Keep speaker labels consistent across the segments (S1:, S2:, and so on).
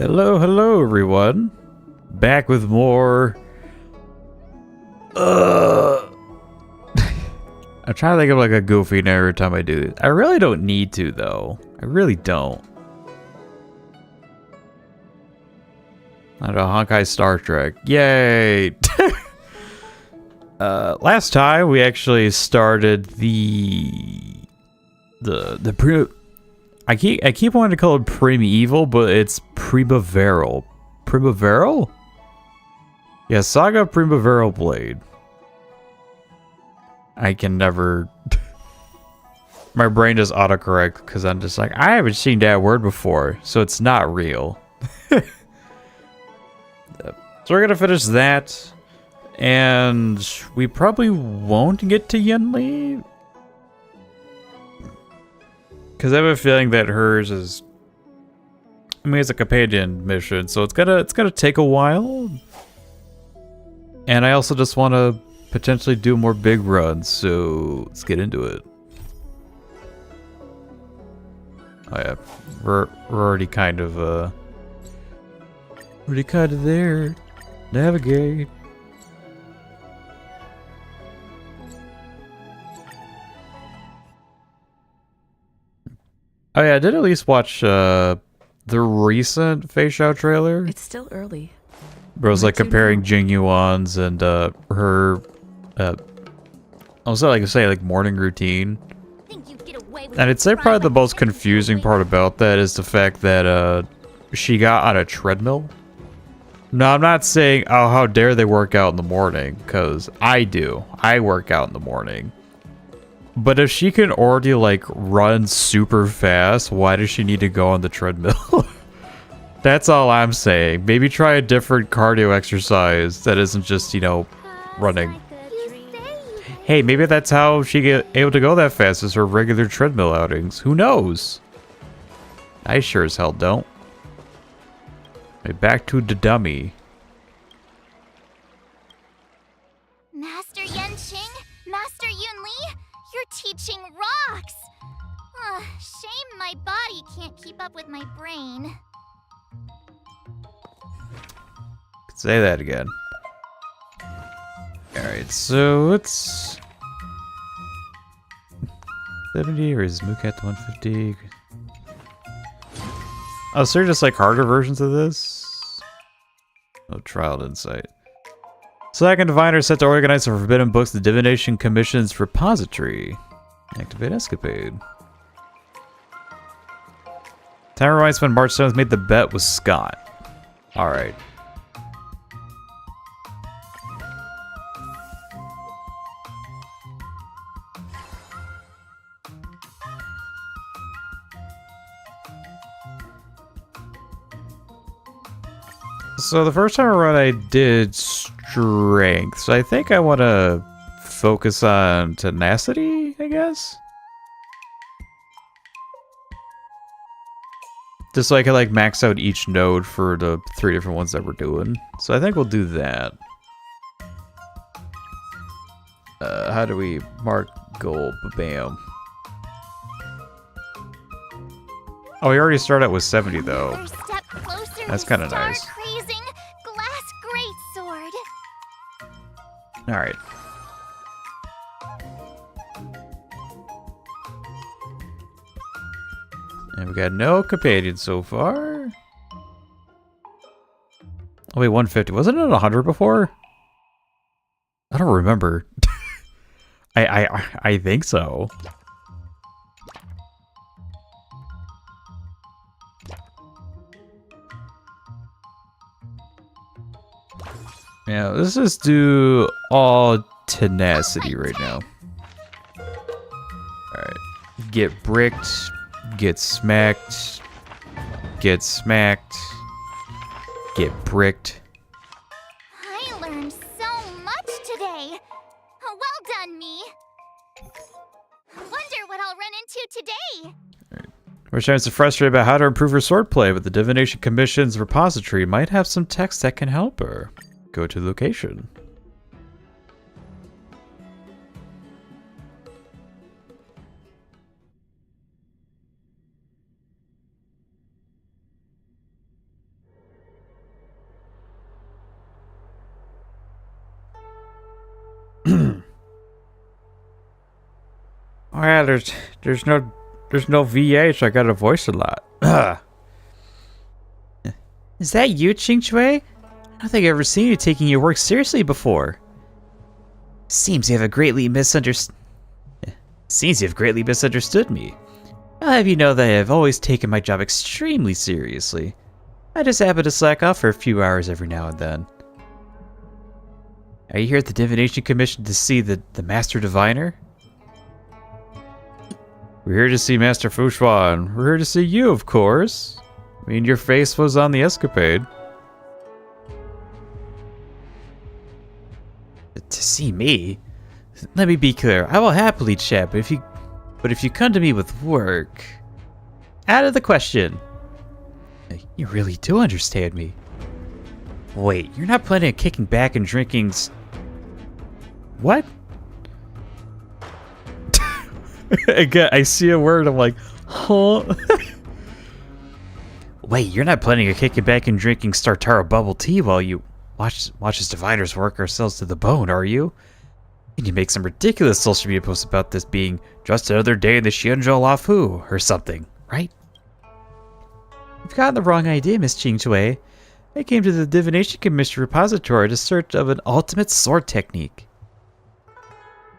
S1: Hello, hello everyone. Back with more... I'm trying to think of like a goofy name every time I do this. I really don't need to though. I really don't. I don't know, Honkai Star Trek. Yay! Last time we actually started I keep wanting to call it primeval, but it's primaveral. Primaveral? Yeah, Saga Primaveral Blade. I can never... My brain does autocorrect because I'm just like, I haven't seen that word before, so it's not real. So we're gonna finish that, and we probably won't get to Yunli. Because I have a feeling that hers is... I mean, it's a companion mission, so it's gonna take a while. And I also just want to potentially do more big runs, so let's get into it. Oh yeah, we're already kind of there. Navigate. Oh yeah, I did at least watch the recent Fei Xiao trailer.
S2: It's still early.
S1: Where it was like comparing Jing Yuan's and her I was like say like morning routine. And I'd say probably the most confusing part about that is the fact that she got on a treadmill. No, I'm not saying, oh, how dare they work out in the morning, because I do. I work out in the morning. But if she can already, like, run super fast, why does she need to go on the treadmill? That's all I'm saying. Maybe try a different cardio exercise that isn't just, you know, running. Hey, maybe that's how she get able to go that fast, is her regular treadmill outings. Who knows? I sure as hell don't. Okay, back to the dummy.
S3: Master Yenqing, Master Yunli, your teaching rocks! Shame my body can't keep up with my brain.
S1: Say that again. Alright, so it's 70 or is Moocat 150? Oh, so they're just like harder versions of this? Oh, Trial Insight. Second Diviner set to organize the Forbidden Books, the Divination Commission's repository. Activate Escapade. Time reminds when March 7th made the bet with Skott. Alright. So the first time around I did strength, so I think I want to focus on tenacity, I guess? Just so I can like max out each node for the 3 different ones that we're doing. So I think we'll do that. How do we mark goal? Bam. Oh, we already started out with 70 though. That's kind of nice. Alright. And we got no companions so far. Oh wait, 150. Wasn't it 100 before? I don't remember. I think so. Yeah, let's just do all tenacity right now. Alright. Get bricked. Get smacked. Get smacked. Get bricked.
S3: I learned so much today. Well done, me. Wonder what I'll run into today.
S1: We're starting to frustrated about how to improve her swordplay, but the Divination Commission's repository might have some text that can help her. Go to location. Oh yeah, there's no VH. I gotta voice a lot. Ugh. Is that you, Qingchui? I don't think I've ever seen you taking your work seriously before. Seems you have greatly misunderstood me. I'll have you know that I have always taken my job extremely seriously. I just happen to slack off for a few hours every now and then. Are you here at the Divination Commission to see the Master Diviner? We're here to see Master Fushuan. We're here to see you, of course. I mean, your face was on the escapade. To see me? Let me be clear. I will happily chat, but if you come to me with work, out of the question. You really do understand me. Wait, you're not planning on kicking back and drinking what? Again, I see a word, I'm like, huh? Wait, you're not planning on kicking back and drinking Startara bubble tea while you watch as diviners work ourselves to the bone, are you? And you make some ridiculous social media posts about this being just another day in the Xianzhou Lafu or something, right? You've gotten the wrong idea, Miss Qingchui. I came to the Divination Commission repository to search of an ultimate sword technique.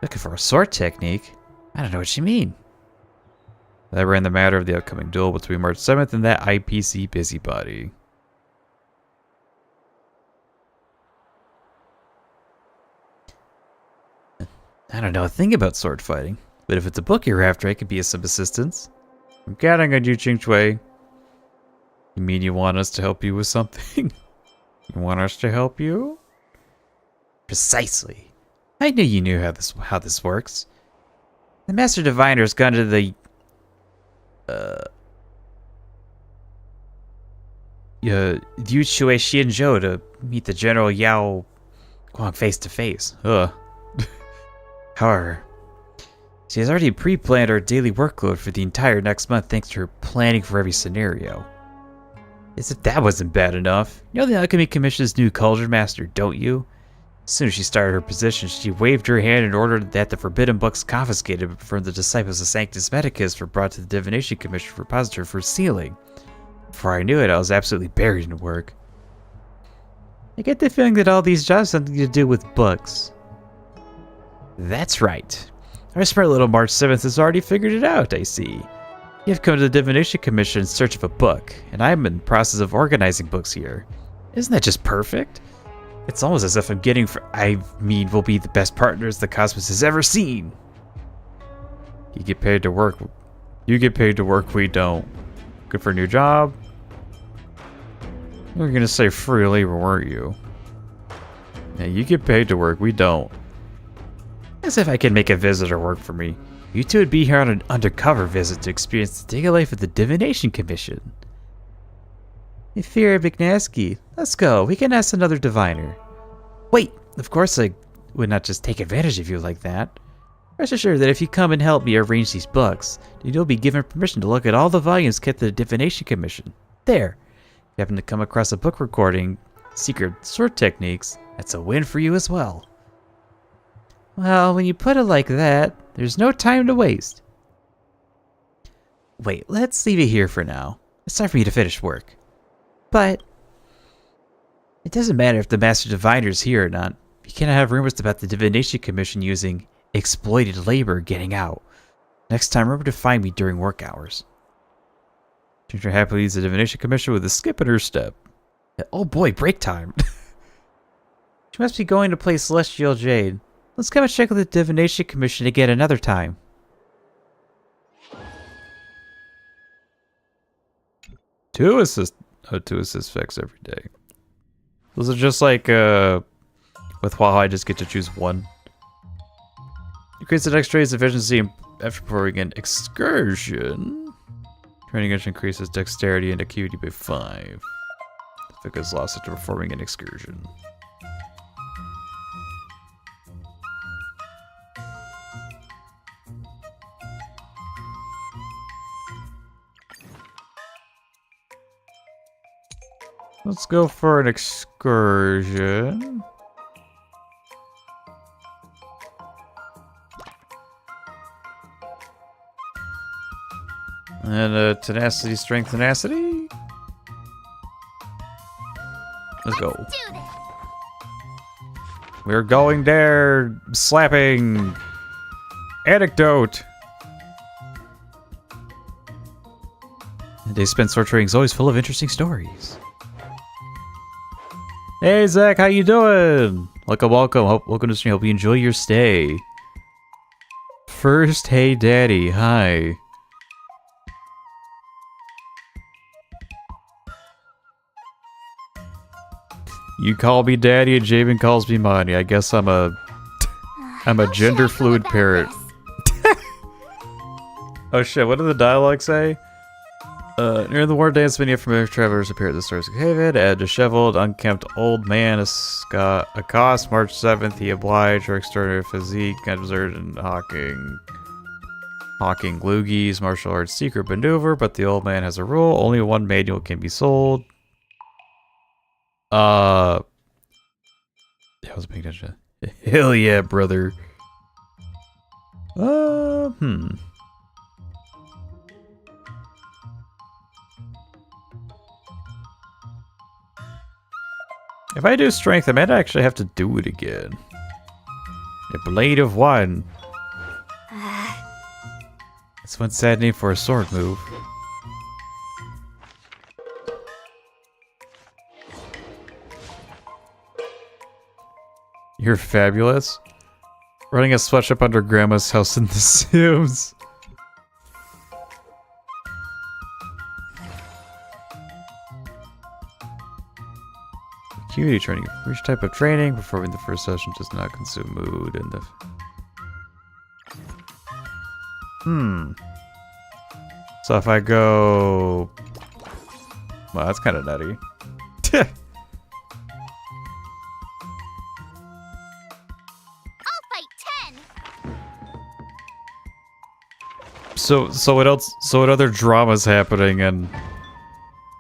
S1: Looking for a sword technique? I don't know what you mean. That ran the matter of the upcoming duel between March 7th and that IPC busybody. I don't know a thing about sword fighting, but if it's a book you're after, I could be of some assistance. I'm counting on you, Qingchui. You mean you want us to help you with something? You want us to help you? Precisely. I knew you knew how this works. The Master Diviner's gone to the Yushui Xianzhou to meet the General Yao Guang face to face. However, she has already pre-planned our daily workload for the entire next month thanks to her planning for every scenario. As if that wasn't bad enough. You know the Alchemy Commission's new Cauldron Master, don't you? As soon as she started her position, she waved her hand and ordered that the forbidden books confiscated from the disciples of Sanctus Medicus were brought to the Divination Commission repository for sealing. Before I knew it, I was absolutely buried in work. I get the feeling that all these jobs have something to do with books. That's right. Our smart little March 7th has already figured it out, I see. You have come to the Divination Commission in search of a book, and I'm in the process of organizing books here. Isn't that just perfect? It's almost as if we'll be the best partners the cosmos has ever seen. You get paid to work. You get paid to work, we don't. Good for a new job? You were gonna say free labor, weren't you? Yeah, you get paid to work, we don't. As if I could make a visitor work for me. You two would be here on an undercover visit to experience the daily life of the Divination Commission. Hey, Firo McNosky, let's go. We can ask another diviner. Wait, of course I would not just take advantage of you like that. Rest assured that if you come and help me arrange these books, then you'll be given permission to look at all the volumes kept at the Divination Commission. There. If you happen to come across a book recording secret sword techniques, that's a win for you as well. Well, when you put it like that, there's no time to waste. Wait, let's leave it here for now. It's time for me to finish work. But it doesn't matter if the Master Diviner is here or not. You cannot have rumors about the Divination Commission using exploited labor getting out. Next time, remember to find me during work hours. Ginger happily leaves the Divination Commission with a skip in her step. Oh boy, break time. She must be going to play Celestial Jade. Let's come and check with the Divination Commission again another time. Two assist effects every day. Those are just like with Huahua, I just get to choose one. Increase the dexterity efficiency after performing an excursion. Training edge increases dexterity and acuity by 5. The focus lost after performing an excursion. Let's go for an excursion. And tenacity, strength, tenacity. Let's go.
S3: Do this.
S1: We're going there. Slapping. Anecdote. The day spent sword training is always full of interesting stories. Hey Zach, how you doing? Welcome. Welcome to stream. Hope you enjoy your stay. First, hey daddy, hi. You call me daddy and Javen calls me mommy. I guess I'm a gender fluid parrot. Oh shit, what did the dialogue say? Near the war dance, many familiar travelers appear at the stores of Haven. A disheveled, unkempt old man, a Skott, accosts March 7th. He obliged her extraordinary physique, observed in hawking loogies, martial arts secret maneuver, but the old man has a rule: only one manual can be sold. Yeah, I was paying attention. Hell yeah, brother. If I do strength, I might actually have to do it again. A blade of one. That's one sad name for a sword move. You're fabulous. Running a sweatshop under Grandma's house in The Sims. Acuity training. Which type of training? Performing the first session does not consume mood and the... So if I go... Well, that's kind of nutty. So what else? So what other drama's happening in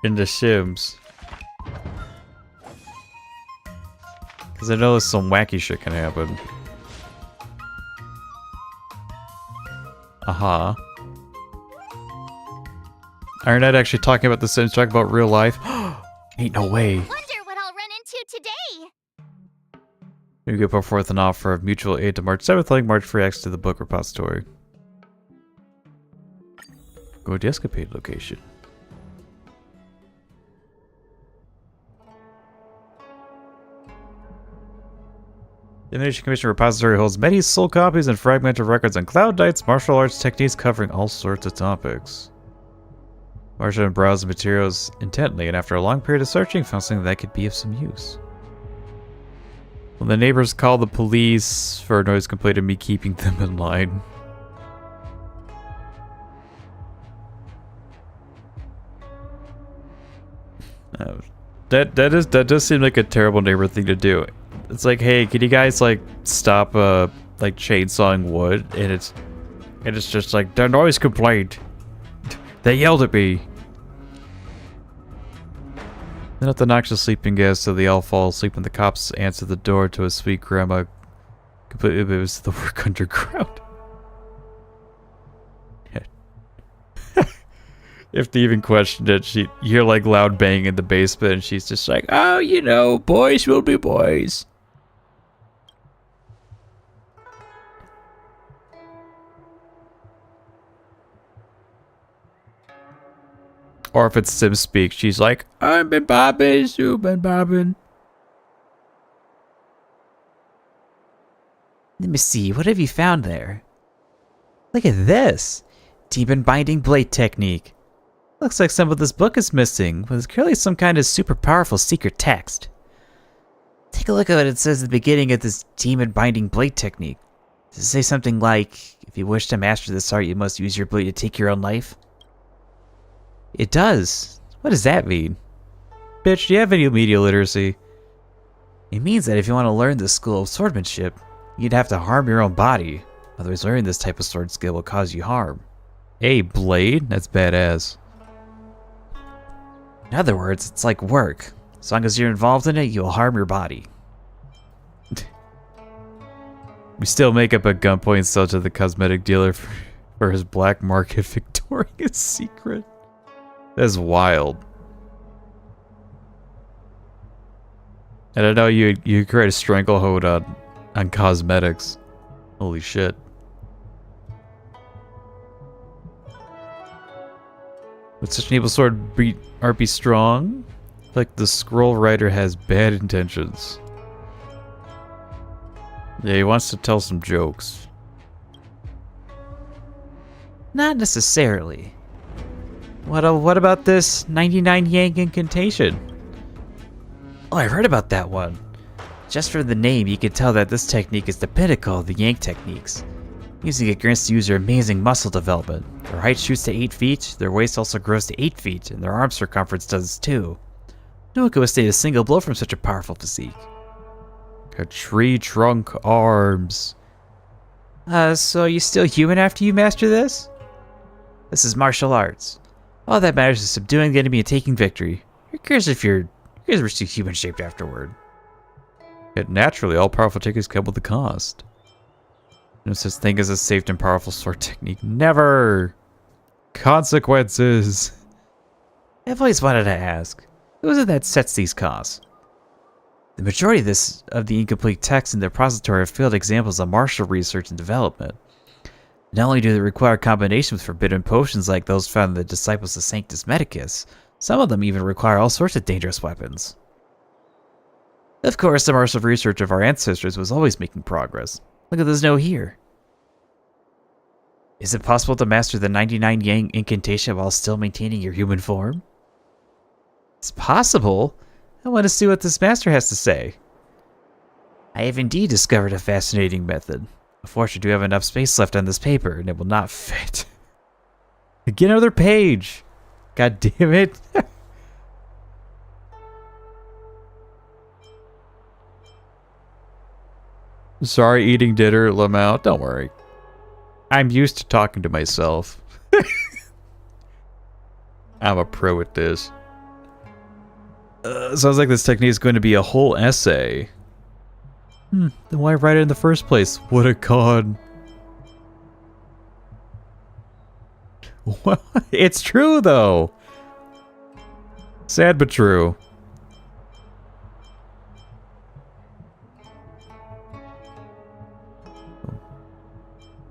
S1: The Sims? Because I know some wacky shit can happen. Are not actually talking about The Sims, talking about real life? Ain't no way.
S3: Wonder what I'll run into today.
S1: We could put forth an offer of mutual aid to March 7th, link March free access to the book repository. Go to the escapade location. The Innovation Commission repository holds many soul copies and fragmented records on cloud knights, martial arts techniques covering all sorts of topics. Martian browsed the materials intently, and after a long period of searching, found something that could be of some use. When the neighbors called the police for a noise complaint of me keeping them in line. That does seem like a terrible neighbor thing to do. It's like, hey, can you guys like stop like chainsawing wood? And it's just like the noise complaint. They yelled at me. Then at the noxious sleeping gas, so they all fall asleep when the cops answer the door to a sweet grandma. Completely moves to the work underground. If they even questioned it, you hear like loud banging in the basement, and she's just like, oh, you know, boys will be boys. Or if it's Sim speak, she's like, I've been bobbing, you've been bobbing. Let me see, what have you found there? Look at this. Demon binding blade technique. Looks like some of this book is missing, but there's clearly some kind of super powerful secret text. Take a look at what it says at the beginning of this demon binding blade technique. Does it say something like, if you wish to master this art, you must use your blade to take your own life? It does. What does that mean? Bitch, do you have any media literacy? It means that if you want to learn this school of swordsmanship, you'd have to harm your own body. Otherwise, learning this type of sword skill will cause you harm. A blade? That's badass. In other words, it's like work. As long as you're involved in it, you'll harm your body. We still make up a gunpoint sell to the cosmetic dealer for his black market victory. storing a secret. That's wild. And I know you create a stranglehold on cosmetics. Holy shit. Would such an evil sword be strong? Like the scroll writer has bad intentions. Yeah, he wants to tell some jokes.
S2: Not necessarily. What about this 99 Yang incantation? Oh, I heard about that one. Just from the name, you can tell that this technique is the pinnacle of the Yang techniques. Using it grants the user amazing muscle development. Their height shoots to 8 feet, their waist also grows to 8 feet, and their arm circumference does too. No one could withstand a single blow from such a powerful physique.
S1: A tree trunk arms.
S2: So you still human after you master this? This is martial arts. All that matters is subduing the enemy and taking victory. Who cares if we're still human-shaped afterward?
S1: Yet naturally, all powerful techniques come with a cost. No such thing as a safe and powerful sword technique. Never! Consequences!
S2: I've always wanted to ask, who is it that sets these costs? The majority of the incomplete texts in the repository are field examples of martial research and development. Not only do they require combinations with forbidden potions like those found in the Disciples of Sanctus Medicus, some of them even require all sorts of dangerous weapons. Of course, the martial research of our ancestors was always making progress. Look at this note here. Is it possible to master the 99 Yang incantation while still maintaining your human form? It's possible. I want to see what this master has to say. I have indeed discovered a fascinating method. Unfortunately, I do have enough space left on this paper, and it will not fit.
S1: Get another page! God damn it! Sorry, eating dinner, Lamau. Don't worry. I'm used to talking to myself. I'm a pro at this. Sounds like this technique is going to be a whole essay. Then why write it in the first place? What a con. What? It's true, though. Sad but true.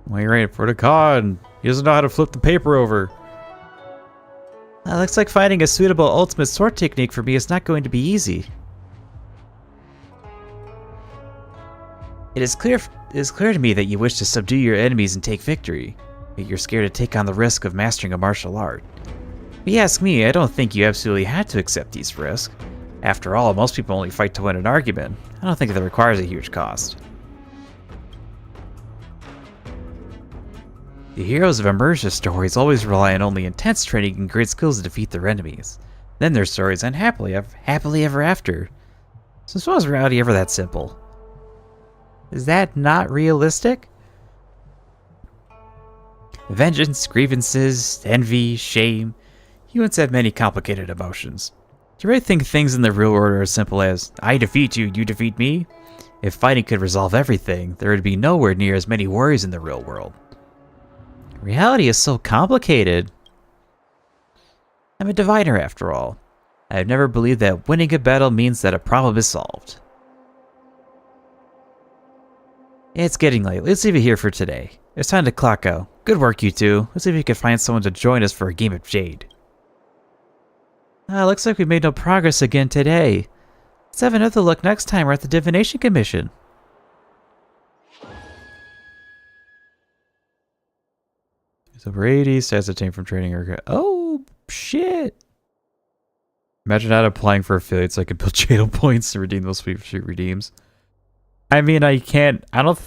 S1: Why are you writing for the con? He doesn't know how to flip the paper over.
S2: Looks like finding a suitable ultimate sword technique for me is not going to be easy. It is clear to me that you wish to subdue your enemies and take victory, yet you're scared to take on the risk of mastering a martial art. If you ask me, I don't think you absolutely had to accept these risks. After all, most people only fight to win an argument. I don't think that requires a huge cost. The heroes of immersive stories always rely on only intense training and great skills to defeat their enemies. Then their stories end happily ever after. So is reality ever that simple? Is that not realistic? Vengeance, grievances, envy, shame. Humans have many complicated emotions. Do you really think things in the real world are as simple as, I defeat you, you defeat me? If fighting could resolve everything, there would be nowhere near as many warriors in the real world. Reality is so complicated. I'm a diviner after all. I have never believed that winning a battle means that a problem is solved. It's getting late. Let's leave it here for today. It's time to clock out. Good work, you two. Let's see if we can find someone to join us for a game of Jade. Looks like we made no progress again today. Let's have another look next time we're at the Divination Commission.
S1: So Brady says obtained from trading her. Oh, shit. Imagine not applying for affiliates so I could build channel points to redeem those sweet redeems. I mean, I can't. I don't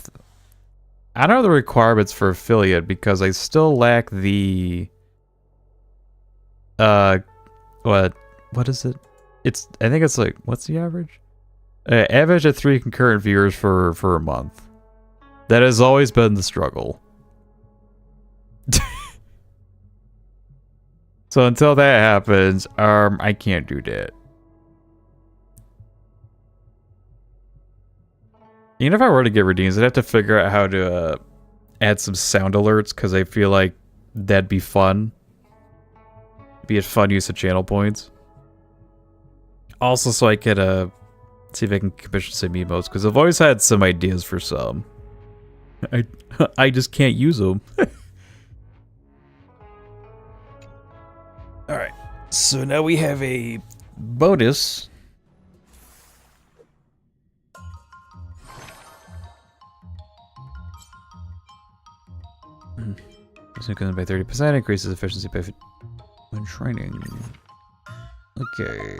S1: know the requirements for affiliate because I still lack the. What is it? I think it's like, what's the average? Average of 3 concurrent viewers for a month. That has always been the struggle. So until that happens, I can't do that. Even if I were to get redeems, I'd have to figure out how to add some sound alerts because I feel like that'd be fun. Be it fun use of channel points. Also, so I could see if I can commission some emotes, because I've always had some ideas for some. I just can't use them. Alright, so now we have a bonus. This is by 30%, increases efficiency by when training. Okay.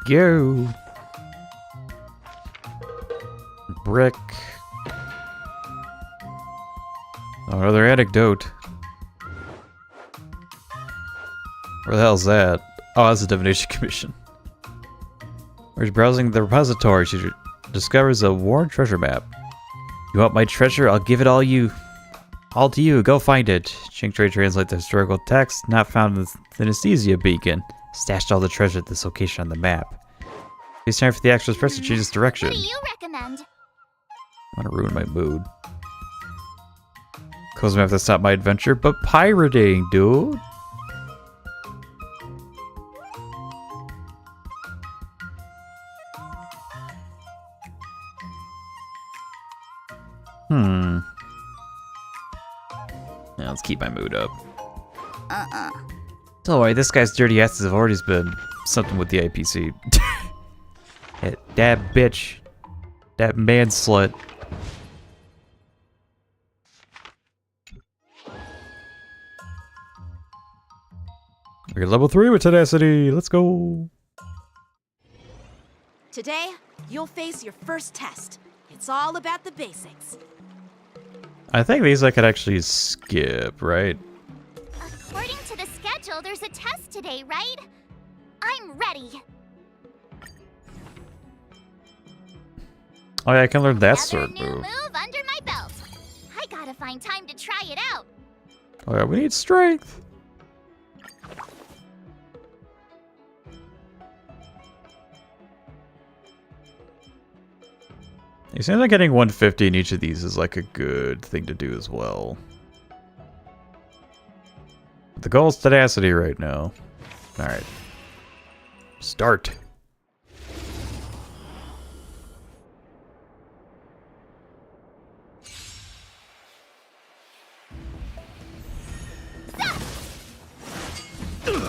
S1: Go. Brick. Oh, another anecdote. Where the hell's that? Oh, that's a divination commission. Where's browsing the repository? She discovers a worn treasure map. You want my treasure? I'll give it all to you. Go find it. Chingtrade translates the historical text not found in the synesthesia beacon. Stashed all the treasure at this location on the map. It's time for the extras press to change its direction.
S3: What do you recommend?
S1: I want to ruin my mood. Close map, that's not my adventure, but pirating, dude. Yeah, let's keep my mood up. Don't worry, this guy's dirty asses have already been something with the IPC. That bitch. That man slut. We're level 3 with tenacity. Let's go.
S4: Today, you'll face your first test. It's all about the basics.
S1: I think these I could actually skip, right?
S3: According to the schedule, there's a test today, right? I'm ready.
S1: Oh yeah, I can learn that
S3: Another
S1: sword
S3: new
S1: move.
S3: move under my belt. I gotta find time to try it out.
S1: Oh yeah, we need strength. It seems like getting 150 in each of these is like a good thing to do as well. The goal is tenacity right now. Alright. Start.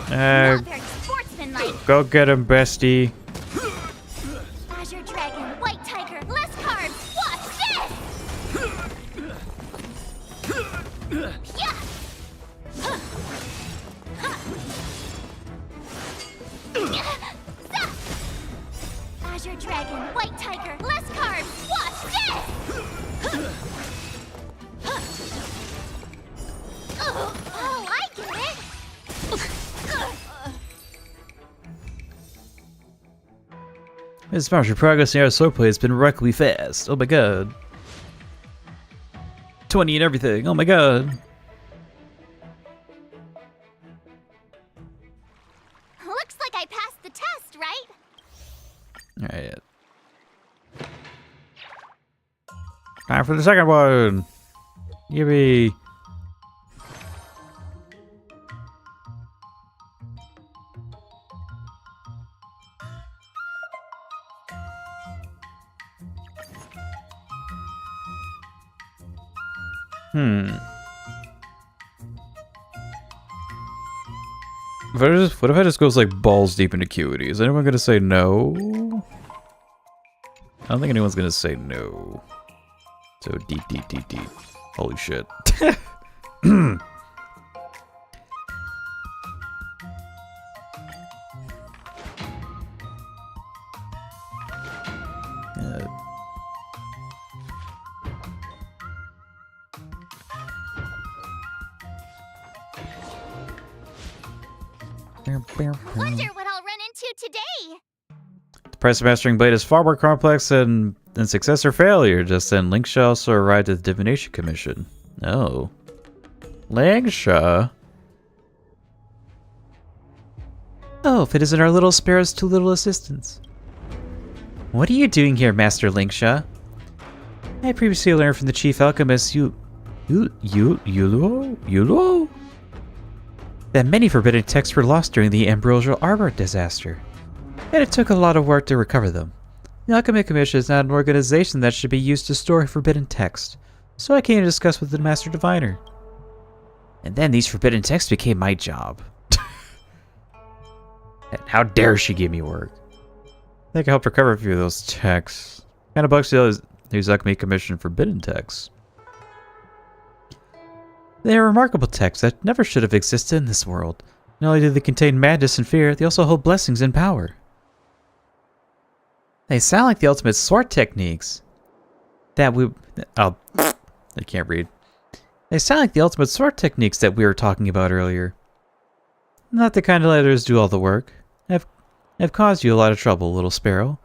S3: Not very sportsmanlike.
S1: Go get him, bestie.
S3: Azure Dragon, White Tiger, less carbs. Watch this! Yeah! Azure Dragon, White Tiger, less carbs. Watch this! Oh, I get it.
S2: This Martial progress in our swordplay has been remarkably fast. Oh my god. 20 and everything. Oh my god.
S3: Looks like I passed the test, right?
S1: Alright. Time for the second one. Yippee. What if I just goes like balls deep into Acuity? Is anyone gonna say no? I don't think anyone's gonna say no. So deep. Holy shit.
S3: Wonder what I'll run into today.
S1: price of mastering Blade is far more complex than success or failure. Just then, Linksha also arrived at the Divination Commission. Oh. Linksha?
S2: Oh, if it isn't our little sparrow's two little assistants. What are you doing here, Master Linksha? I previously learned from the chief alchemist Yulo? That many forbidden texts were lost during the Ambrosial Arbor disaster, and it took a lot of work to recover them. The Alchemy Commission is not an organization that should be used to store forbidden text, so I came to discuss with the Master Diviner. And then these forbidden texts became my job.
S1: And how dare she give me work? I think I helped recover a few of those texts. Kind of bugs these Alchemy Commission forbidden texts.
S2: They are remarkable texts that never should have existed in this world. Not only do they contain madness and fear, they also hold blessings and power. They sound like the ultimate sword techniques.
S1: Oh, I can't read.
S2: They sound like the ultimate sword techniques that we were talking about earlier. Not the kind of letters do all the work. I've caused you a lot of trouble, little sparrow.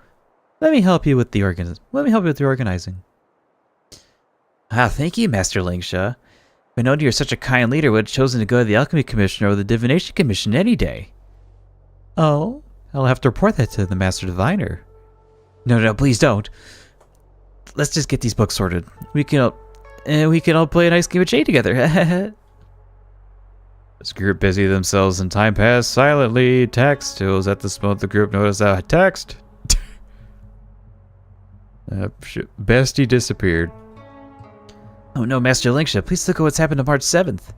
S2: Let me help you with the organizing.
S1: Ah, thank you, Master Linksha. If I known you were such a kind leader, I would have chosen to go to the Alchemy Commission or the Divination Commission any day.
S2: Oh? I'll have to report that to the Master Diviner.
S1: No, please don't. Let's just get these books sorted. We can all play a nice game of Jade together. This group busied themselves and time passed silently. Text. It was at this moment the group noticed that text. Bestie disappeared.
S2: Oh no, Master Linksha, please look at what's happened to March 7th.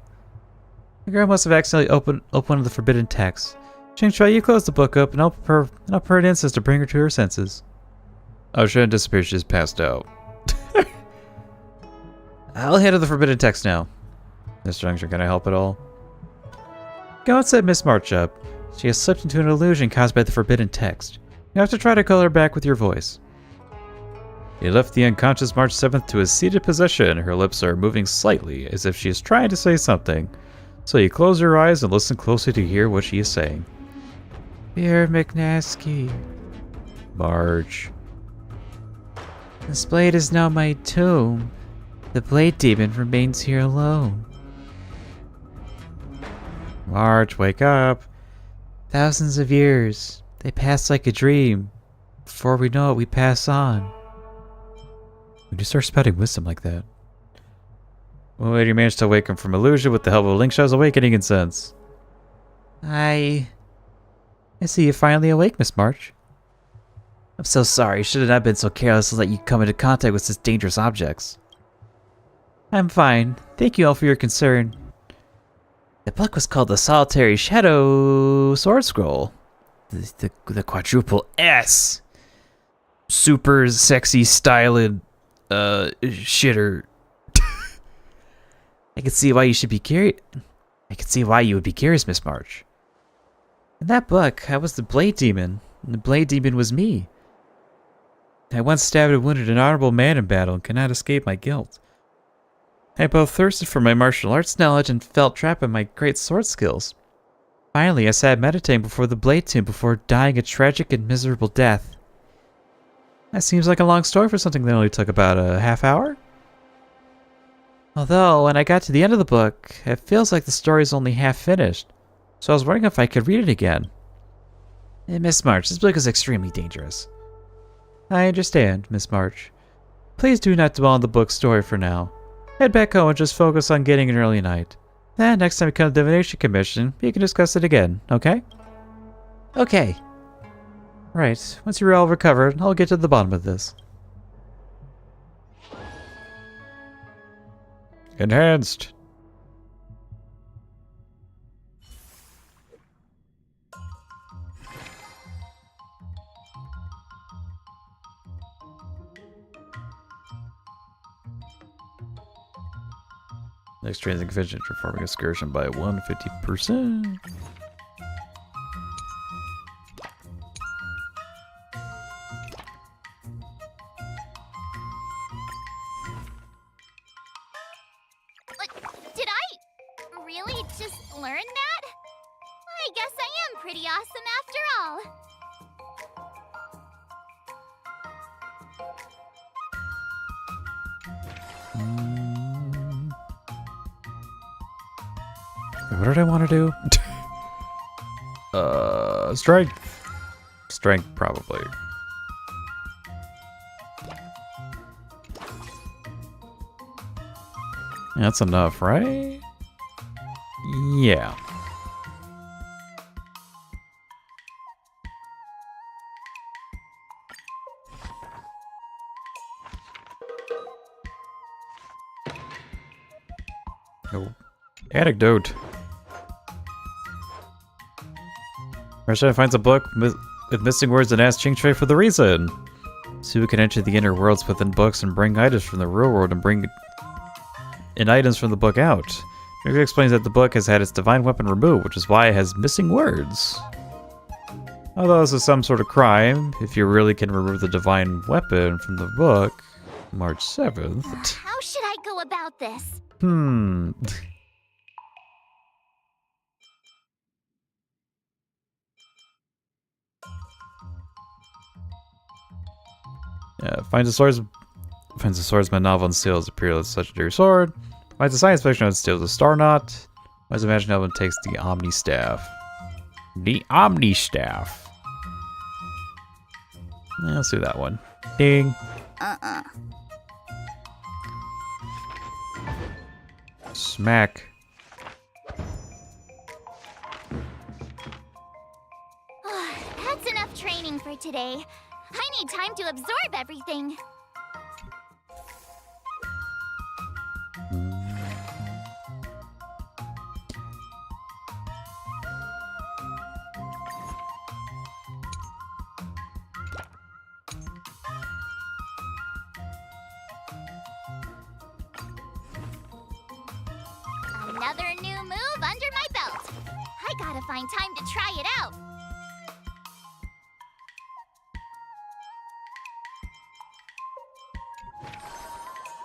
S2: The girl must have accidentally opened one of the forbidden texts. Ching-Shui, you close the book up and I'll prepare an incense to bring her to her senses.
S1: Oh, she didn't disappear, she just passed out.
S2: I'll handle the forbidden text now.
S1: Mr. Youngster, can I help at all?
S2: Go and set Miss March up. She has slipped into an illusion caused by the forbidden text. You have to try to call her back with your voice.
S1: You left the unconscious March 7th to a seated position. Her lips are moving slightly, as if she is trying to say something. So you close your eyes and listen closely to hear what she is saying.
S2: Dear McNosky.
S1: March.
S2: This blade is now my tomb. The blade demon remains here alone.
S1: March, wake up.
S2: Thousands of years. They pass like a dream. Before we know it, we pass on.
S1: When you start spouting wisdom like that. Well, you managed to awaken from illusion with the help of Linksha's awakening incense.
S2: I see you finally awake, Miss March. I'm so sorry. Should have not been so careless to let you come into contact with such dangerous objects. I'm fine. Thank you all for your concern. The book was called The Solitary Shadow Sword Scroll.
S1: The quadruple S. Super sexy styled shitter.
S2: I can see why you should be curious. I can see why you would be curious, Miss March. In that book, I was the Blade Demon, and the Blade Demon was me. I once stabbed and wounded an honorable man in battle and could not escape my guilt. I both thirsted for my martial arts knowledge and felt trapped by my great sword skills. Finally, I sat meditating before the Blade Tomb before dying a tragic and miserable death. That seems like a long story for something that only took about a half hour. Although, when I got to the end of the book, it feels like the story is only half finished, so I was wondering if I could read it again. Miss March, this book is extremely dangerous. I understand, Miss March. Please do not dwell on the book's story for now. Head back home and just focus on getting an early night. Then, next time we come to the Divination Commission, we can discuss it again, okay? Okay. Right, once you're all recovered, I'll get to the bottom of this.
S1: Enhanced. Next training convention performing excursion by 150%.
S3: Did I really just learn that? I guess I am pretty awesome after all.
S1: What did I want to do? Strength. Strength, probably. That's enough, right? Yeah. Oh. Anecdote. Marshall finds a book with missing words and asks Ching Shui for the reason. Sue can enter the inner worlds within books and bring items from the real world and bring items from the book out. Ching explains that the book has had its divine weapon removed, which is why it has missing words. Although this is some sort of crime, if you really can remove the divine weapon from the book, March 7th.
S3: How should I go about this?
S1: Yeah, finds a swordsman novel and steals a peerless legendary sword. Finds a science fiction and steals a star knot. Finds a magic novel and takes the Omni Staff. The Omni Staff. Yeah, let's do that one. Ding. Smack.
S3: That's enough training for today. I need time to absorb everything. Another new move under my belt. I gotta find time to try it out.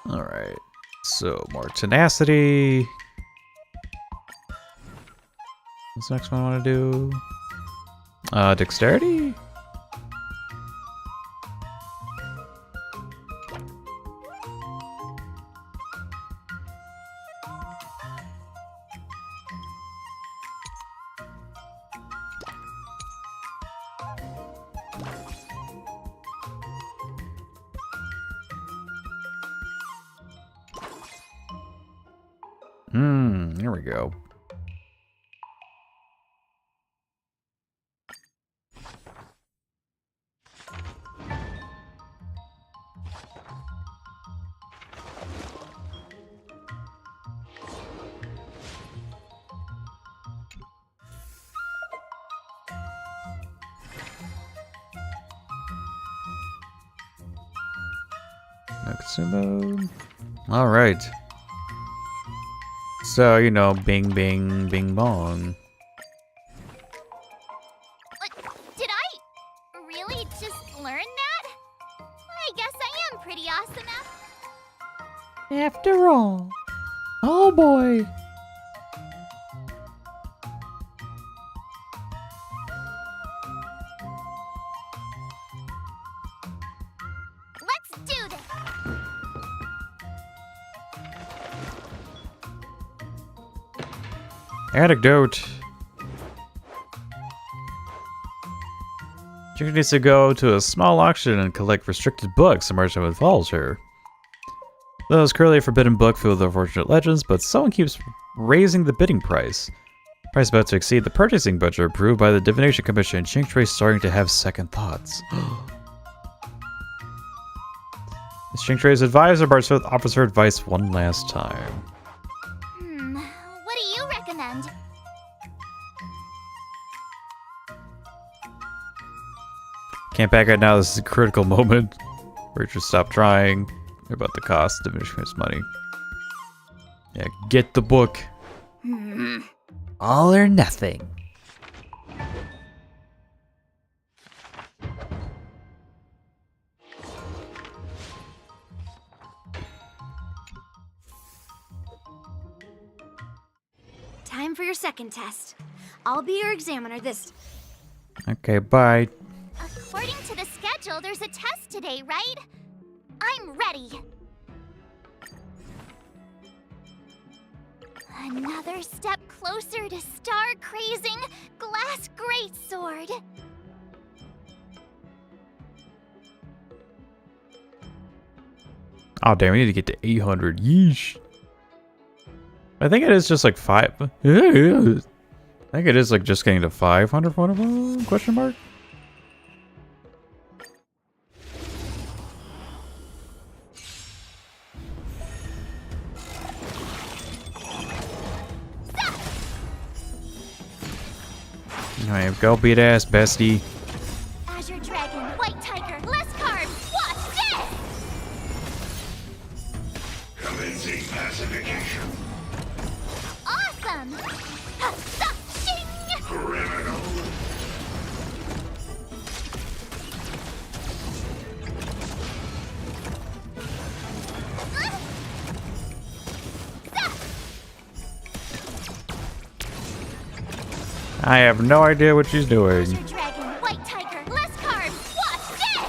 S1: Alright. So, more tenacity. What's the next one I want to do? Dexterity? Here we go. Maximum. All right. So, you know, bing, bing, bing, bong.
S3: Did I really just learn that? I guess I am pretty awesome
S2: After all. Oh boy.
S3: Let's do this.
S1: Anecdote. Chicken needs to go to a small auction and collect restricted books the merchant involves her. Though it's currently a forbidden book filled with unfortunate legends, but someone keeps raising the bidding price. Price about to exceed the purchasing budget approved by the Divination Commission. Ching Shui starting to have second thoughts. As Ching Shui's advisor, Barsoth offers her advice one last time.
S3: What do you recommend?
S1: Can't back right now, this is a critical moment. Where you just stop trying. About the cost, diminishing his money. Yeah, get the book.
S2: All or nothing.
S4: Time for your second test. I'll be your examiner this.
S1: Okay, bye.
S3: According to the schedule, there's a test today, right? I'm ready. Another step closer to star-crazing glass greatsword.
S1: Oh damn, we need to get to 800. Yeesh. I think it is just like 5. I think it is like just getting to 500 question mark? Alright, go beat ass, bestie.
S3: Azure Dragon, White Tiger, less carbs. Watch this!
S5: Commencing pacification.
S3: Awesome! Shing!
S5: Criminal.
S1: I have no idea what she's doing.
S3: Azure Dragon, White Tiger, less carbs. Watch this!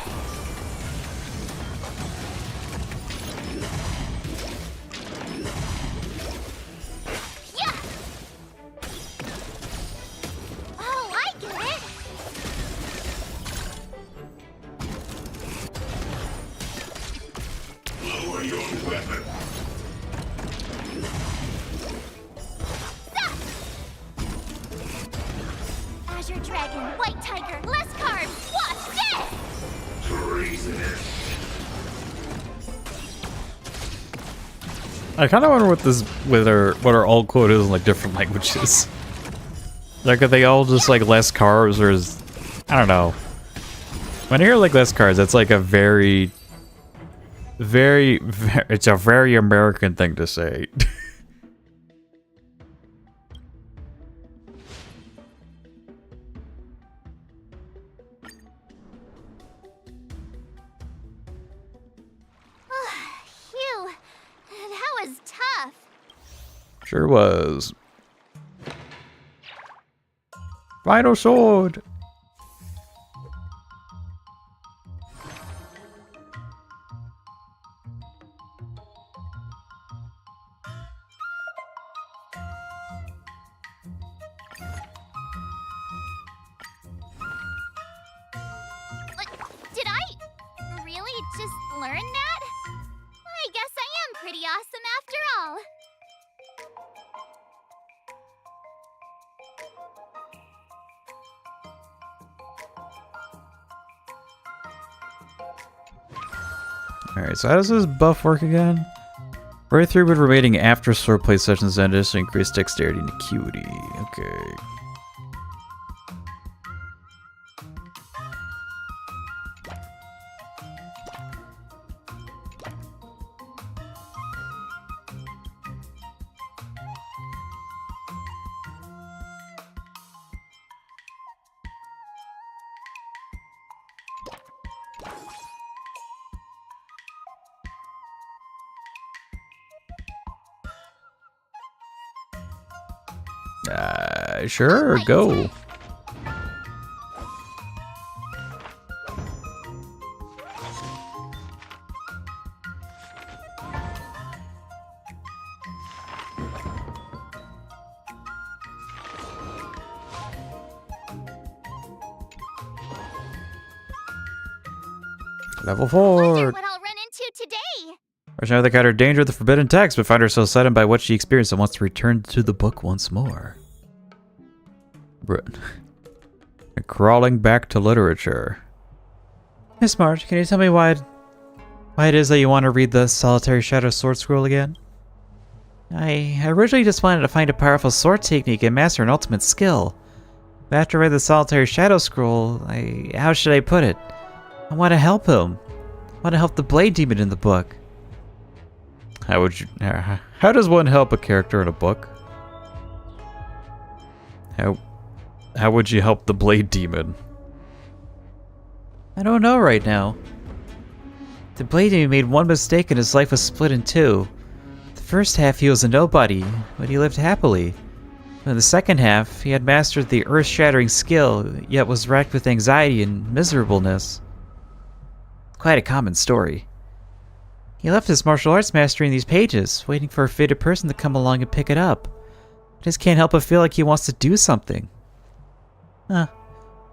S3: Yeah! Oh, I get it!
S5: Lower your weapon.
S3: Azure Dragon, White Tiger, less carbs. Watch this!
S5: Treasonous.
S1: I kind of wonder what what our alt quote is in like different languages. Like, are they all just like less carbs, or is, I don't know. When I hear like less carbs, that's like a very, it's a very American thing to say.
S3: Phew, that was tough.
S1: Sure was. Final sword.
S3: Did I really just learn that? I guess I am pretty awesome after all.
S1: Alright, so how does this buff work again? Right through with remaining after swordplay sessions ended to increase dexterity and acuity. Okay. Sure, go. Level 4.
S3: Wonder what I'll run into today.
S1: There's another kind of danger of the forbidden text, but find herself saddened by what she experienced and wants to return to the book once more. Crawling back to literature. Miss March, can you tell me why it is that you want to read the Solitary Shadow Sword Scroll again? I originally just wanted to find a powerful sword technique and master an ultimate skill. But after I read the Solitary Shadow Scroll, how should I put it? I want to help him. I want to help the Blade Demon in the book. How does one help a character in a book? How would you help the Blade Demon? I don't know right now. The Blade Demon made one mistake and his life was split in two. The first half he was a nobody, but he lived happily. In the second half, he had mastered the earth-shattering skill, yet was racked with anxiety and miserableness. Quite a common story.
S2: He left his martial arts mastery in these pages, waiting for a fated person to come along and pick it up. I just can't help but feel like he wants to do something. Huh.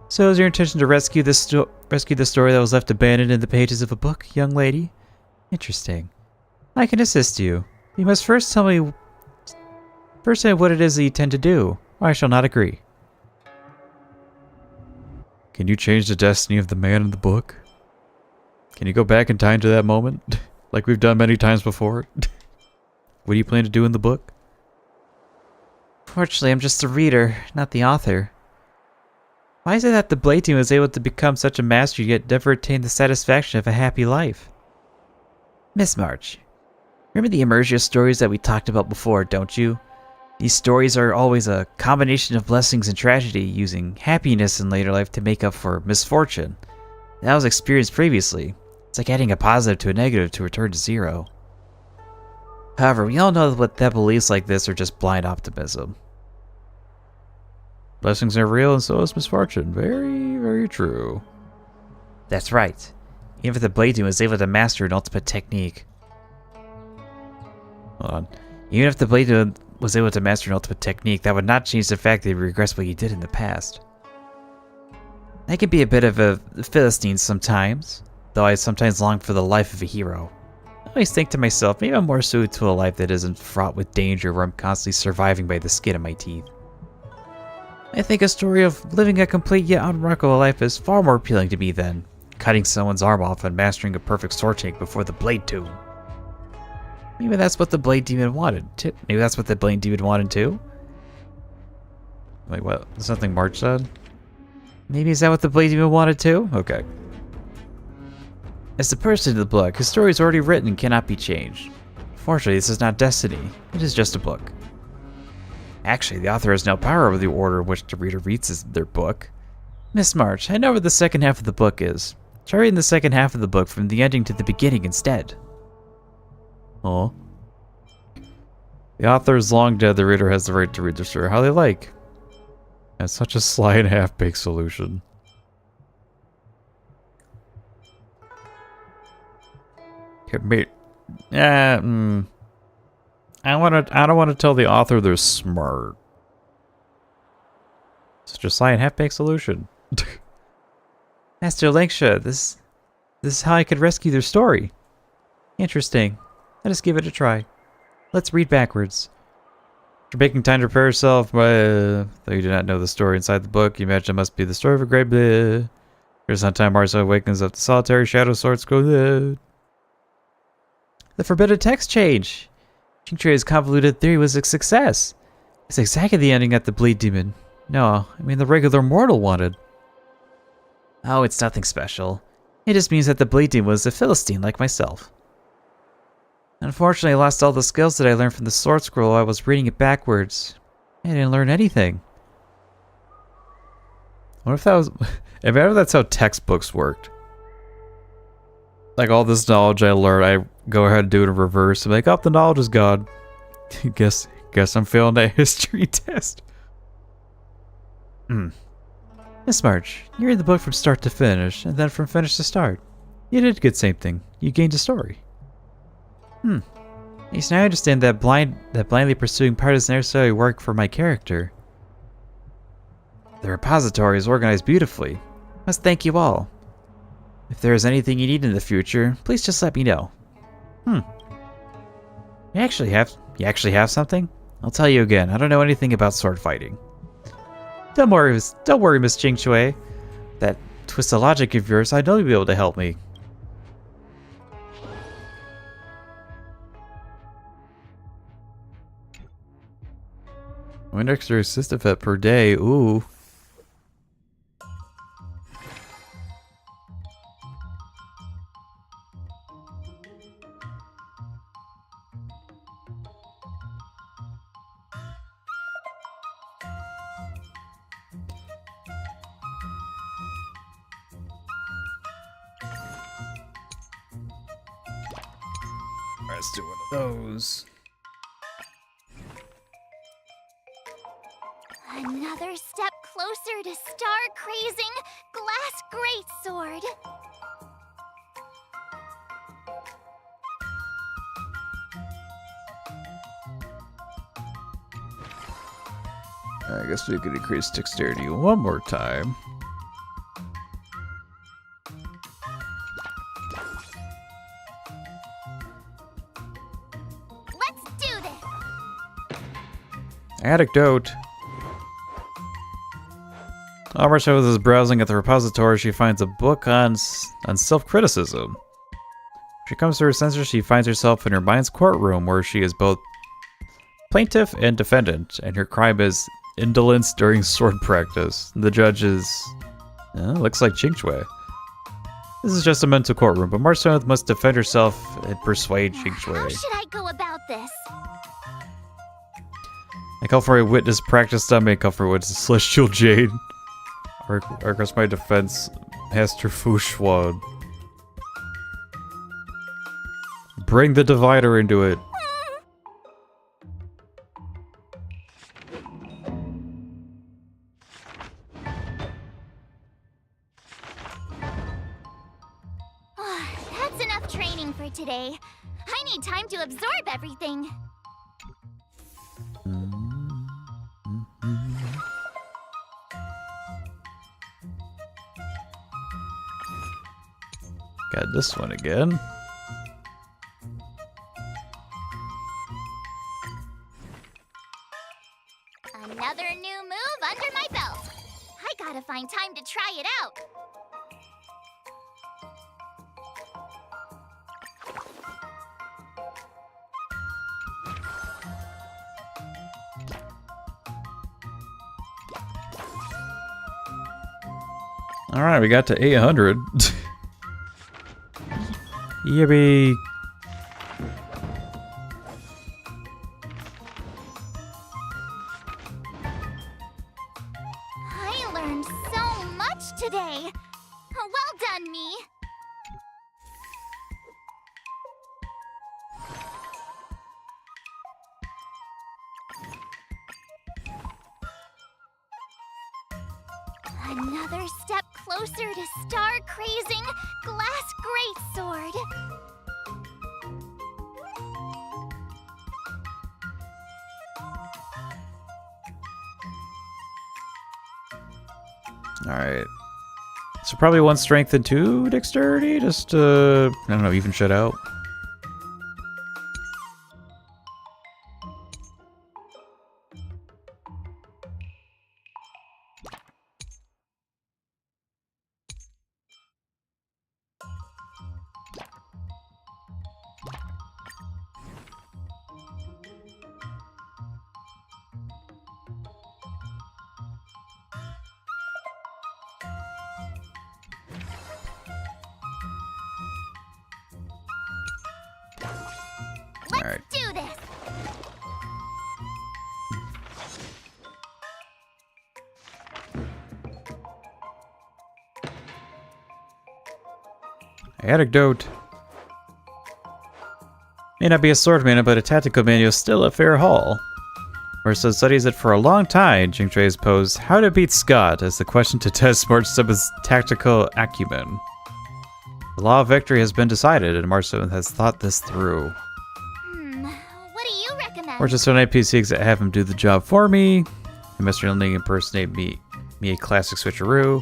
S2: So is your intention to rescue the story that was left abandoned in the pages of a book, young lady? Interesting. I can assist you. You must first tell me what it is that you intend to do, or I shall not agree.
S1: Can you change the destiny of the man in the book? Can you go back in time to that moment? Like we've done many times before? What do you plan to do in the book?
S2: Fortunately, I'm just a reader, not the author. Why is it that the Blade Team was able to become such a master yet never attain the satisfaction of a happy life? Miss March, remember the Emergia stories that we talked about before, don't you? These stories are always a combination of blessings and tragedy, using happiness in later life to make up for misfortune. That was experienced previously. It's like adding a positive to a negative to return to zero. However, we all know that beliefs like this are just blind optimism.
S1: Blessings are real and so is misfortune. Very, very true.
S2: That's right. Even if the Blade Team was able to master an ultimate technique.
S1: Hold on.
S2: Even if the Blade Team was able to master an ultimate technique, that would not change the fact that he regrets what he did in the past. I can be a bit of a Philistine sometimes, though I sometimes long for the life of a hero. I always think to myself, maybe I'm more suited to a life that isn't fraught with danger where I'm constantly surviving by the skin of my teeth. I think a story of living a complete yet unremarkable life is far more appealing to me than cutting someone's arm off and mastering a perfect sword technique before the Blade Tomb. Maybe that's what the Blade Demon wanted too. Maybe that's what the Blade Demon wanted too?
S1: Wait, what? Something March said?
S2: Maybe is that what the Blade Demon wanted too?
S1: Okay.
S2: As the person in the book, his story is already written and cannot be changed. Fortunately, this is not destiny. It is just a book. Actually, the author has no power over the order in which the reader reads their book. Miss March, I know where the second half of the book is. Try reading the second half of the book from the ending to the beginning instead.
S1: Oh. The author is long dead. The reader has the right to read the story how they like. That's such a sly and half-baked solution. I don't want to tell the author they're smart. Such a sly and half-baked solution.
S2: Master Langsha, this is how I could rescue their story. Interesting. Let us give it a try. Let's read backwards.
S1: After making time to prepare yourself, though you do not know the story inside the book, you imagine it must be the story of a great bleh. Here's how time Marzo awakens up the solitary shadow swords go bleh.
S2: The forbidden text change. Chingtre's convoluted theory was a success. It's exactly the ending that the Bleed Demon. No, I mean the regular mortal wanted. Oh, it's nothing special. It just means that the Bleed Demon was a Philistine like myself. Unfortunately, I lost all the skills that I learned from the sword scroll while I was reading it backwards. I didn't learn anything.
S1: What if that was... Imagine if that's how textbooks worked. Like all this knowledge I learned, I go ahead and do it in reverse. I'm like, oh, the knowledge is gone. guess I'm failing that history test.
S2: Miss March, you read the book from start to finish, and then from finish to start. You did the same thing. You gained a story. Yes, now I understand that blindly pursuing part doesn't necessarily work for my character. The repository is organized beautifully. I must thank you all. If there is anything you need in the future, please just let me know. You actually have something? I'll tell you again, I don't know anything about sword fighting. Don't worry, Miss Jingxue. That twist of logic of yours, I know you'll be able to help me.
S1: One extra assist effect per day. Ooh. Let's do one of those.
S3: Another step closer to star-crazing Glass Greatsword.
S1: I guess we could increase dexterity one more time.
S3: Let's do this!
S1: Anecdote. Marshall is browsing at the repository. She finds a book on self-criticism. She comes to her senses. She finds herself in her mind's courtroom, where she is both plaintiff and defendant, and her crime is indolence during sword practice. The judge is looks like Qingxue. This is just a mental courtroom, but Marshall must defend herself and persuade Qingxue.
S3: How should I go about this?
S1: I call for a witness practice dummy. I call for a witness celestial jade. I request my defense, Master Fu Xuan. Bring the divider into it.
S3: That's enough training for today. I need time to absorb everything.
S1: Got this one again.
S3: Another new move under my belt. I gotta find time to try it out.
S1: Alright, we got to 800. Yippee.
S3: I learned so much today. Well done, me. Another step closer to star-crazing glass greatsword.
S1: Alright. So probably 1 strength and 2 dexterity, just I don't know, even shit out.
S3: Let's
S1: Alright.
S3: do this.
S1: Anecdote. May not be a sword manual, but a tactical manual is still a fair haul. Marcel studies it for a long time. Qingxue has posed how to beat Skott as the question to test Marcel's tactical acumen. The law of victory has been decided, and Marcel has thought this through.
S3: What do you recommend?
S1: Or just an NPCs that have him do the job for me. And Mr. Linding impersonate me a classic switcheroo.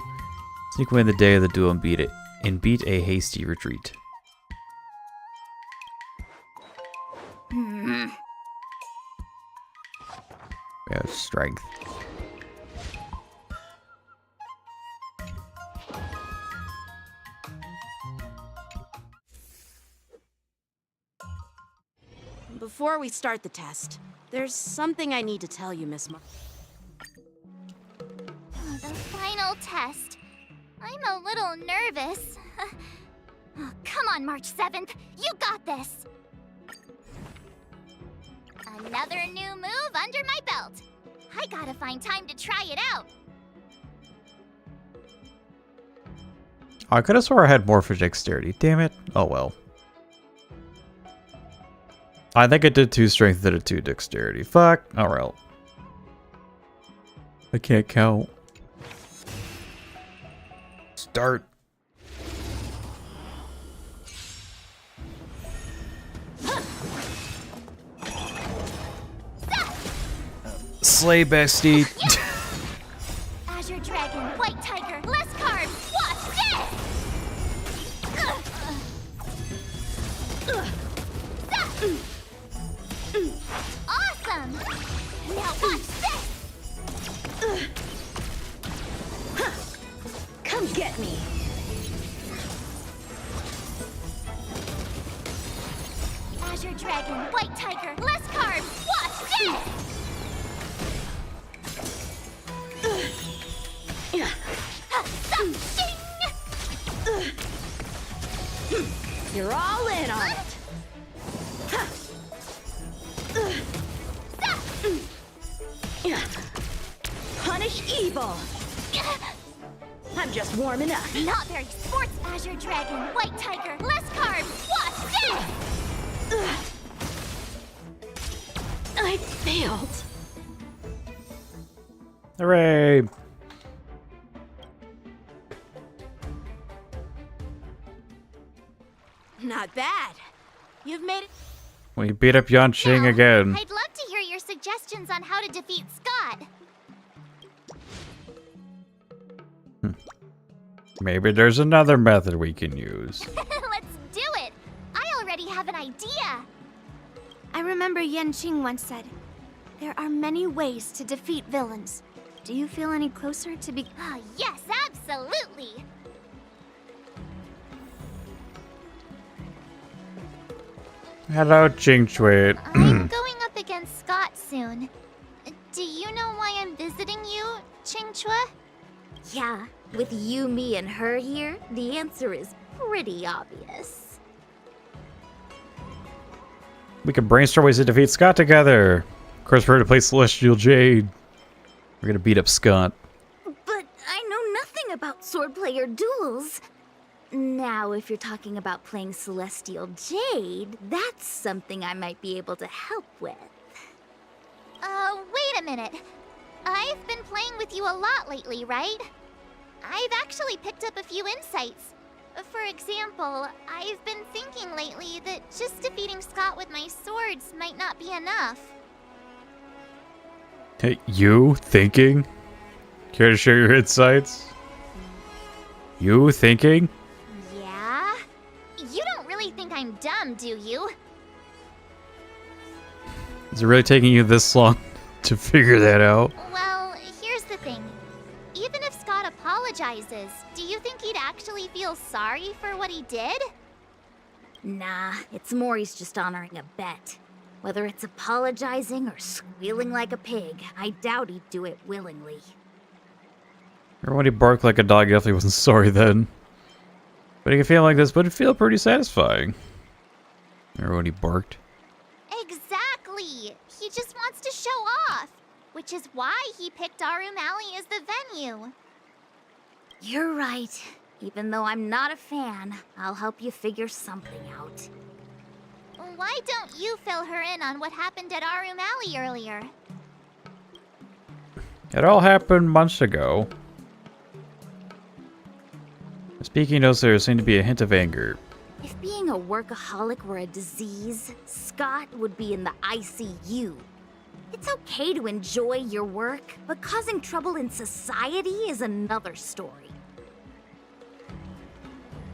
S1: Sneak away in the day of the duel and beat a hasty retreat. We have strength.
S4: Before we start the test, there's something I need to tell you, Miss Mar.
S3: The final test. I'm a little nervous. Oh, come on, March 7th. You got this. Another new move under my belt. I gotta find time to try it out.
S1: I could have swore I had more for dexterity. Damn it. Oh well. I think I did 2 strength and a 2 dexterity. Fuck. Alright. I can't count. Start. slay, bestie.
S3: Azure Dragon, White Tiger, less carbs. Watch this! Awesome! Now watch this!
S4: Come get me.
S3: Azure Dragon, White Tiger, less carbs. Watch this!
S4: You're all in on it. Punish evil. I'm just warming up.
S3: Not very sports. Azure Dragon, White Tiger, less carbs. Watch this!
S4: I failed.
S1: Hooray!
S4: Not bad. You've made it.
S1: We beat up Yanqing
S3: Now,
S1: again.
S3: I'd love to hear your suggestions on how to defeat Skott.
S1: Maybe there's another method we can use.
S3: Let's do it! I already have an idea.
S6: I remember Yanqing once said, "There are many ways to defeat villains." Do you feel any closer to be?
S3: Ah, yes, absolutely.
S1: Hello, Qingchui.
S3: I'm going up against Skott soon. Do you know why I'm visiting you, Qingchua?
S7: Yeah, with you, me, and her here, the answer is pretty obvious.
S1: We can brainstorm ways to defeat Skott together. Of course, we're going to play Celestial Jade. We're going to beat up Skott.
S7: But I know nothing about swordplay or duels. Now, if you're talking about playing Celestial Jade, that's something I might be able to help with.
S3: Wait a minute. I've been playing with you a lot lately, right? I've actually picked up a few insights. For example, I've been thinking lately that just defeating Skott with my swords might not be enough.
S1: Hey, you thinking? Care to share your insights? You thinking?
S3: Yeah? You don't really think I'm dumb, do you?
S1: Is it really taking you this long to figure that out?
S3: Well, here's the thing. Even if Skott apologizes, do you think he'd actually feel sorry for what he did?
S7: Nah, it's more he's just honoring a bet. Whether it's apologizing or squealing like a pig, I doubt he'd do it willingly.
S1: Or when he barked like a dog, he definitely wasn't sorry then. But he can feel like this, but it feel pretty satisfying. Or when he barked.
S3: Exactly! He just wants to show off, which is why he picked Arum Alley as the venue.
S7: You're right. Even though I'm not a fan, I'll help you figure something out.
S3: Why don't you fill her in on what happened at Arum Alley earlier?
S1: It all happened months ago. Speaking of, there seemed to be a hint of anger.
S7: If being a workaholic were a disease, Skott would be in the ICU. It's okay to enjoy your work, but causing trouble in society is another story.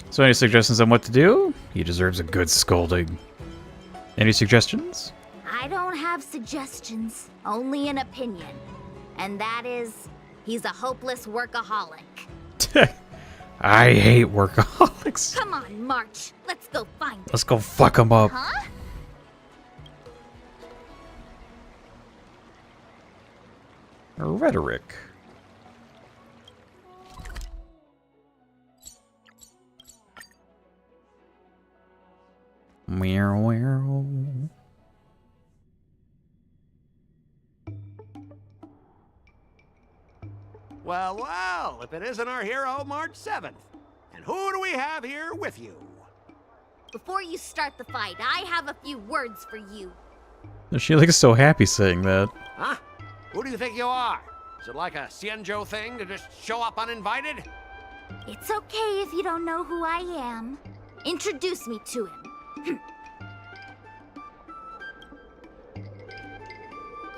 S1: So any suggestions on what to do? He deserves a good scolding. Any suggestions?
S7: I don't have suggestions, only an opinion. And that is, he's a hopeless workaholic.
S1: I hate workaholics.
S7: Come on, March. Let's go find him.
S1: Let's go fuck him up.
S3: Huh?
S1: Rhetoric. Meow, meow.
S8: Well, well, if it isn't our hero, March 7th. And who do we have here with you?
S7: Before you start the fight, I have a few words for you.
S1: She looks so happy saying that.
S8: Huh? Who do you think you are? Is it like a Xianzhou thing to just show up uninvited?
S7: It's okay if you don't know who I am. Introduce me to him.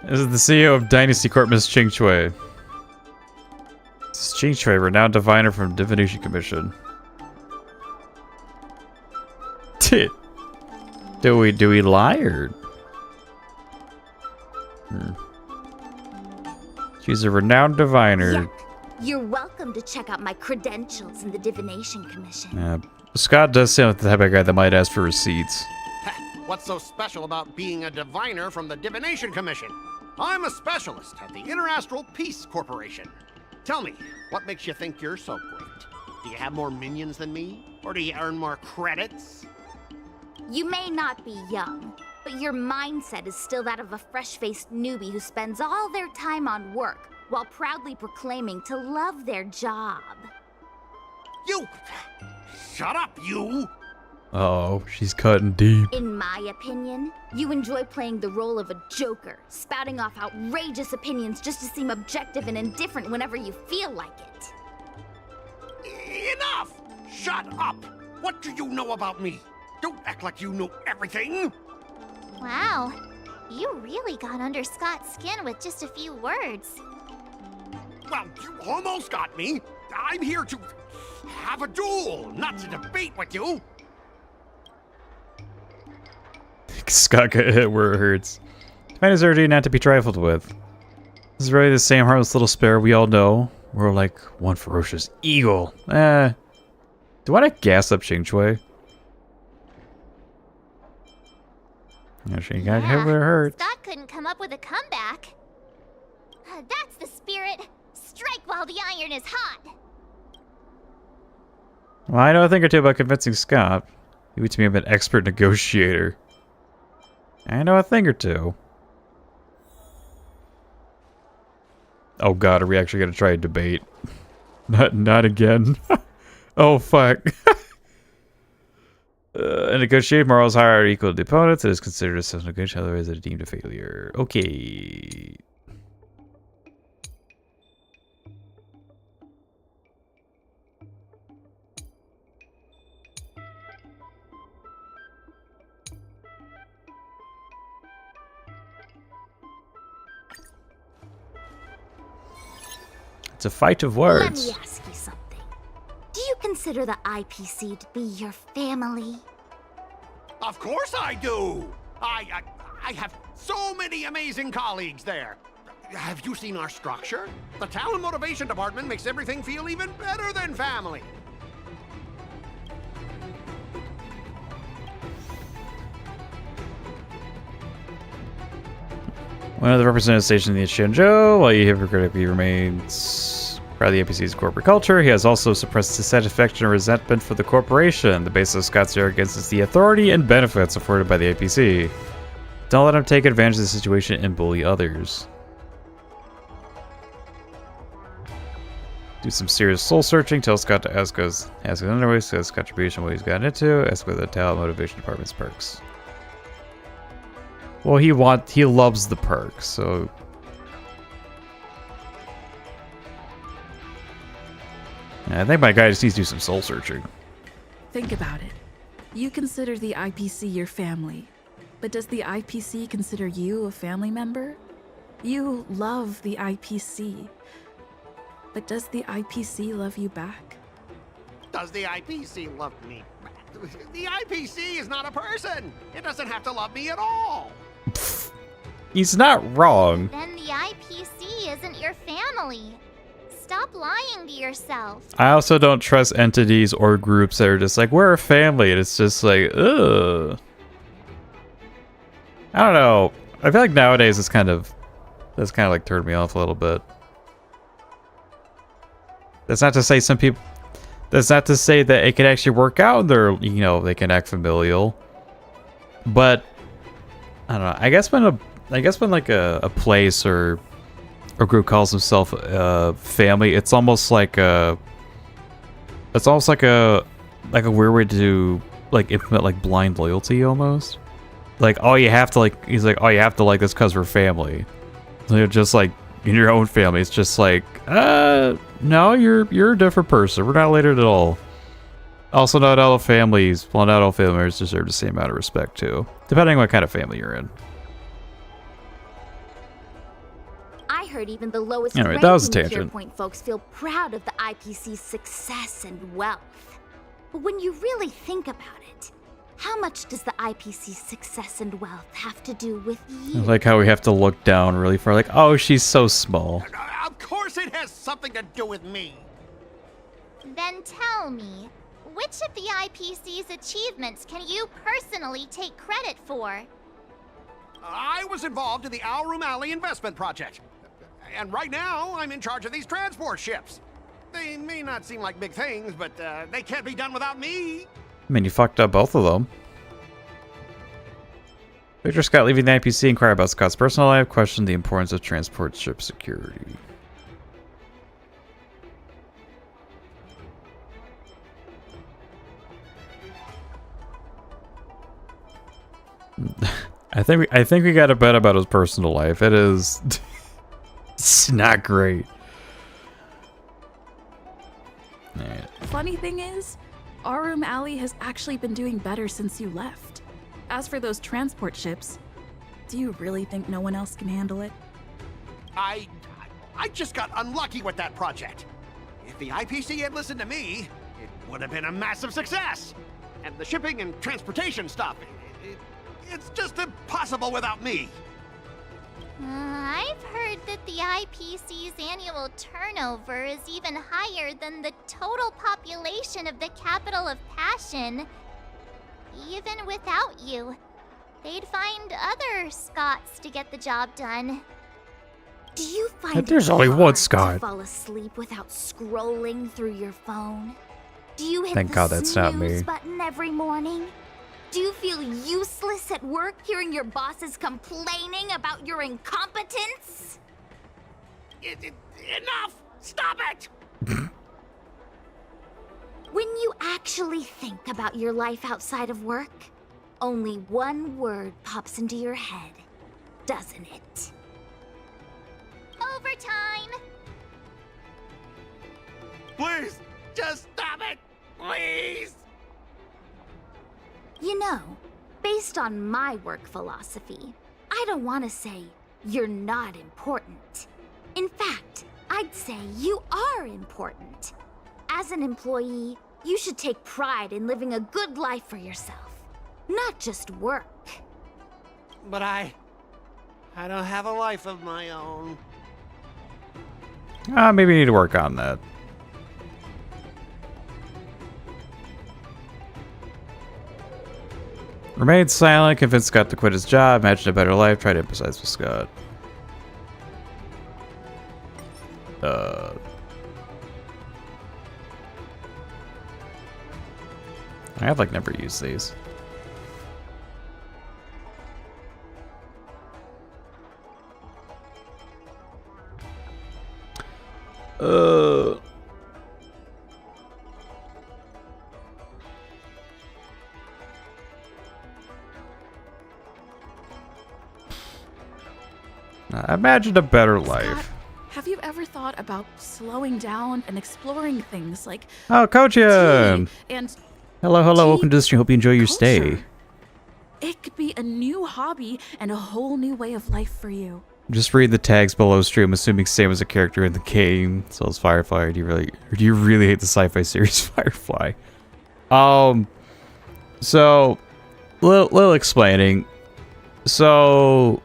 S1: This is the CEO of Dynasty Corp, Miss Ching Chui. This is Ching Chui, renowned diviner from Divination Commission. Do we lie or? She's a renowned diviner.
S7: Yuck. You're welcome to check out my credentials in the Divination Commission.
S1: Skott does sound like the type of guy that might ask for receipts.
S8: What's so special about being a diviner from the Divination Commission? I'm a specialist at the Interastral Peace Corporation. Tell me, what makes you think you're so great? Do you have more minions than me? Or do you earn more credits?
S7: You may not be young, but your mindset is still that of a fresh-faced newbie who spends all their time on work while proudly proclaiming to love their job.
S8: You! Shut up, you!
S1: Oh, she's cutting deep.
S7: In my opinion, you enjoy playing the role of a joker, spouting off outrageous opinions just to seem objective and indifferent whenever you feel like it.
S8: Enough! Shut up! What do you know about me? Don't act like you know everything!
S3: Wow, you really got under Scott's skin with just a few words.
S8: Well, you almost got me. I'm here to have a duel, not to debate with you.
S1: Skott got hit where it hurts. Find his urge not to be trifled with. This is really the same harmless little sparrow we all know. We're like one ferocious eagle. Do I want to gas up Ching Chui? Yeah, she got hit where it hurts.
S3: Scott couldn't come up with a comeback. That's the spirit. Strike while the iron is hot.
S1: Well, I know a thing or two about convincing Skott. He would to me I'm an expert negotiator. I know a thing or two. Oh god, are we actually gonna try a debate? Not again. Oh fuck. A negotiated morals higher or equal to the opponents. It is considered a self-negotiation, otherwise it is deemed a failure. Okay. It's a fight of words.
S7: Let me ask you something. Do you consider the IPC to be your family?
S8: Of course I do. I have so many amazing colleagues there. Have you seen our structure? The talent motivation department makes everything feel even better than family.
S1: One of the representative stationed in the Shenzhou, while he hypocritically remains proud of the APC's corporate culture, he has also suppressed dissatisfaction and resentment for the corporation. The basis of Scott's arrogance is the authority and benefits afforded by the APC. Don't let him take advantage of the situation and bully others. Do some serious soul searching. Tell Skott to ask another way, his contribution, what he's gotten into. Ask what the talent motivation department's perks. Well, he loves the perks, so. Yeah, I think my guy just needs to do some soul searching.
S9: Think about it. You consider the IPC your family, but does the IPC consider you a family member? You love the IPC, but does the IPC love you back?
S8: Does the IPC love me? The IPC is not a person. It doesn't have to love me at all.
S1: He's not wrong.
S3: Then the IPC isn't your family. Stop lying to yourself.
S1: I also don't trust entities or groups that are just like, we're a family, and it's just like, ugh. I don't know. I feel like nowadays that's kind of like turned me off a little bit. That's not to say that's not to say that it can actually work out and they can act familial. But I don't know. I guess when like a place or a group calls themselves family, it's almost like a weird way to like implement like blind loyalty almost. Like, oh, you have to like, he's like, oh, you have to like this because we're family. So just like in your own family, it's just like, no, you're a different person. We're not related at all. Also, not all families, well, not all family members deserve the same amount of respect too, depending on what kind of family you're in.
S7: heard even the lowest
S1: Anyway, that was a
S7: ranking
S1: tangent.
S7: PurePoint folks feel proud of the IPC's success and wealth. But when you really think about it, how much does the IPC's success and wealth have to do with you?
S1: I like how we have to look down really far, like, oh, she's so small.
S8: Of course it has something to do with me.
S3: Then tell me, which of the IPC's achievements can you personally take credit for?
S8: I was involved in the Alroom Alley investment project. And right now, I'm in charge of these transport ships. They may not seem like big things, but they can't be done without me.
S1: I mean, you fucked up both of them. Victor Scott leaving the IPC inquired about Scott's personal life, questioned the importance of transport ship security. I think we got a bet about his personal life. It is it's not great. Alright.
S9: Funny thing is, Arum Alley has actually been doing better since you left. As for those transport ships, do you really think no one else can handle it?
S8: I just got unlucky with that project. If the IPC had listened to me, it would have been a massive success. And the shipping and transportation stuff, it's just impossible without me.
S3: I've heard that the IPC's annual turnover is even higher than the total population of the capital of Passion. Even without you, they'd find other Scotts to get the job done.
S7: Do you find
S1: There's
S7: it
S1: only one
S7: hard
S1: Scott.
S7: to fall asleep without scrolling through your phone? Do you hit
S1: Thank
S7: the
S1: God that's not me.
S7: snooze button every morning? Do you feel useless at work hearing your bosses complaining about your incompetence?
S8: Enough! Stop it!
S7: When you actually think about your life outside of work, only one word pops into your head, doesn't it?
S3: Overtime!
S8: Please, just stop it! Please!
S7: You know, based on my work philosophy, I don't want to say you're not important. In fact, I'd say you are important. As an employee, you should take pride in living a good life for yourself, not just work.
S8: But I don't have a life of my own.
S1: Maybe you need to work on that. Remained silent, convinced Scott to quit his job, imagined a better life, tried to empathize with Scott. I have like never used these. I imagined a better
S9: Scott,
S1: life.
S9: have you ever thought about slowing down and exploring things like
S1: Oh, Kojin!
S9: tea and
S1: Hello,
S9: tea
S1: welcome to the stream. Hope you enjoy your stay.
S9: culture? It could be a new hobby and a whole new way of life for you.
S1: Just read the tags below stream, assuming Sam is a character in the game, so is Firefly. Or do you really hate the sci-fi series Firefly? So little explaining. So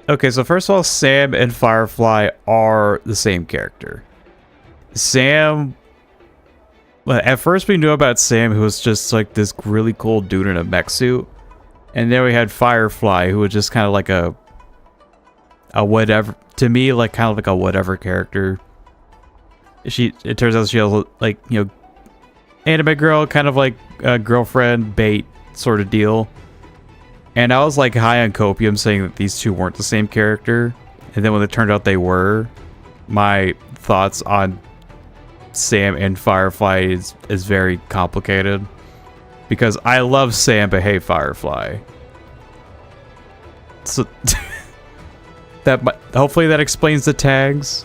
S1: okay, so first of all, Sam and Firefly are the same character. Sam, well, at first we knew about Sam, who was just like this really cool dude in a mech suit. And then we had Firefly, who was just kind of like a whatever, to me, like kind of like a whatever character. It turns out she has like, you know, anime girl, kind of like a girlfriend bait sort of deal. And I was like high on copium saying that these two weren't the same character. And then when it turned out they were, my thoughts on Sam and Firefly is very complicated. Because I love Sam but hate Firefly. So hopefully that explains the tags.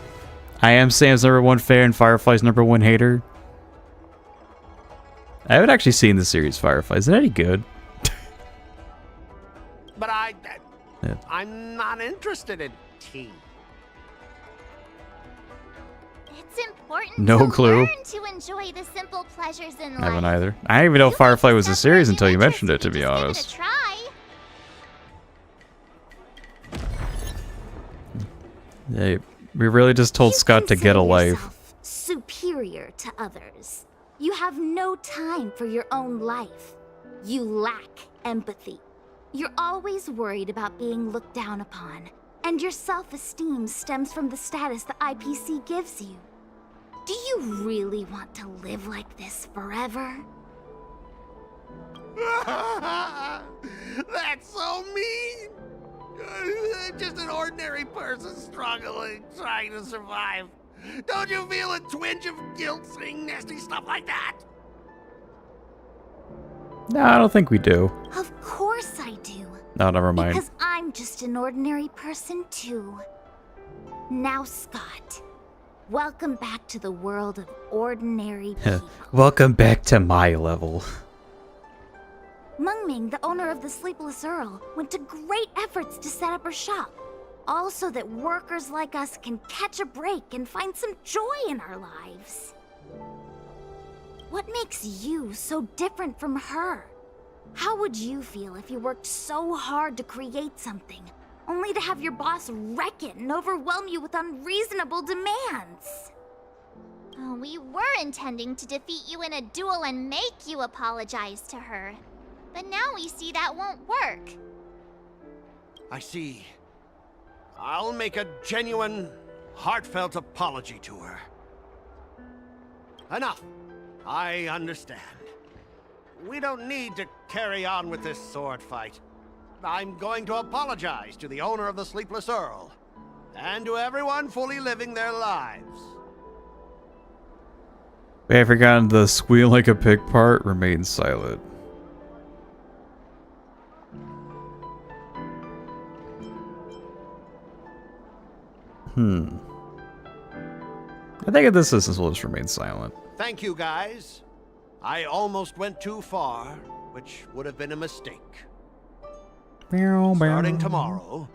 S1: I am Sam's #1 fan and Firefly's #1 hater. I haven't actually seen the series Firefly. Is it any good?
S8: But I'm not interested in tea.
S3: It's important
S1: No
S3: to
S1: clue.
S3: learn to enjoy the simple pleasures in life.
S1: I haven't either. I didn't even know
S3: You
S1: Firefly
S3: make
S1: was a
S3: stuff
S1: series
S3: brand
S1: until
S3: new
S1: you mentioned it,
S3: interest
S1: to
S3: if
S1: be
S3: you
S1: honest.
S3: just give it a try.
S1: Hey, we really just told
S7: You
S1: Scott to get a
S7: consider
S1: life.
S7: yourself superior to others. You have no time for your own life. You lack empathy. You're always worried about being looked down upon, and your self-esteem stems from the status the IPC gives you. Do you really want to live like this forever?
S8: That's so mean! Just an ordinary person struggling, trying to survive. Don't you feel a twinge of guilt saying nasty stuff like that?
S1: No, I don't think we do.
S7: Of course I do.
S1: No, never mind.
S7: Because I'm just an ordinary person too. Now, Scott, welcome back to the world of ordinary people.
S1: Welcome back to my level.
S7: Mungming, the owner of the Sleepless Earl, went to great efforts to set up her shop. All so that workers like us can catch a break and find some joy in our lives. What makes you so different from her? How would you feel if you worked so hard to create something, only to have your boss wreck it and overwhelm you with unreasonable demands?
S3: Oh, we were intending to defeat you in a duel and make you apologize to her. But now we see that won't work.
S8: I see. I'll make a genuine, heartfelt apology to her. Enough. I understand. We don't need to carry on with this sword fight. I'm going to apologize to the owner of the Sleepless Earl, and to everyone fully living their lives.
S1: I forgot the squeal like a pig part. Remain silent. I think in this instance we'll just remain silent.
S8: Thank you, guys. I almost went too far, which would have been a mistake. Starting tomorrow,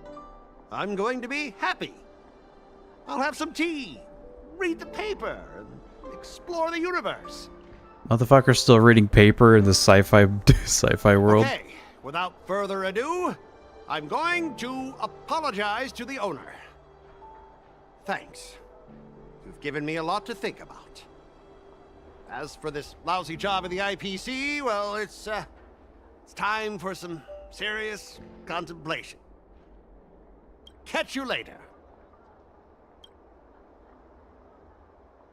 S8: I'm going to be happy. I'll have some tea, read the paper, and explore the universe.
S1: Motherfucker's still reading paper in the sci-fi world.
S8: Okay, without further ado, I'm going to apologize to the owner. Thanks. You've given me a lot to think about. As for this lousy job at the IPC, well, it's time for some serious contemplation. Catch you later.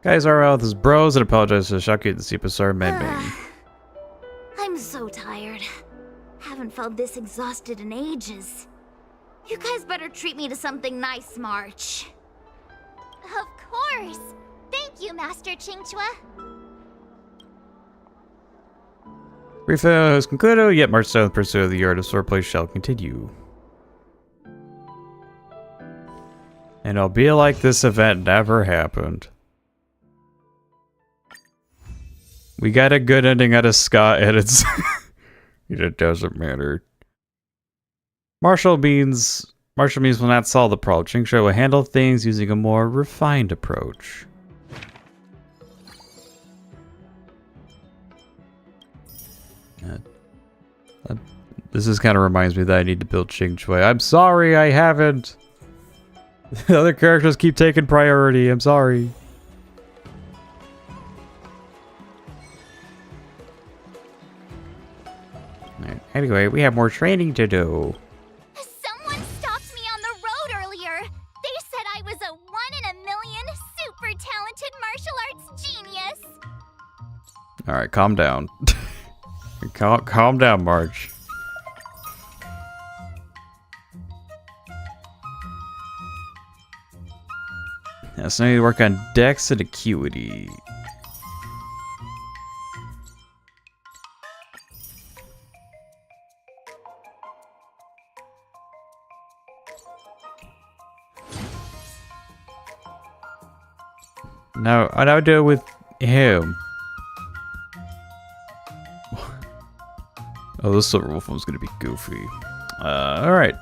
S1: Guys are out with his bros and apologize to Shaki and the superstar Medbang.
S7: I'm so tired. Haven't felt this exhausted in ages. You guys better treat me to something nice, March.
S3: Of course. Thank you, Master Chingchua.
S1: Briefing has concluded, yet March 7th pursuit of the art of swordplay shall continue. And it'll be like this event never happened. We got a good ending out of Scott, and it doesn't matter. Marshall means will not solve the problem. Chingchua will handle things using a more refined approach. This kind of reminds me that I need to build Chingchua. I'm sorry, I haven't. The other characters keep taking priority. I'm sorry. Right. Anyway, we have more training to do.
S3: Someone stopped me on the road earlier. They said I was a 1 in a million super talented martial arts genius.
S1: Alright, calm down. Calm down, March. Yeah, so now you work on dex and acuity. No, I now do it with him. Oh, this silver wolf one's gonna be goofy. Alright.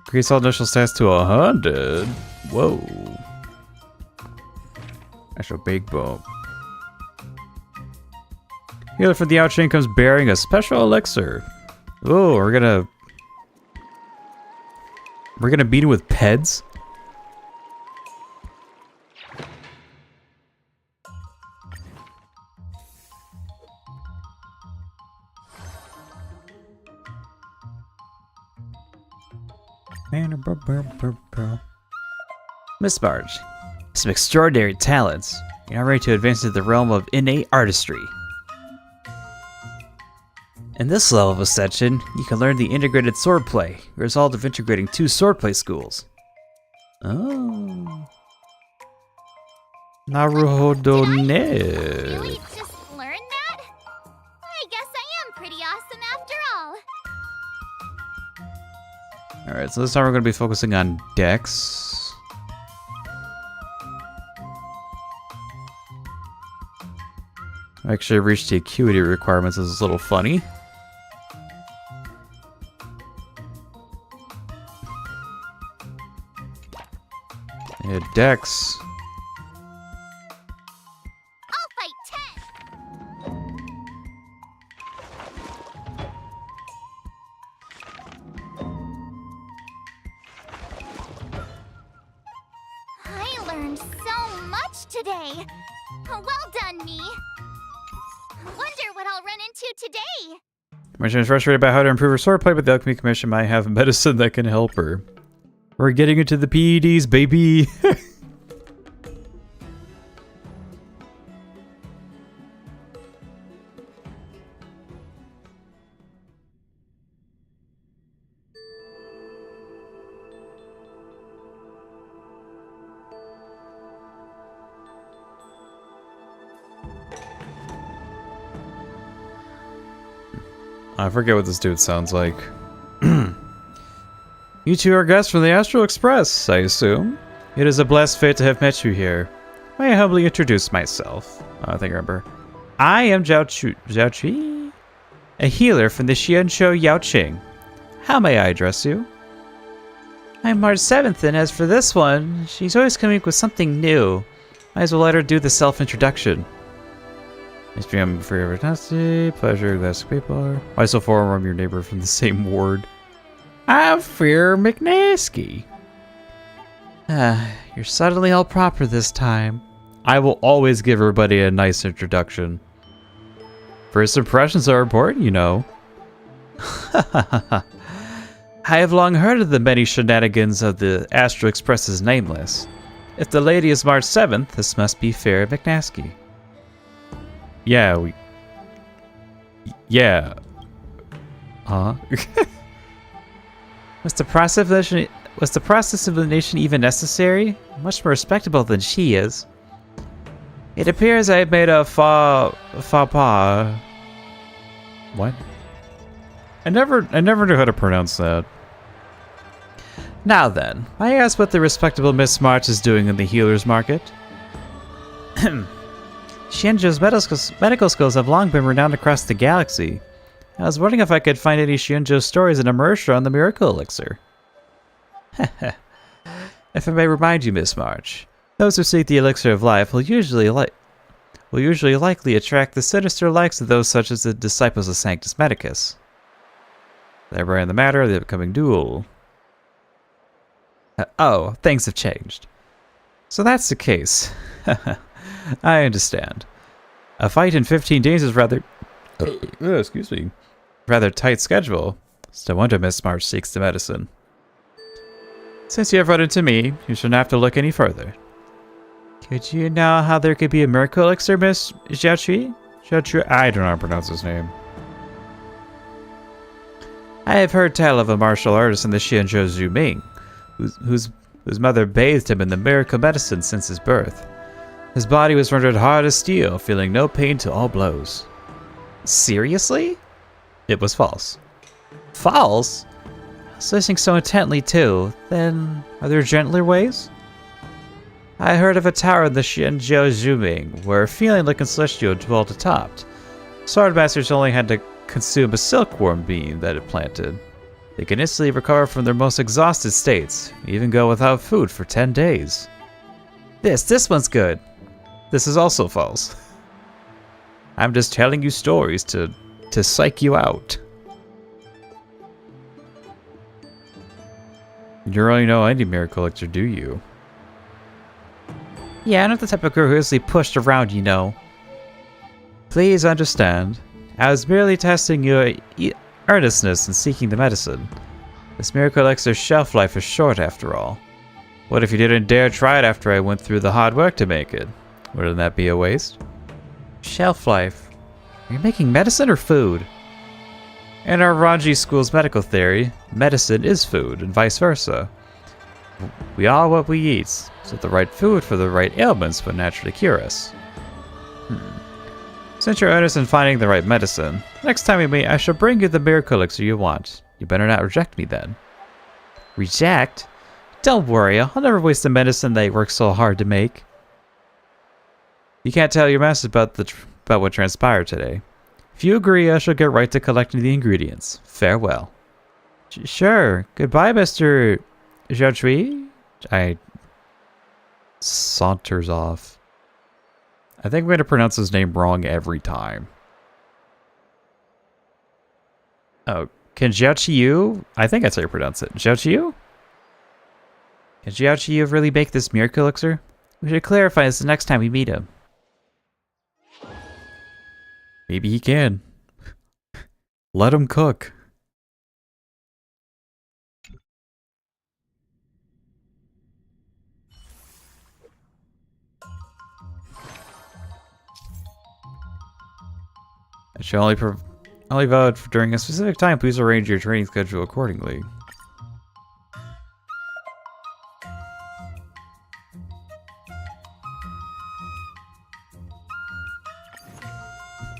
S1: Increase all initial stats to 100. Whoa. That's a big bump. Healer for the Yao Ching comes bearing a special elixir. Oh, we're gonna beat him with peds?
S2: Miss Marge, some extraordinary talents. You're now ready to advance into the realm of innate artistry. In this level of ascension, you can learn the integrated swordplay, a result of integrating 2 swordplay schools.
S1: Oh.
S3: Did I really
S1: Naruhodone.
S3: just learn that? I guess I am pretty awesome after all.
S1: Alright, so this time we're going to be focusing on Dex. I actually reached the acuity requirements. This is a little funny. Yeah, Dex.
S3: I'll fight 10. I learned so much today. Well done, me. Wonder what I'll run into today.
S1: Commission is frustrated about how to improve her swordplay, but the Alchemy Commission might have medicine that can help her. We're getting into the PEDs, baby! I forget what this dude sounds like. You two are guests from the Astral Express, I assume. It is a blessed fate to have met you here. May I humbly introduce myself? I think I remember. I am Zhao Chui, a healer from the Xianzhou Yao Qing. How may I address you? I'm March 7th, and as for this one, she's always coming with something new. Might as well let her do the self-introduction. Nice to be free of nasty. Pleasure, that's people. Why so far from your neighbor from the same ward? I'm Firo McNosky. You're suddenly all proper this time. I will always give everybody a nice introduction. First impressions are important, you know. I have long heard of the many shenanigans of the Astral Express's Nameless. If the lady is March 7th, this must be Firo McNosky. Yeah. Huh? Was the process of elimination even necessary? Much more respectable than she is. It appears I have made a faux pas. What? I never knew how to pronounce that. Now then, may I ask what the respectable Miss March is doing in the healer's market? Xianzhou's medical skills have long been renowned across the galaxy. I was wondering if I could find any Xianzhou stories in a Mercer on the miracle elixir. If I may remind you, Miss March, those who seek the elixir of life will usually likely attract the sinister likes of those such as the disciples of Sanctus Medicus. Thereby in the matter of the upcoming duel. Oh, things have changed. So that's the case. I understand. A fight in 15 days is rather... excuse me. Rather tight schedule. It's no wonder Miss March seeks the medicine. Since you have run into me, you shouldn't have to look any further. Could you know how there could be a miracle elixir, Miss Zhao Chui? Zhao Chui? I don't know how to pronounce his name. I have heard tell of a martial artist in the Xianzhou Zuming, whose mother bathed him in the miracle medicine since his birth. His body was rendered hard as steel, feeling no pain to all blows. Seriously? It was false. False? I was listening so intently too. Then, are there gentler ways? I heard of a tower in the Xianzhou Zuming, where a feeling-looking celestial dwelt atop. Swordmasters only had to consume a silkworm bean that it planted.
S2: They can instantly recover from their most exhausted states, even go without food for 10 days. This one's good. This is also false. I'm just telling you stories to psych you out. You don't really know any miracle elixir, do you? Yeah, I'm not the type of girl who is pushed around, you know. Please understand, I was merely testing your earnestness in seeking the medicine. This miracle elixir's shelf life is short after all. What if you didn't dare try it after I went through the hard work to make it? Wouldn't that be a waste? Shelf life? Are you making medicine or food? In our Ranji school's medical theory, medicine is food and vice versa. We are what we eat, so the right food for the right ailments would naturally cure us. Since you're earnest in finding the right medicine, next time we meet I shall bring you the miracle elixir you want. You better not reject me then. Reject? Don't worry, I'll never waste the medicine they work so hard to make. You can't tell your master about what transpired today. If you agree, I shall get right to collecting the ingredients. Farewell. Sure. Goodbye, Mr. Jiaochui. I saunters off. I think I'm going to pronounce his name wrong every time. Oh, can Jiaoqiu? I think that's how you pronounce it. Jiaoqiu? Can Jiaoqiu really make this miracle elixir? We should clarify this the next time we meet him. Maybe he can. Let him cook. I shall only vote during a specific time. Please arrange your training schedule accordingly.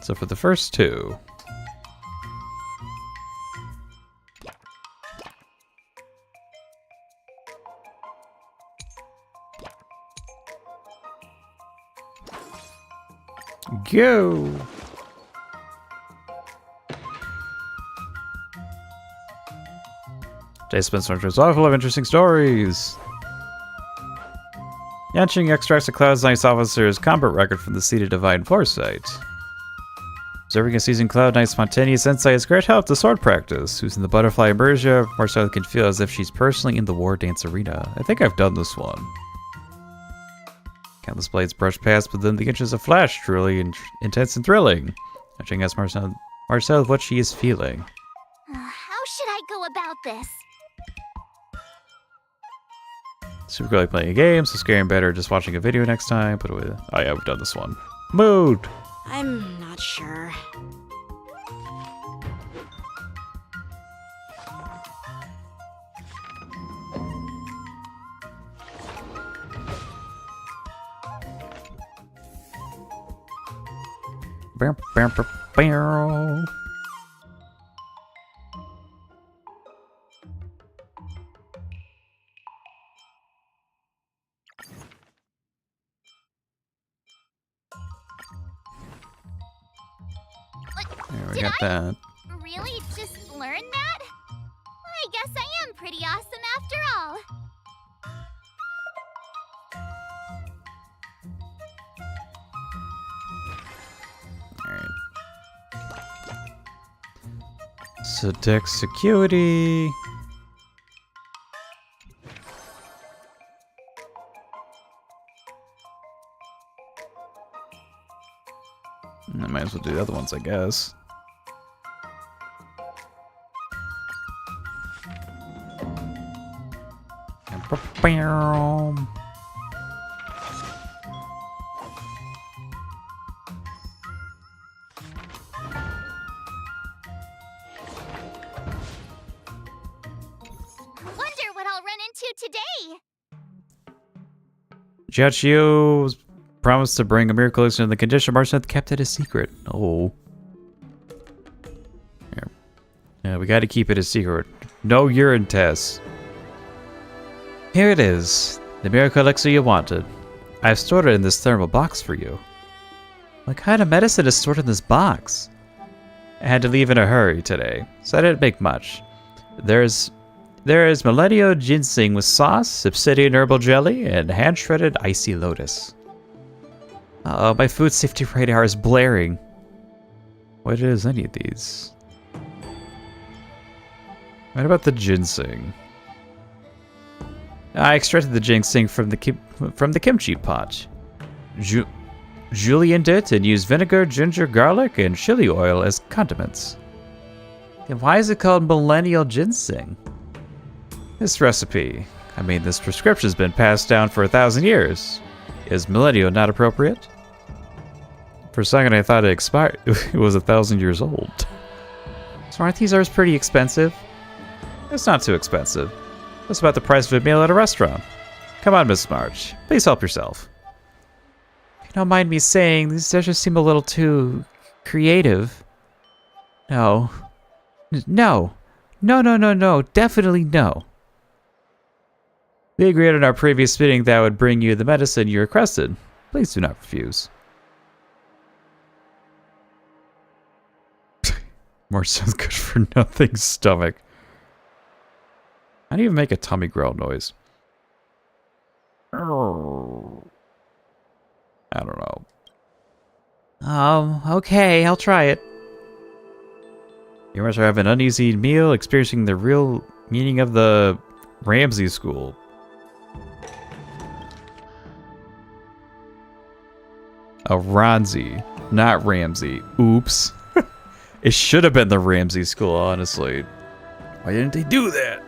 S2: So for the first two. Go! Jay Spencer is full of interesting stories. Yanqing extracts a Cloud's Knight's officer's combat record from the Seat of Divine Foresight. Observing and seizing Cloud Knight's spontaneous insight is great help to sword practice. Using the butterfly immersion, Marcel can feel as if she's personally in the war dance arena. I think I've done this one. Countless blades brush past within the inches of flash, truly intense and thrilling. Yanqing asks Marcel what she is feeling.
S3: How should I go about this?
S2: Super cool like playing a game, so scary and better just watching a video next time. Put away. Oh yeah, we've done this one. Mood!
S4: I'm not sure.
S2: Bow, bow, bow, bow. There, we got that.
S3: Really just learn that? I guess I am pretty awesome after all.
S2: Alright. So dex security. I might as well do the other ones, I guess.
S3: Wonder what I'll run into today.
S2: Jiaqiu promised to bring a miracle elixir in the condition Marcel kept it a secret. Oh. Here. Yeah, we gotta keep it a secret. No urine tests. Here it is. The miracle elixir you wanted. I've stored it in this thermal box for you. What kind of medicine is stored in this box? I had to leave in a hurry today, so I didn't make much. There's Millennial Ginseng with sauce, Obsidian Herbal Jelly, and hand-shredded Icy Lotus. Uh-oh, my food safety radar is blaring. What is any of these? What about the ginseng? I extracted the ginseng from the kimchi pot. Julienned it and used vinegar, ginger, garlic, and chili oil as condiments. And why is it called Millennial Ginseng? This recipe, this prescription's been passed down for 1,000 years. Is millennial not appropriate? For a second I thought it expired. It was 1,000 years old. So aren't these herbs pretty expensive? It's not too expensive. That's about the price of a meal at a restaurant. Come on, Miss March. Please help yourself. If you don't mind me saying, these dishes seem a little too creative. No. No. No. Definitely no. We agreed in our previous meeting that I would bring you the medicine you requested. Please do not refuse. More sounds good for nothing stomach. How do you even make a tummy growl noise? I don't know. Okay, I'll try it. You must have an uneasy meal experiencing the real meaning of the Ramsey School. Ronzi, not Ramsey. Oops. It should have been the Ramsey School, honestly. Why didn't they do that?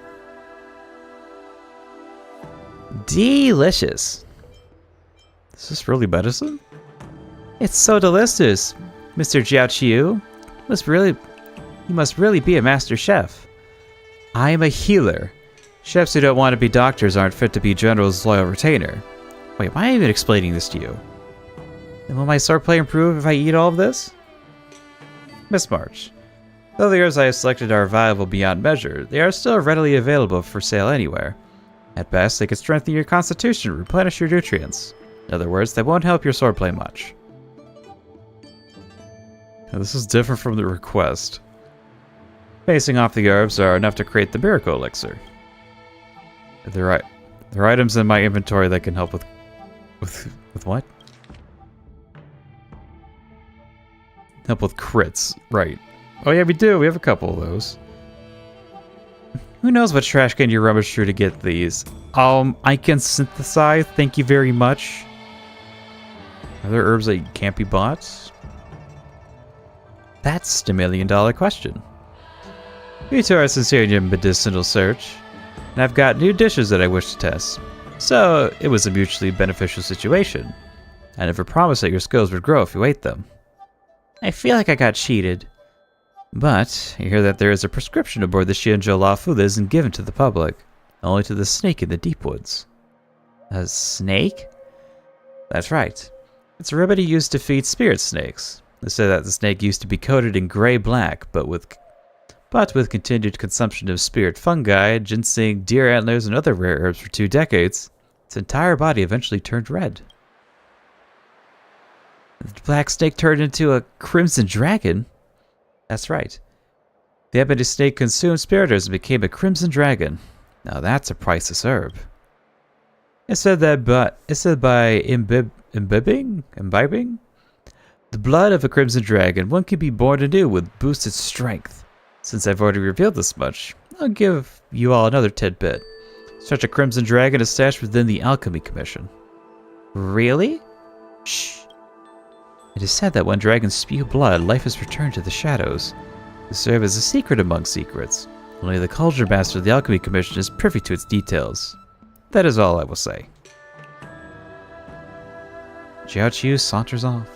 S2: Delicious. Is this really medicine? It's so delicious, Mr. Jiaoqiu. You must really be a master chef. I am a healer. Chefs who don't want to be doctors aren't fit to be General's loyal retainer. Wait, why am I even explaining this to you? And will my swordplay improve if I eat all of this? Miss March, though the herbs I have selected are valuable beyond measure, they are still readily available for sale anywhere. At best, they could strengthen your constitution, replenish your nutrients. In other words, they won't help your swordplay much. Now, this is different from the request. Facing off the herbs are enough to create the miracle elixir. There are items in my inventory that can help with what? Help with crits, right. Oh yeah, we do. We have a couple of those. Who knows what trash can you rummage through to get these? I can synthesize. Thank you very much. Are there herbs that can't be bought? That's the $1 million question. You two are sincere in your medicinal search, and I've got new dishes that I wish to test. So, it was a mutually beneficial situation. I never promised that your skills would grow if you ate them. I feel like I got cheated. But, I hear that there is a prescription aboard the Xianzhou Laofu that isn't given to the public, only to the snake in the deep woods. A snake? That's right. It's a remedy used to feed spirit snakes. They say that the snake used to be coated in gray-black, but with continued consumption of spirit fungi, ginseng, deer antlers, and other rare herbs for 2 decades, its entire body eventually turned red. The black snake turned into a crimson dragon? That's right. The ebony snake consumed spirit herbs and became a crimson dragon. Now that's a priceless herb. It said by imbibing the blood of a crimson dragon, one can be born anew with boosted strength. Since I've already revealed this much, I'll give you all another tidbit. Such a crimson dragon is stashed within the Alchemy Commission. Really? Shh. It is said that when dragons spew blood, life is returned to the shadows. They serve as a secret among secrets. Only the Cauldron Master of the Alchemy Commission is privy to its details. That is all I will say. Jiaoqiu saunters off.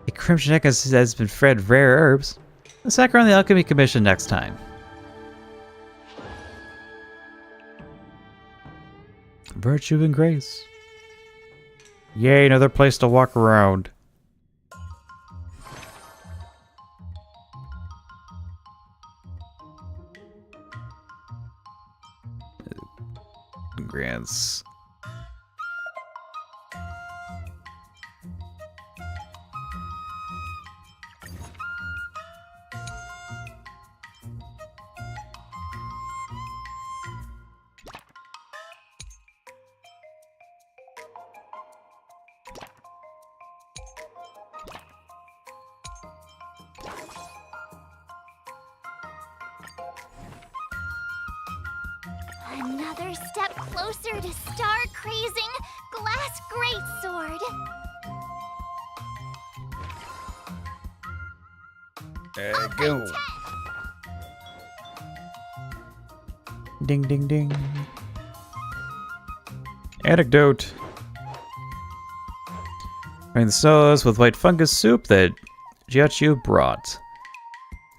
S2: A crimson neck has been fed rare herbs. Let's hack around the Alchemy Commission next time. Virtue and grace. Yay, another place to walk around. Grants.
S3: Another step closer to star-crazing glass greatsword.
S1: There you go.
S3: 10.
S1: Ding, ding, ding. Anecdote. Bring the snows with white fungus soup that Jiaqiu brought.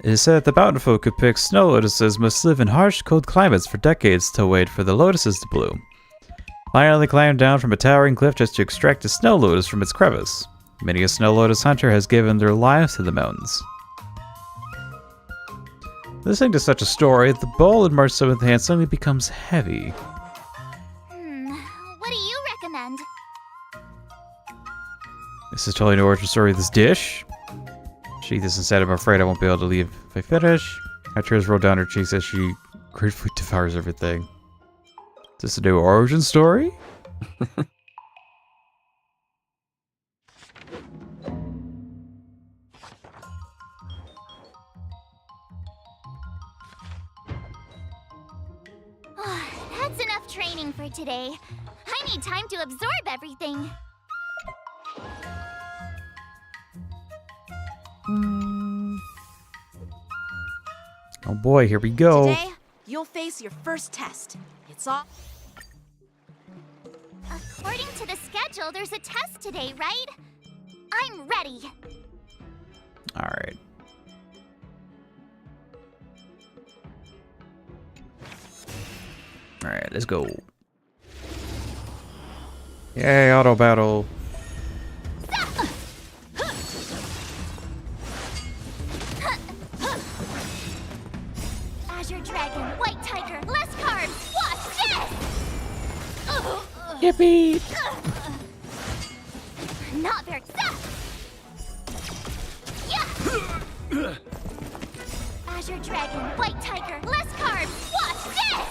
S1: It is said that the bountiful could pick snow lotuses must live in harsh, cold climates for decades to wait for the lotuses to bloom. Finally climbed down from a towering cliff just to extract a snow lotus from its crevice. Many a snow lotus hunter has given their lives to the mountains. Listening to such a story, the bowl in March 7th hand suddenly becomes heavy.
S3: What do you recommend?
S1: This is totally no origin story of this dish. She eat this instead. I'm afraid I won't be able to leave if I finish. My tears roll down her cheeks as she gratefully devours everything. Is this a new origin story?
S3: That's enough training for today. I need time to absorb everything.
S1: Oh boy, here we go.
S4: Today, you'll face your first test. It's all...
S3: According to the schedule, there's a test today, right? I'm ready.
S1: Alright. Alright, let's go. Yay, auto battle.
S3: Azure Dragon, White Tiger, less carbs. Watch this!
S1: Yippee!
S3: Not very... Yeah! Azure Dragon, White Tiger, less carbs. Watch this!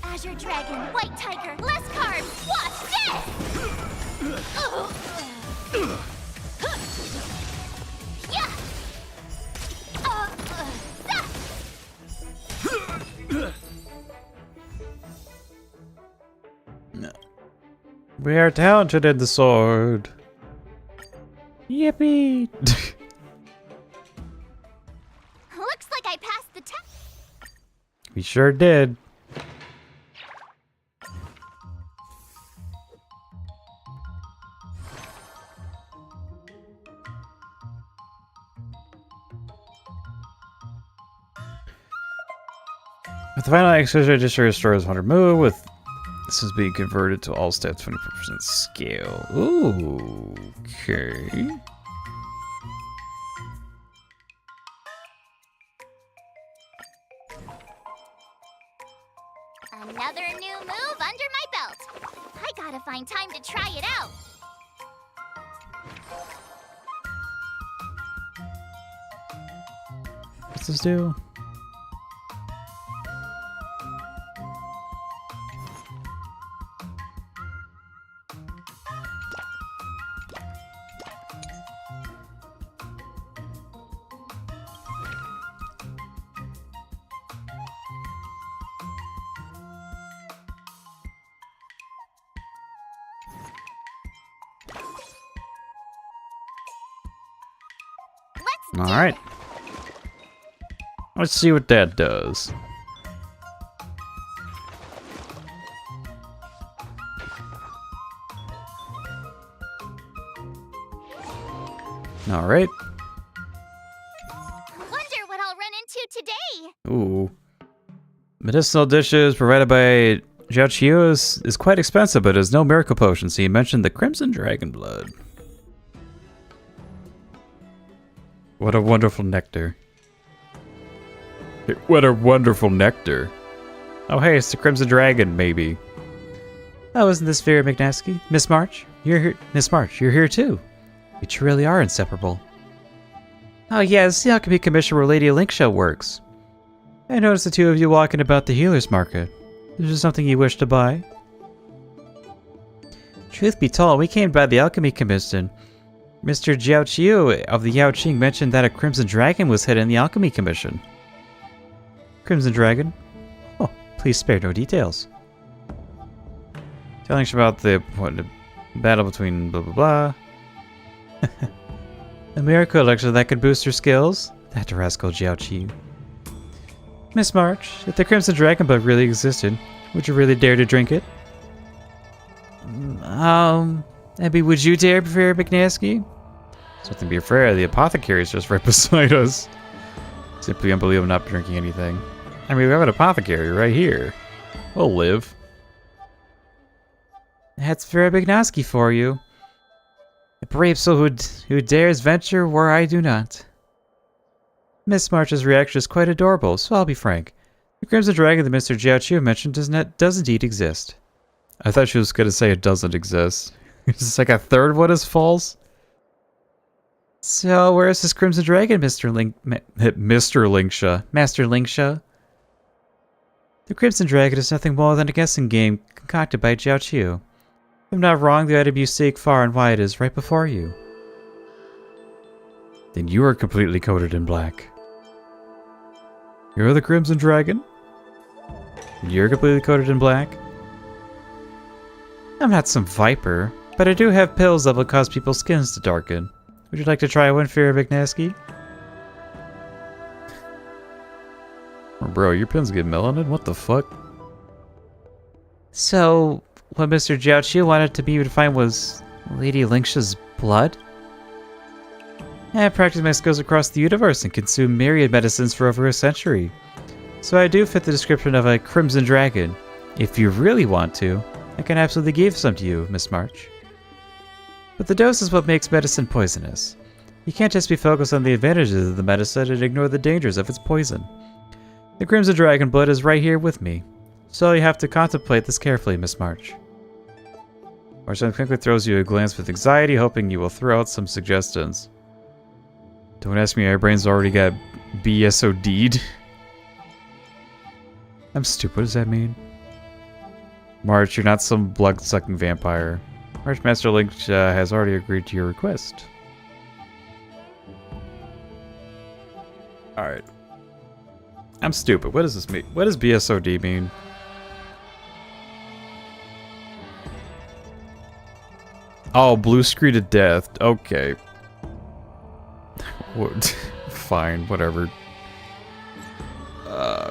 S3: Azure Dragon, White Tiger, less carbs. Watch this! Yeah!
S1: We are talented in the sword. Yippee!
S3: Looks like I passed the test.
S1: We sure did. With the final exercise register restores 100 move, with this is being converted to all stats 24% scale. Ooh, okay.
S3: Another new move under my belt. I gotta find time to try it out.
S1: What's this do?
S3: Let's do
S1: Alright. Let's see what that does. Alright.
S3: Wonder what I'll run into today.
S1: Ooh. Medicinal dishes provided by Jiaqiu is quite expensive, but has no miracle potion, so you mentioned the Crimson Dragon Blood. What a wonderful nectar. What a wonderful nectar. Oh hey, it's the Crimson Dragon, maybe.
S2: Oh, isn't this Firo, McNosky? Miss March? You're here. Miss March, you're here too. You truly are inseparable. Oh yeah, see how can be commissioned where Lady Link Show works. I noticed the two of you walking about the healer's market. Is there something you wish to buy? Truth be told, we came by the Alchemy Commission. Mr. Jiao Chiu of the Yao Qing mentioned that a Crimson Dragon was hidden in the Alchemy Commission. Crimson Dragon? Oh, please spare no details. Telling us about the battle between blah blah blah. A miracle elixir that could boost your skills? That rascal Jiao Qi. Miss March, if the Crimson Dragon blood really existed, would you really dare to drink it? Abby, would you dare, Firo McNosky? Something to be afraid of. The apothecary is just right beside us. Simply unbelievable not drinking anything. I mean, we have an apothecary right here. We'll live. That's Firo McNosky for you. A brave soul who dares venture where I do not. Miss March's reaction is quite adorable, so I'll be frank. The Crimson Dragon that Mr. Jiao Chiu mentioned does indeed exist. I thought she was going to say it doesn't exist. It's like a third one is false. So, where is this Crimson Dragon, Master Linksha? The Crimson Dragon is nothing more than a guessing game concocted by Jiao Chiu. If I'm not wrong, the item you seek far and wide is right before you. Then you are completely coated in black. You're the Crimson Dragon? You're completely coated in black? I'm not some viper, but I do have pills that will cause people's skins to darken. Would you like to try one, Firo McNosky? Oh, bro, your pins get melanin? What the fuck? So, what Mr. Jiao Chiu wanted to be defined was Lady Linksha's blood? I practiced my skills across the universe and consumed myriad medicines for over a century. So I do fit the description of a Crimson Dragon. If you really want to, I can absolutely give some to you, Miss March. But the dose is what makes medicine poisonous. You can't just be focused on the advantages of the medicine and ignore the dangers of its poison. The Crimson Dragon blood is right here with me, so you have to contemplate this carefully, Miss March. March quickly throws you a glance with anxiety, hoping you will throw out some suggestions. Don't ask me, my brain's already got BSOD'd. I'm stupid, what does that mean? March, you're not some blood-sucking vampire. March Master Link has already agreed to your request. Alright. I'm stupid. What does this mean? What does BSOD mean? Oh, blue screen of death. Okay. Fine, whatever.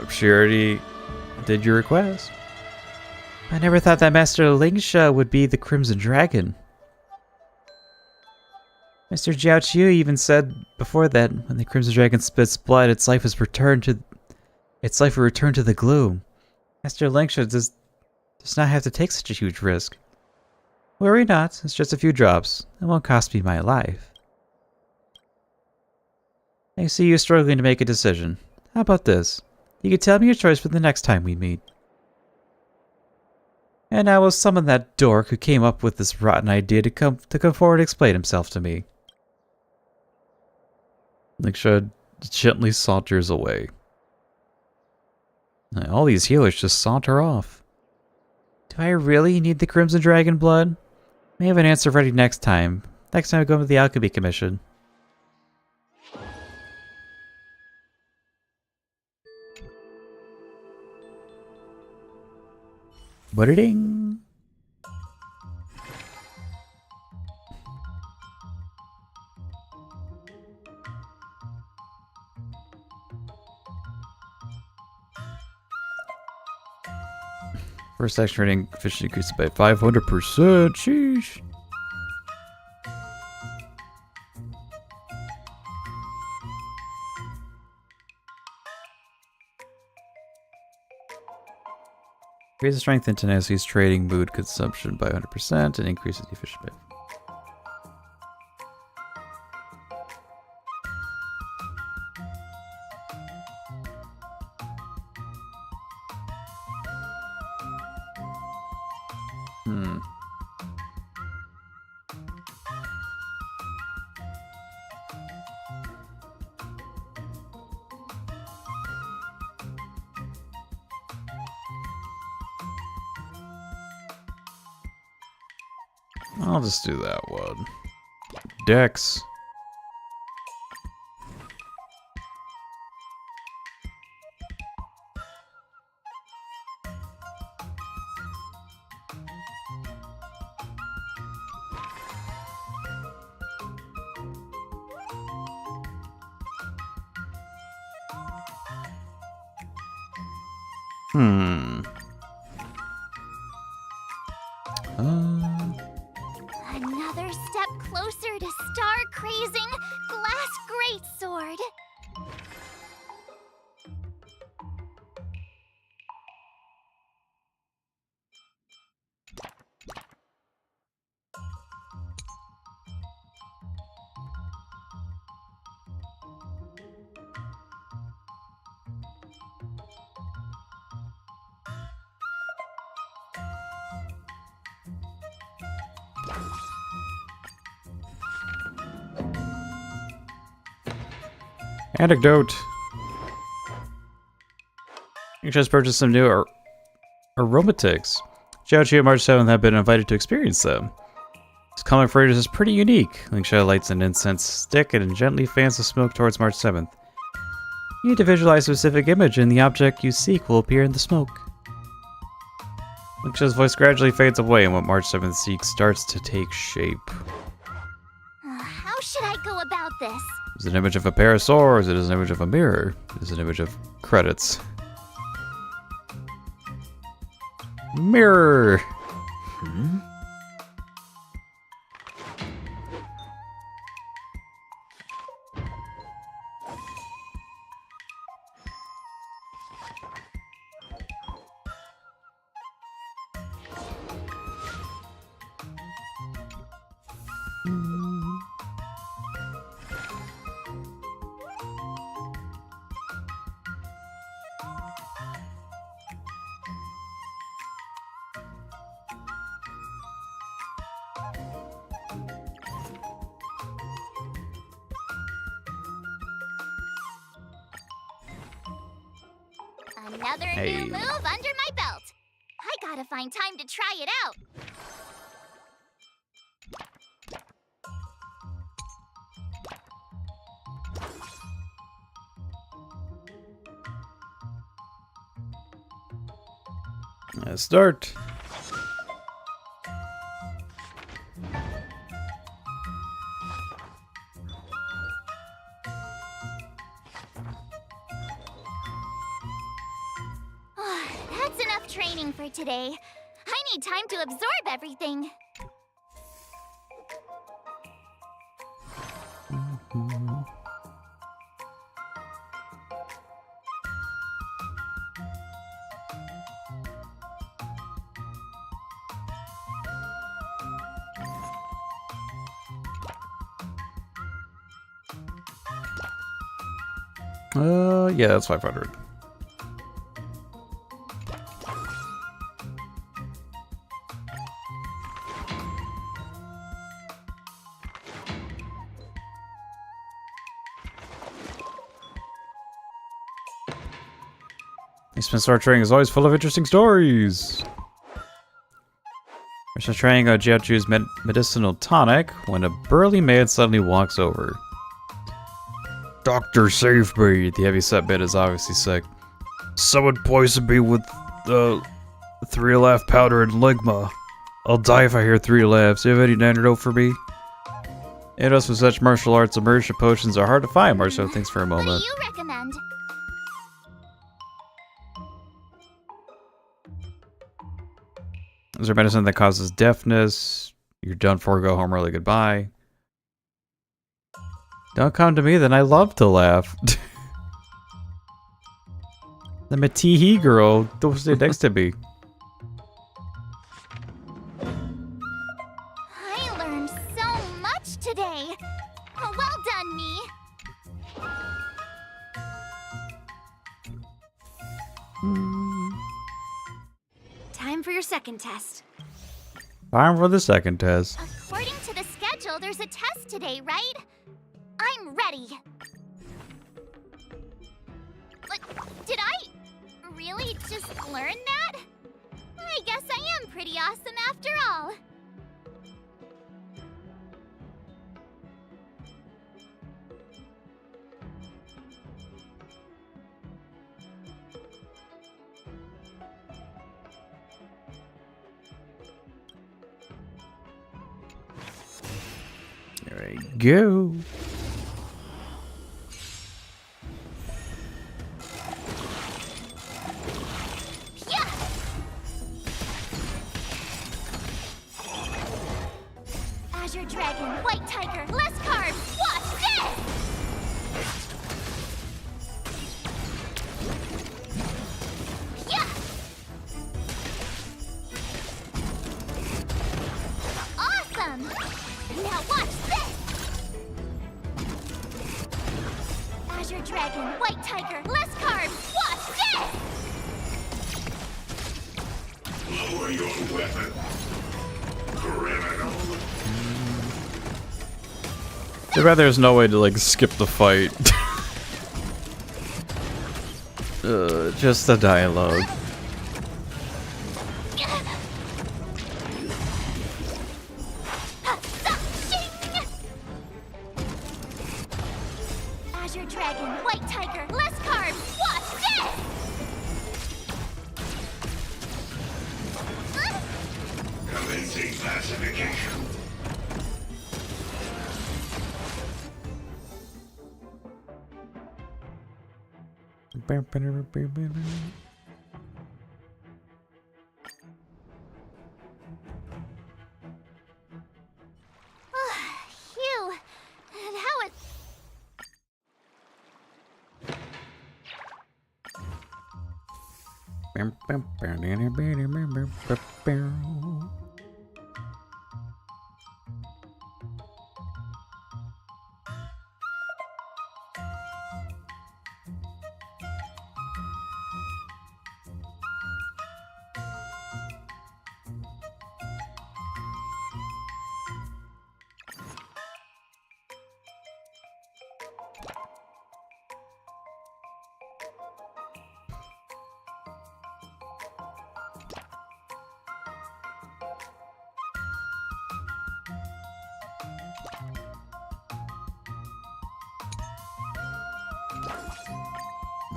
S2: She already did your request. I never thought that Master Lingsha would be the Crimson Dragon. Mr. Jiao Chiu even said before that when the Crimson Dragon spits blood, its life will return to the gloom. Master Lingsha does not have to take such a huge risk. Worry not, it's just a few drops. It won't cost me my life. I see you struggling to make a decision. How about this? You can tell me your choice for the next time we meet. And I will summon that dork who came up with this rotten idea to come forward and explain himself to me. Lingsha gently saunters away. All these healers just saunter off. Do I really need the Crimson Dragon blood? May have an answer ready next time. Next time I go to the Alchemy Commission. Ba-da-ding! First action rating efficiency increased by 500%. Sheesh. Increases strength and tenacity's trading mood consumption by 100% and increases the efficiency by
S1: I'll just do that one. Dex.
S3: Another step closer to star-crazing glass greatsword.
S1: Anecdote. You just purchased some new aromatics. Jiaoqi and March 7th have been invited to experience them. This comic fragrance is pretty unique. Lingsha lights an incense stick and gently fans the smoke towards March 7th. You need to visualize a specific image and the object you seek will appear in the smoke. Lingsha's voice gradually fades away and what March 7th seeks starts to take shape.
S3: How should I go about this?
S1: Is it an image of a pair of swords? It is an image of a mirror. It is an image of credits. Mirror!
S3: Another new move under my belt. I gotta find time to try it out.
S1: Let's start.
S3: That's enough training for today. I need time to absorb everything.
S1: Yeah, that's 500. Eastman Star Training is always full of interesting stories. We're trying Jiaochu's medicinal tonic when a burly man suddenly walks over. Doctor, save me! The heavy-set bit is obviously sick. Someone poisoned me with 3-laugh powder and ligma. I'll die if I hear 3 laughs. Do you have any antidote for me? Antidotes with such martial arts immersion potions are hard to find, Marshall. Thanks for a moment.
S3: What do you recommend?
S1: Is there medicine that causes deafness? You're done for, go home early, goodbye. Don't come to me, then I love to laugh. The Matihi girl, don't stay next to me.
S3: I learned so much today. Well done, me.
S6: Time for your second test.
S1: Time for the second test.
S3: According to the schedule, there's a test today, right? I'm ready. But did I really just learn that? I guess I am pretty awesome after all.
S2: There we go.
S3: Azure Dragon, White Tiger, less carbs. Watch this! Yeah! Awesome! Now watch this! Azure Dragon, White Tiger, less carbs. Watch this!
S5: Lower your weapon. Criminal.
S1: Too bad there's no way to like skip the fight.
S2: Just the dialogue.
S3: Azure Dragon, White Tiger, less carbs. Watch this!
S5: Commencing pacification.
S3: Phew. And how it...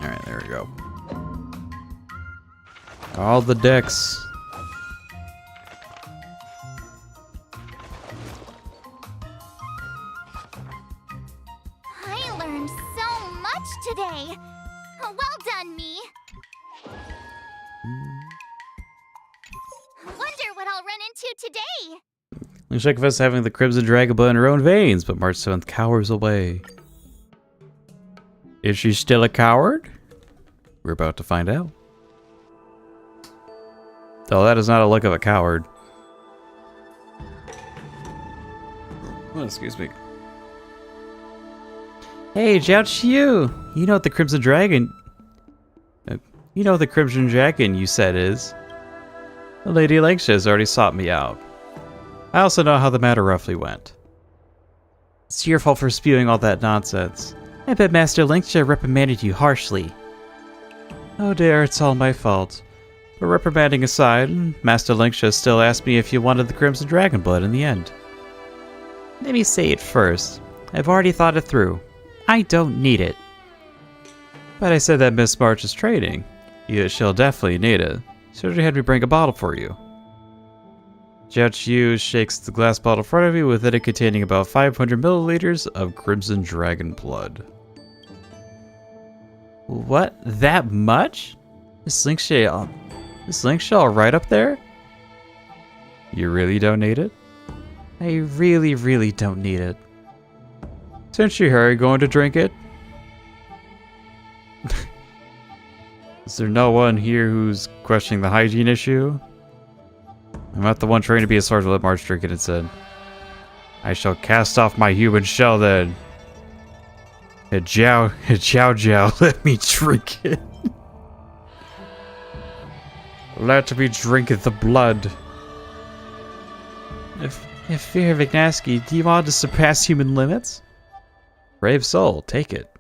S2: Alright, there we go. All the decks.
S3: I learned so much today. Well done, me. Wonder what I'll run into today.
S2: Looks like us having the Crimson Dragon blood in her own veins, but March 7th cowers away. Is she still a coward? We're about to find out. Though that is not a look of a coward. Oh, excuse me. Hey, Jiao Qiu! You know what the Crimson Dragon... you know what the Crimson Dragon you said is. Lady Langsha has already sought me out. I also know how the matter roughly went. It's your fault for spewing all that nonsense. I bet Master Langsha reprimanded you harshly. Oh dear, it's all my fault. But reprimanding aside, Master Langsha still asked me if you wanted the Crimson Dragon blood in the end. Let me say it first. I've already thought it through. I don't need it. But I said that Miss March is training. She'll definitely need it. So she had me bring a bottle for you. Jiao Qiu shakes the glass bottle in front of you with it containing about 500 milliliters of Crimson Dragon blood. What? That much? This Linkshell right up there? You really don't need it? I really, really don't need it. Since you hurry going to drink it? Is there no one here who's questioning the hygiene issue? I'm not the one trying to be a sword to let March drink it instead. I shall cast off my human shell then. Jiao, let me drink it. Let me drink the blood. If Firo McNosky, do you want to surpass human limits? Brave soul, take it.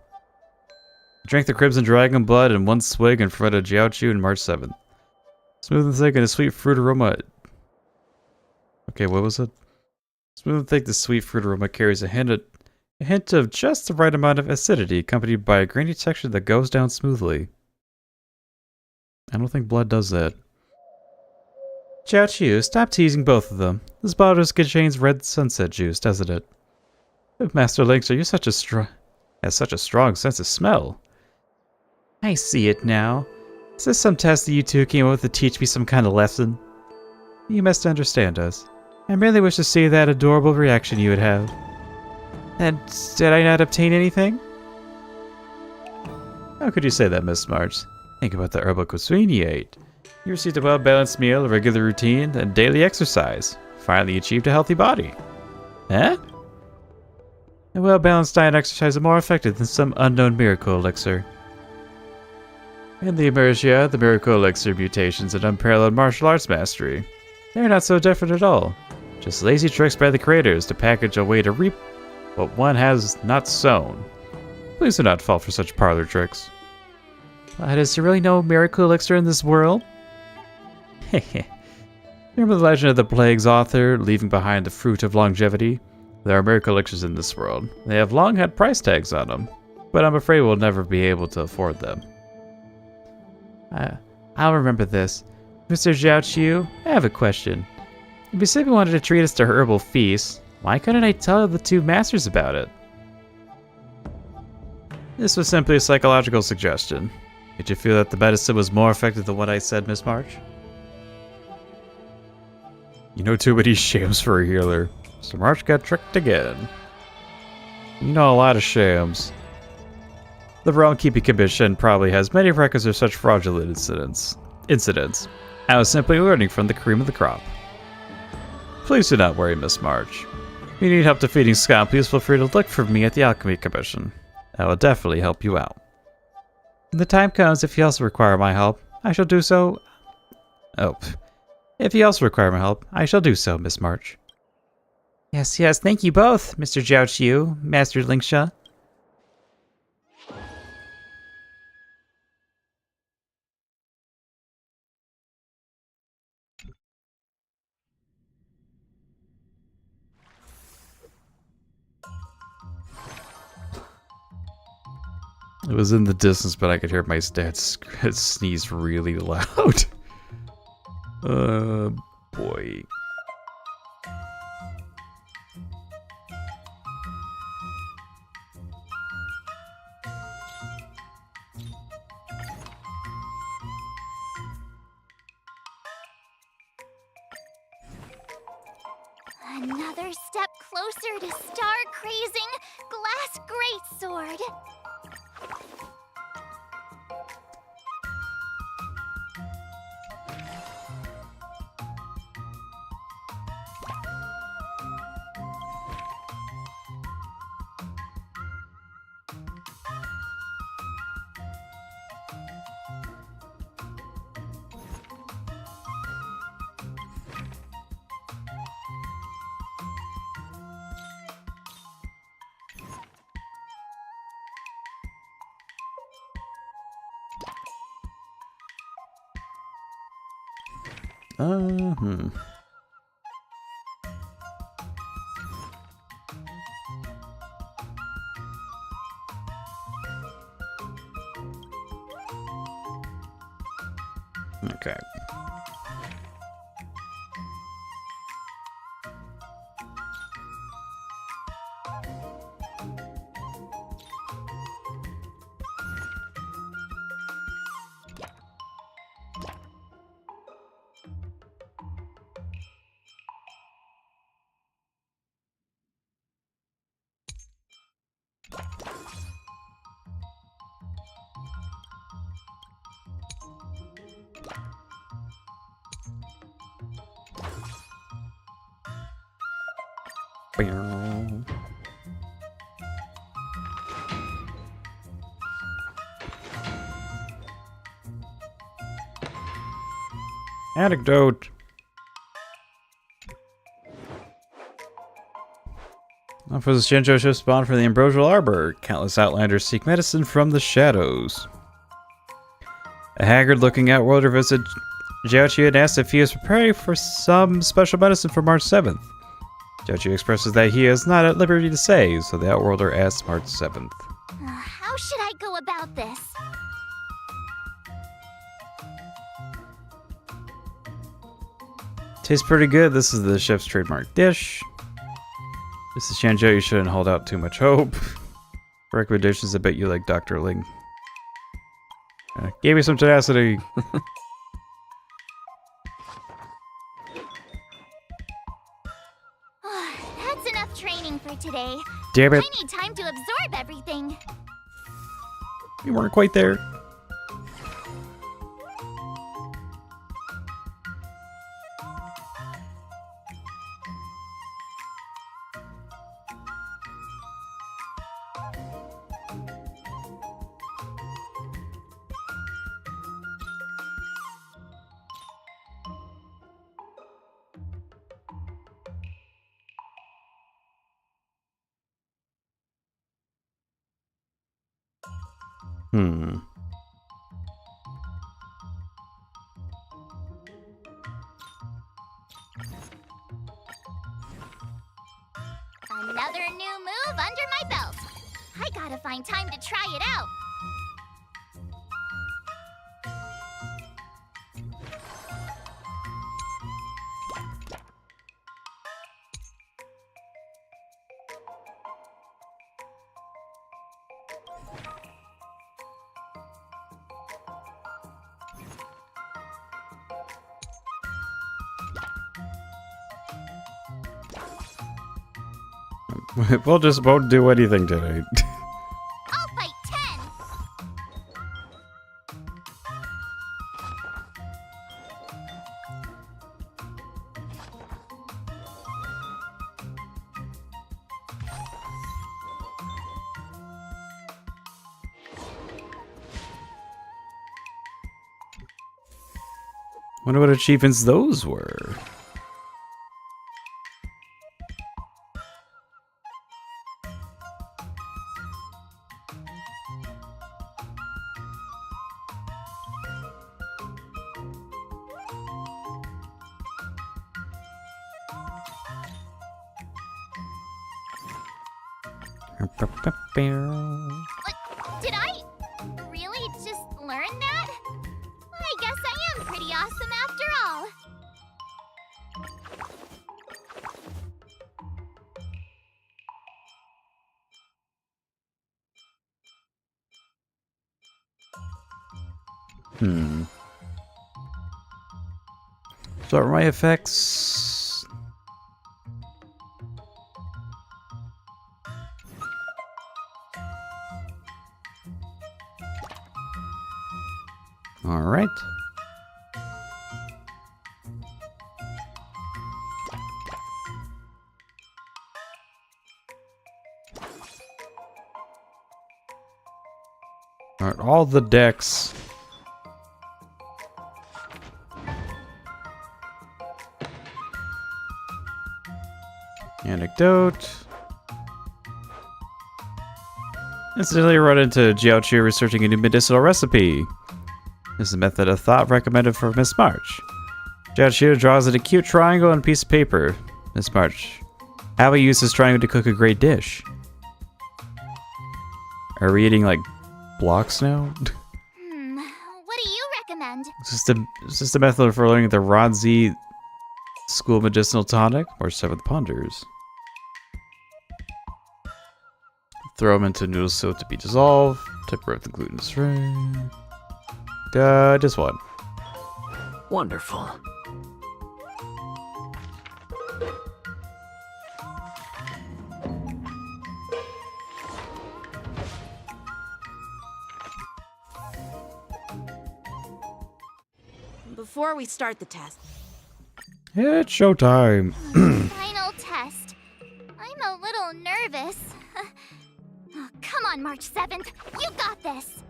S2: Drink the Crimson Dragon blood in one swig in front of Jiao Qiu on March 7th. Smooth and thick and a sweet fruit aroma. Okay, what was it? Smooth and thick, the sweet fruit aroma carries a hint of just the right amount of acidity, accompanied by a grainy texture that goes down smoothly. I don't think blood does that. Jiao Qiu, stop teasing both of them. This bottle just contains red sunset juice, doesn't it? Master Lynx, are you such a strong sense of smell? I see it now. Is this some test that you two came up with to teach me some kind of lesson? You must understand us. I merely wish to see that adorable reaction you would have. And did I not obtain anything? How could you say that, Miss March? Think about the herbal cuisine you ate. You received a well-balanced meal, a regular routine, and daily exercise. Finally achieved a healthy body. Eh? A well-balanced diet and exercise are more effective than some unknown miracle elixir. In the Emergia, the miracle elixir mutations and unparalleled martial arts mastery. They're not so different at all. Just lazy tricks by the creators to package a way to reap what one has not sown. Please do not fall for such parlor tricks. Is there really no miracle elixir in this world? Remember the legend of the plague's author leaving behind the fruit of longevity? There are miracle elixirs in this world. They have long had price tags on them, but I'm afraid we'll never be able to afford them. I'll remember this. Mr. Zhaoqiu, I have a question. If you said we wanted to treat us to herbal feast, why couldn't I tell the two masters about it? This was simply a psychological suggestion. Did you feel that the medicine was more effective than what I said, Miss March? You know too many shams for a healer. So March got tricked again. You know a lot of shams. The Realm Keeping Commission probably has many records of such fraudulent incidents. I was simply learning from the cream of the crop. Please do not worry, Miss March. If you need help defeating Skott, please feel free to look for me at the Alchemy Commission. I will definitely help you out. When the time comes, if you also require my help, I shall do so. If you also require my help, I shall do so, Miss March. Yes, thank you both, Mr. Zhaoqiu, Master Lingsha.
S1: It was in the distance, but I could hear my dad sneeze really loud. Boy.
S3: Another step closer to star-crazing glass greatsword.
S1: Okay. Anecdote. For the Shinjo ship spawned from the Ambrosial Arbor, countless outlanders seek medicine from the shadows. A haggard-looking outworlder visited Zhaoqiu and asked if he is preparing for some special medicine for March 7th. Zhaoqiu expresses that he is not at liberty to say, so the outworlder asks March 7th.
S3: How should I go about this?
S1: Tastes pretty good. This is the chef's trademark dish. Mrs. Shanjo, you shouldn't hold out too much hope. Recommendations, I bet you like Dr. Ling. Gave me some tenacity.
S3: That's enough training for today.
S1: Damn
S3: I
S1: it.
S3: need time to absorb everything.
S1: You weren't quite there.
S3: Another new move under my belt. I gotta find time to try it out.
S1: We'll just won't do anything today.
S3: I'll fight 10.
S1: Wonder what achievements those were.
S3: What? Did I really just learn that? I guess I am pretty awesome after all.
S1: So are my effects? All right. All right, all the decks. Anecdote. Incidentally, run into Jiaoqi researching a new medicinal recipe. This is a method of thought recommended for Miss March. Jiaoqi draws an acute triangle on a piece of paper. Miss March, how about you use this triangle to cook a great dish? Are we eating, like, blocks now?
S3: What do you recommend?
S1: Is this the method for learning the Ranzi School Medicinal Tonic or Seventh Ponders? Throw them into noodle soup to be dissolved. Temper with the gluten string. Just one.
S10: Wonderful.
S4: Before we start the test,
S1: It's showtime.
S3: Final test. I'm a little nervous. Oh, come on, March 7th. You got this.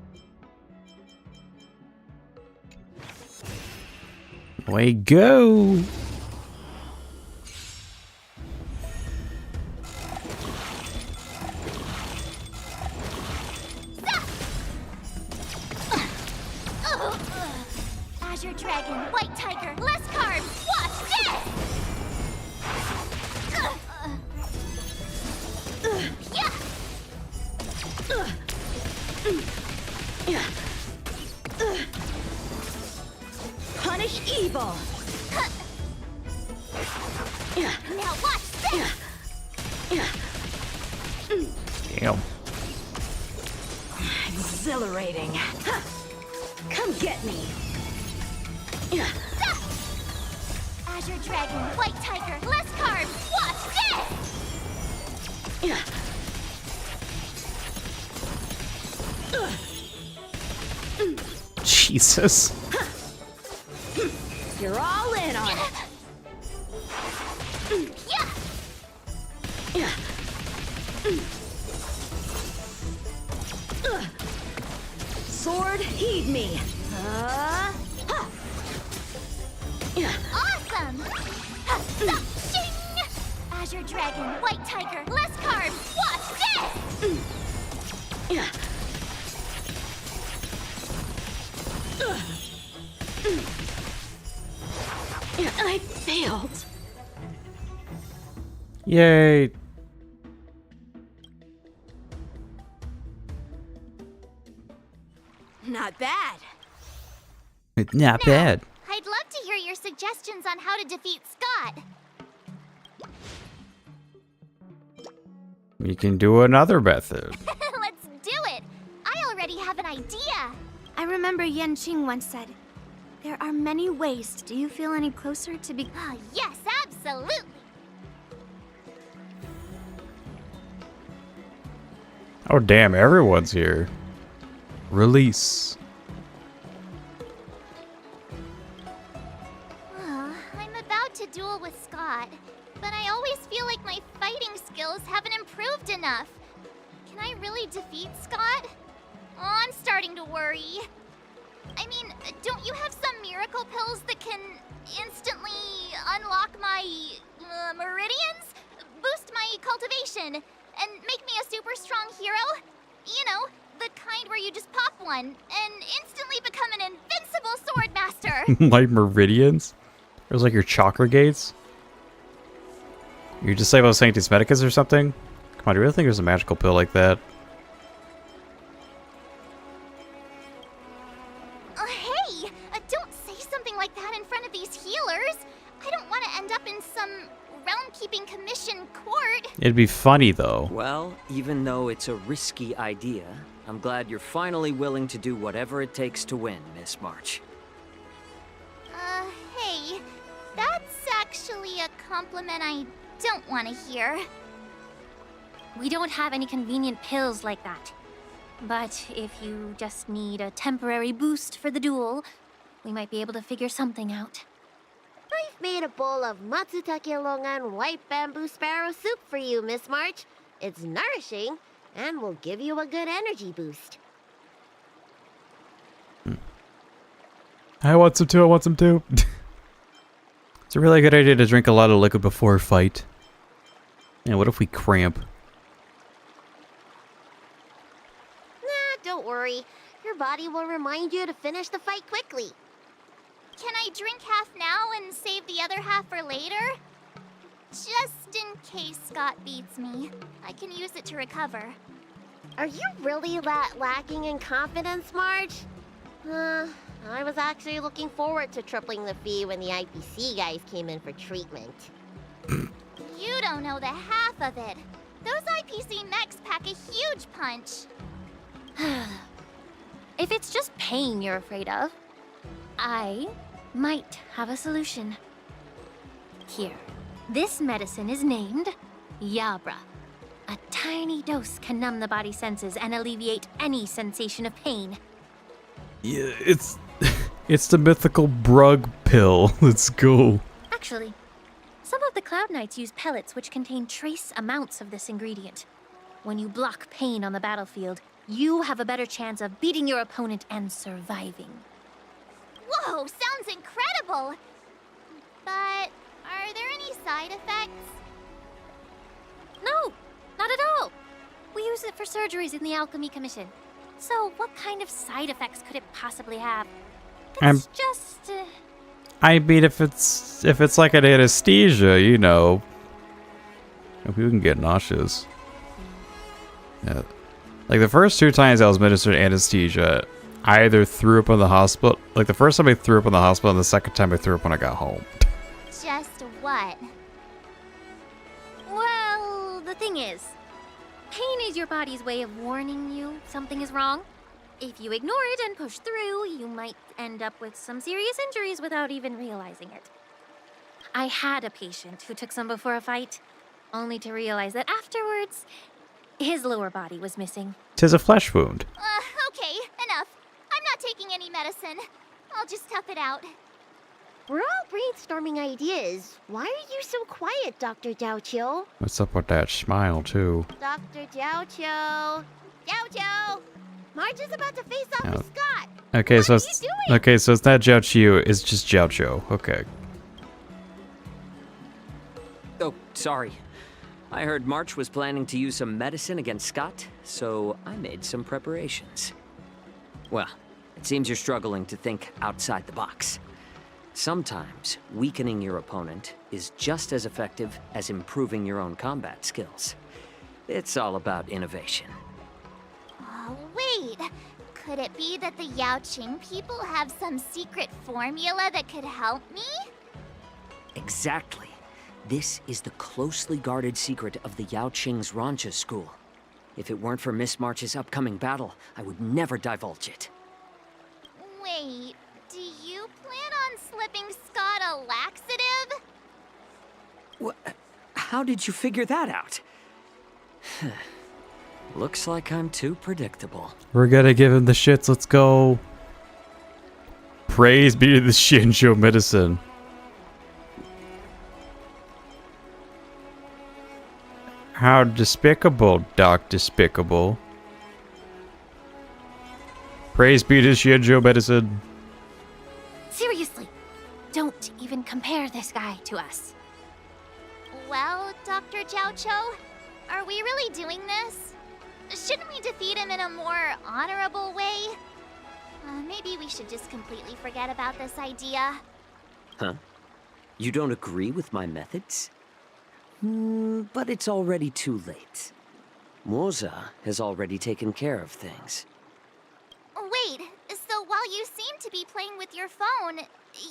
S1: Way go.
S3: Azure Dragon, White Tiger, less carbs. Watch this.
S4: punish evil.
S3: Now watch this.
S1: Damn.
S4: Exhilarating. Huh. Come get me.
S3: Azure Dragon, White Tiger, less carbs. Watch this!
S1: Jesus.
S4: You're all in on it. Sword, heed me.
S3: Awesome! Shing! Azure Dragon, White Tiger, less carbs. Watch this!
S4: I failed.
S1: Yay.
S4: Not bad.
S1: Not bad.
S3: I'd love to hear your suggestions on how to defeat Skott.
S1: You can do another method.
S3: Let's do it! I already have an idea!
S6: I remember Yanqing once said, there are many ways. Do you feel any closer to be...
S3: Ah, yes, absolutely!
S1: Oh damn, everyone's here. Release.
S3: I'm about to duel with Skott, but I always feel like my fighting skills haven't improved enough. Can I really defeat Skott? Oh, I'm starting to worry. I mean, don't you have some miracle pills that can instantly unlock my meridians? Boost my cultivation, and make me a super strong hero? You know, the kind where you just pop one and instantly become an invincible sword master.
S1: Like meridians? It was like your chakra gates? You just say about Sanctus Medicus or something? Come on, do you really think there's a magical pill like that?
S3: Hey! Don't say something like that in front of these healers! I don't want to end up in some realm-keeping commission court.
S1: It'd be funny though.
S10: Well, even though it's a risky idea, I'm glad you're finally willing to do whatever it takes to win, Miss March.
S3: Hey, that's actually a compliment I don't want to hear.
S11: We don't have any convenient pills like that. But if you just need a temporary boost for the duel, we might be able to figure something out.
S12: I've made a bowl of matsutake longan white bamboo sparrow soup for you, Miss March. It's nourishing and will give you a good energy boost.
S1: I want some too, I want some too. It's a really good idea to drink a lot of liquid before a fight. And what if we cramp?
S12: Nah, don't worry. Your body will remind you to finish the fight quickly.
S3: Can I drink half now and save the other half for later? Just in case Skott beats me. I can use it to recover.
S12: Are you really that lacking in confidence, Marge? I was actually looking forward to tripling the fee when the IPC guys came in for treatment.
S3: You don't know the half of it. Those IPC mechs pack a huge punch.
S11: If it's just pain you're afraid of, I might have a solution. Here, this medicine is named Yabra. A tiny dose can numb the body senses and alleviate any sensation of pain.
S1: Yeah, it's the mythical Brug pill. Let's go.
S11: Actually, some of the Cloud Knights use pellets which contain trace amounts of this ingredient. When you block pain on the battlefield, you have a better chance of beating your opponent and surviving.
S3: Whoa, sounds incredible! But are there any side effects?
S11: No, not at all. We use it for surgeries in the Alchemy Commission. So what kind of side effects could it possibly have? It's just...
S1: I mean, if it's like an anesthesia, you know, people can get nauseous. Yeah. Like the first 2 times I was administered anesthesia, I either threw up in the hospital. Like the first time I threw up in the hospital, and the second time I threw up when I got home.
S3: Just what?
S11: Well, the thing is, Pain is your body's way of warning you something is wrong. If you ignore it and push through, you might end up with some serious injuries without even realizing it. I had a patient who took some before a fight, only to realize that afterwards, his lower body was missing.
S1: 'Tis a flesh wound.
S3: Okay, enough. I'm not taking any medicine. I'll just tough it out.
S12: We're all brainstorming ideas. Why are you so quiet, Dr. Jiaoqiu?
S1: What's up with that smile, too?
S12: Dr. Jiaoqiu. Jiaoqiu! Marge is about to face off
S1: Oh.
S12: with Skott.
S1: Okay,
S12: What
S1: so
S12: are
S1: it's
S12: you doing?
S1: okay, so it's not Jiao Qiu, it's just Jiao Qiu. Okay.
S10: Oh, sorry. I heard March was planning to use some medicine against Skott, so I made some preparations. Well, it seems you're struggling to think outside the box. Sometimes weakening your opponent is just as effective as improving your own combat skills. It's all about innovation.
S3: Oh, wait. Could it be that the Yaoqing people have some secret formula that could help me?
S10: Exactly. This is the closely guarded secret of the Yaoqing's Rancha school. If it weren't for Miss March's upcoming battle, I would never divulge it.
S3: Wait, do you plan on slipping Scott a laxative?
S10: What? How did you figure that out? Looks like I'm too predictable.
S1: We're gonna give him the shits, let's go. Praise be to the Shinjo medicine. How despicable, Doc Despicable. Praise be to Shinjo medicine.
S11: Seriously, don't even compare this guy to us.
S3: Well, Dr. Jiaoqiu, are we really doing this? Shouldn't we defeat him in a more honorable way? Maybe we should just completely forget about this idea.
S10: Huh? You don't agree with my methods? But it's already too late. Moza has already taken care of things.
S3: Wait, so while you seem to be playing with your phone,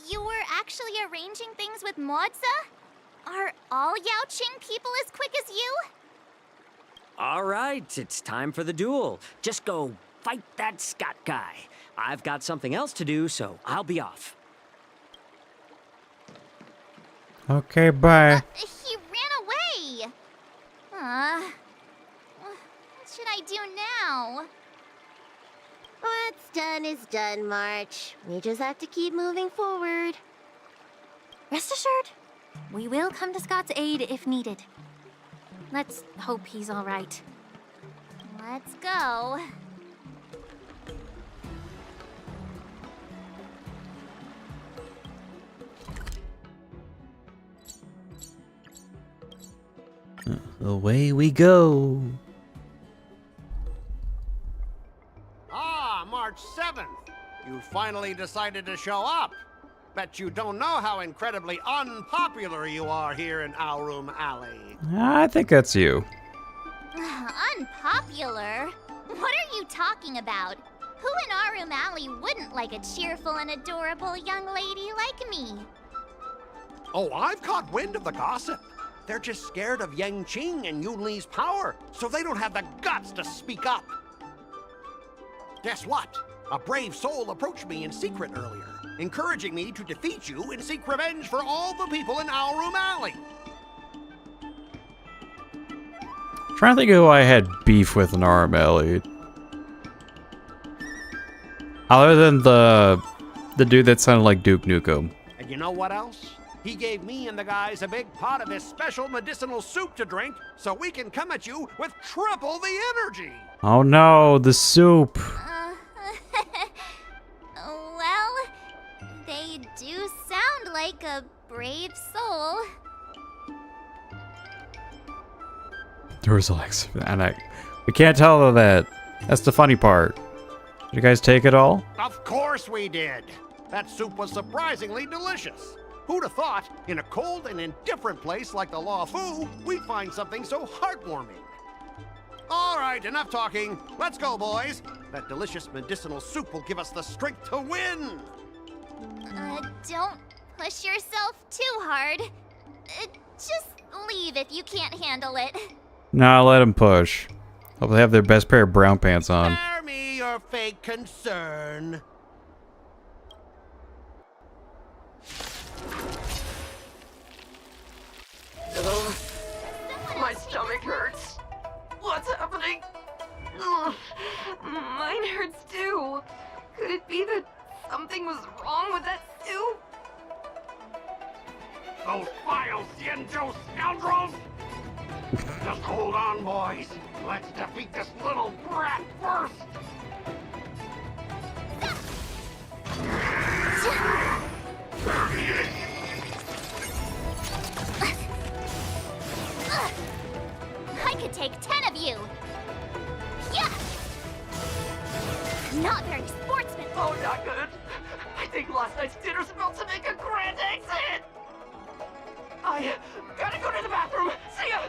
S3: you were actually arranging things with Moza? Are all Yaoqing people as quick as you?
S10: All right, it's time for the duel. Just go fight that Skott guy. I've got something else to do, so I'll be off.
S1: Okay, bye.
S3: He ran away! What should I do now?
S12: What's done is done, March. We just have to keep moving forward.
S11: Rest assured, we will come to Scott's aid if needed. Let's hope he's all right.
S3: Let's go.
S1: Away we go.
S8: Ah, March 7th. You finally decided to show up. Bet you don't know how incredibly unpopular you are here in Aurum Alley.
S1: I think that's you.
S3: Unpopular? What are you talking about? Who in Aurum Alley wouldn't like a cheerful and adorable young lady like me?
S8: Oh, I've caught wind of the gossip. They're just scared of Yang Qing and Yun Li's power, so they don't have the guts to speak up. Guess what? A brave soul approached me in secret earlier, encouraging me to defeat you and seek revenge for all the people in Aurum Alley.
S1: Trying to think of who I had beef with in RML. Other than the dude that sounded like Duke Nukem.
S8: And you know what else? He gave me and the guys a big pot of his special medicinal soup to drink, so we can come at you with triple the energy.
S1: Oh no, the soup.
S3: Well, they do sound like a brave soul.
S1: There was Alexa, and we can't tell her that. That's the funny part. Did you guys take it all?
S8: Of course we did. That soup was surprisingly delicious. Who'd have thought, in a cold and indifferent place like the Law Fu, we'd find something so heartwarming? All right, enough talking. Let's go, boys. That delicious medicinal soup will give us the strength to win.
S3: Don't push yourself too hard. Just leave if you can't handle it.
S1: Nah, let him push. Hope they have their best pair of brown pants on.
S8: Spare me your fake concern.
S13: Ugh, my stomach hurts. What's happening? Ugh, mine hurts too. Could it be that something was wrong with that soup?
S8: Those vile Xianzhou scoundrels! Just hold on, boys. Let's defeat this little brat first.
S3: I could take 10 of you. Yeah. Not very sportsmanlike.
S13: Oh, not good. I think last night's dinner's about to make a grand exit. I gotta go to the bathroom. See ya.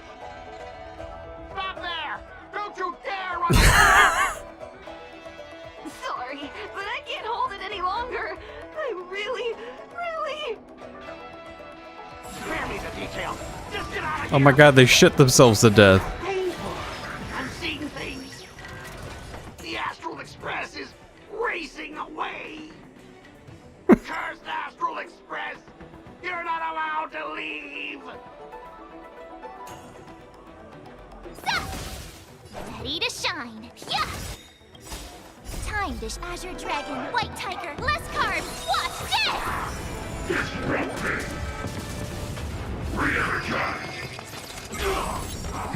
S8: Stop there! Don't you dare run away!
S13: Sorry, but I can't hold it any longer. I really.
S8: Spare me the details. Just get out of
S1: Oh
S8: here.
S1: my god, they shit themselves to death.
S8: Painful. I'm seeing things. The Astral Express is racing away. Cursed Astral Express! You're not allowed to leave.
S3: Ready to shine. Yeah. Time dish Azure Dragon, White Tiger, less carbs. Watch this.
S5: Disrupting. Re-energize.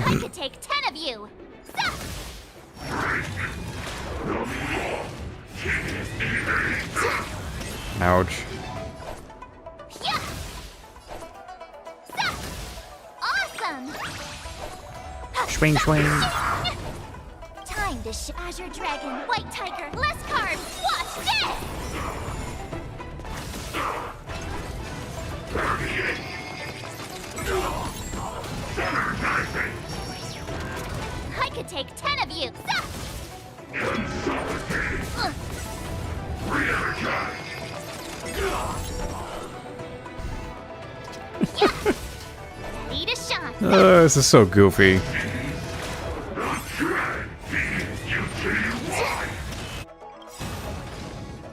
S3: I could take 10 of you.
S1: Ouch.
S3: Yeah. Awesome.
S1: Swing, swing.
S3: Time dish Azure Dragon, White Tiger, less carbs. Watch this. I could take 10 of you. Ready to shine.
S1: This is so goofy.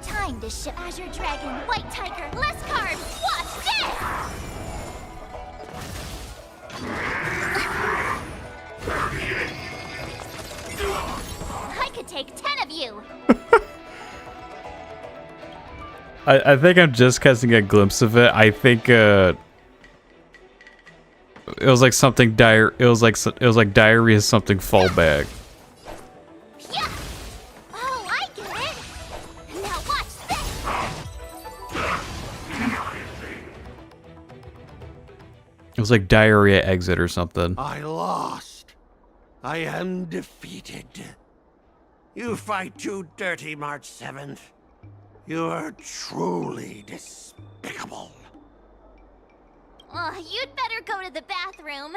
S3: Time to ship Azure Dragon, White Tiger, less carbs. Watch this. I could take 10 of you.
S1: I think I'm just catching a glimpse of it. I think it was like something dire. It was like diarrhea something fallback.
S3: Yeah. Oh, I get it. Now watch this.
S1: It was like diarrhea exit or something.
S8: I lost. I am defeated. You fight too dirty, March 7th. You are truly despicable.
S3: Oh, you'd better go to the bathroom.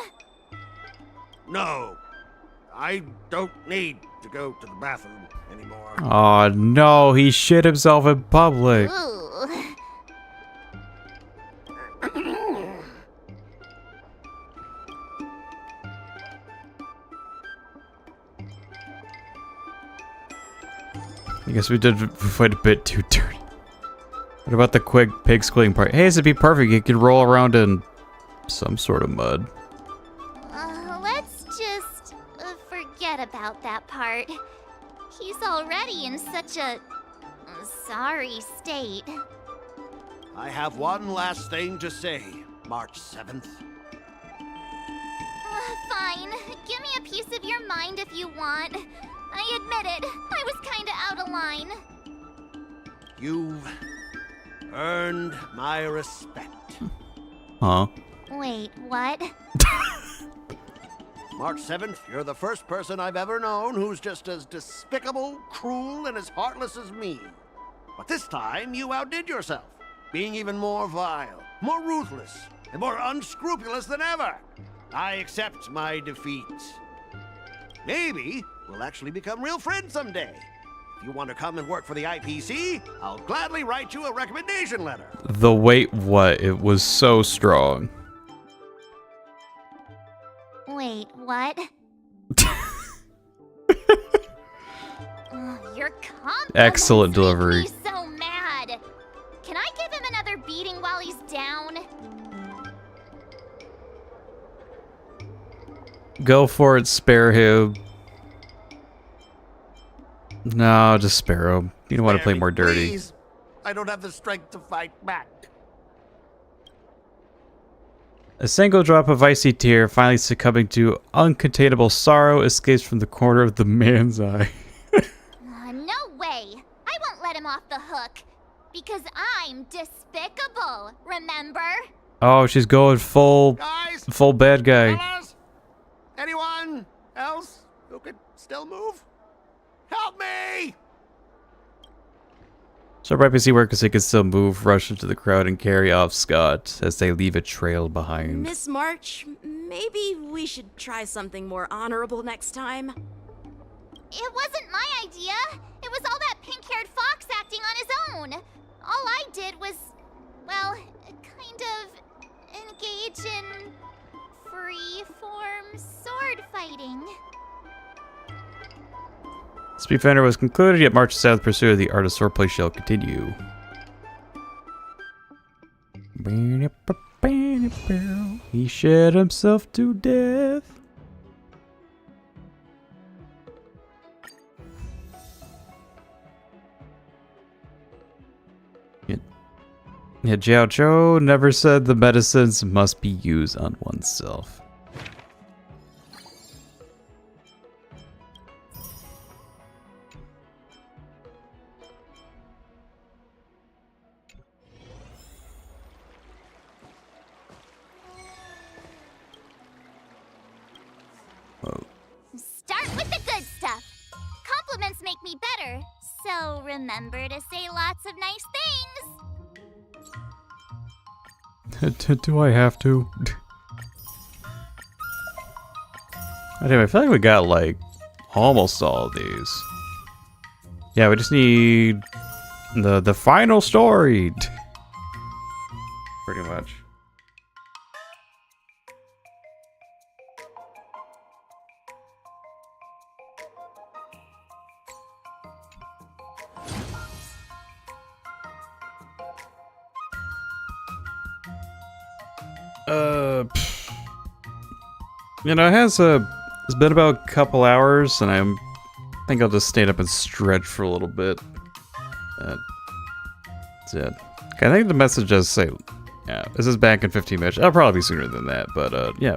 S8: No, I don't need to go to the bathroom anymore.
S1: Oh no, he shit himself in public.
S3: Ooh.
S1: I guess we did fight a bit too dirty. What about the quick pig squealing part? Hey, this would be perfect. You could roll around in some sort of mud.
S3: Let's just forget about that part. He's already in such a sorry state.
S8: I have one last thing to say, March 7th.
S3: Fine. Give me a piece of your mind if you want. I admit it. I was kinda out of line.
S8: You've earned my respect.
S1: Huh?
S3: Wait, what?
S8: March 7th, you're the first person I've ever known who's just as despicable, cruel, and as heartless as me. But this time, you outdid yourself, being even more vile, more ruthless, and more unscrupulous than ever. I accept my defeat. Maybe we'll actually become real friends someday. If you want to come and work for the IPC, I'll gladly write you a recommendation letter.
S1: The wait, what? It was so strong.
S3: Wait, what? compliments
S1: Excellent
S3: make
S1: delivery.
S3: me so mad. Can I give him another beating while he's down?
S1: Go for it, spare him. No, just spare him. You don't want to play more dirty.
S8: Please. I don't have the strength to fight back.
S1: A single drop of icy tear, finally succumbing to uncontainable sorrow, escapes from the corner of the man's eye.
S3: No way. I won't let him off the hook. Because I'm despicable, remember?
S1: Oh, she's going full bad guy.
S8: Fellas? Anyone else who could still move? Help me!
S1: So IPC workers they can still move, rush into the crowd, and carry off Skott as they leave a trail behind.
S4: Miss March, maybe we should try something more honorable next time.
S3: It wasn't my idea. It was all that pink-haired fox acting on his own. All I did was, well, kind of engage in free-form sword fighting.
S1: Speedfinder was concluded, yet March's south pursuit of the art of swordplay shall continue. He shed himself to death. Yeah, Jiao Zhou never said the medicines must be used on oneself.
S3: Start with the good stuff. Compliments make me better, so remember to say lots of nice things.
S1: Do I have to? Anyway, I feel like we got like almost all of these. Yeah, we just need the final story. Pretty much. You know, it's been about a couple hours, and I think I'll just stand up and stretch for a little bit. That's it. Okay, I think the message does say, yeah, this is back in 15 minutes. I'll probably be sooner than that, but yeah.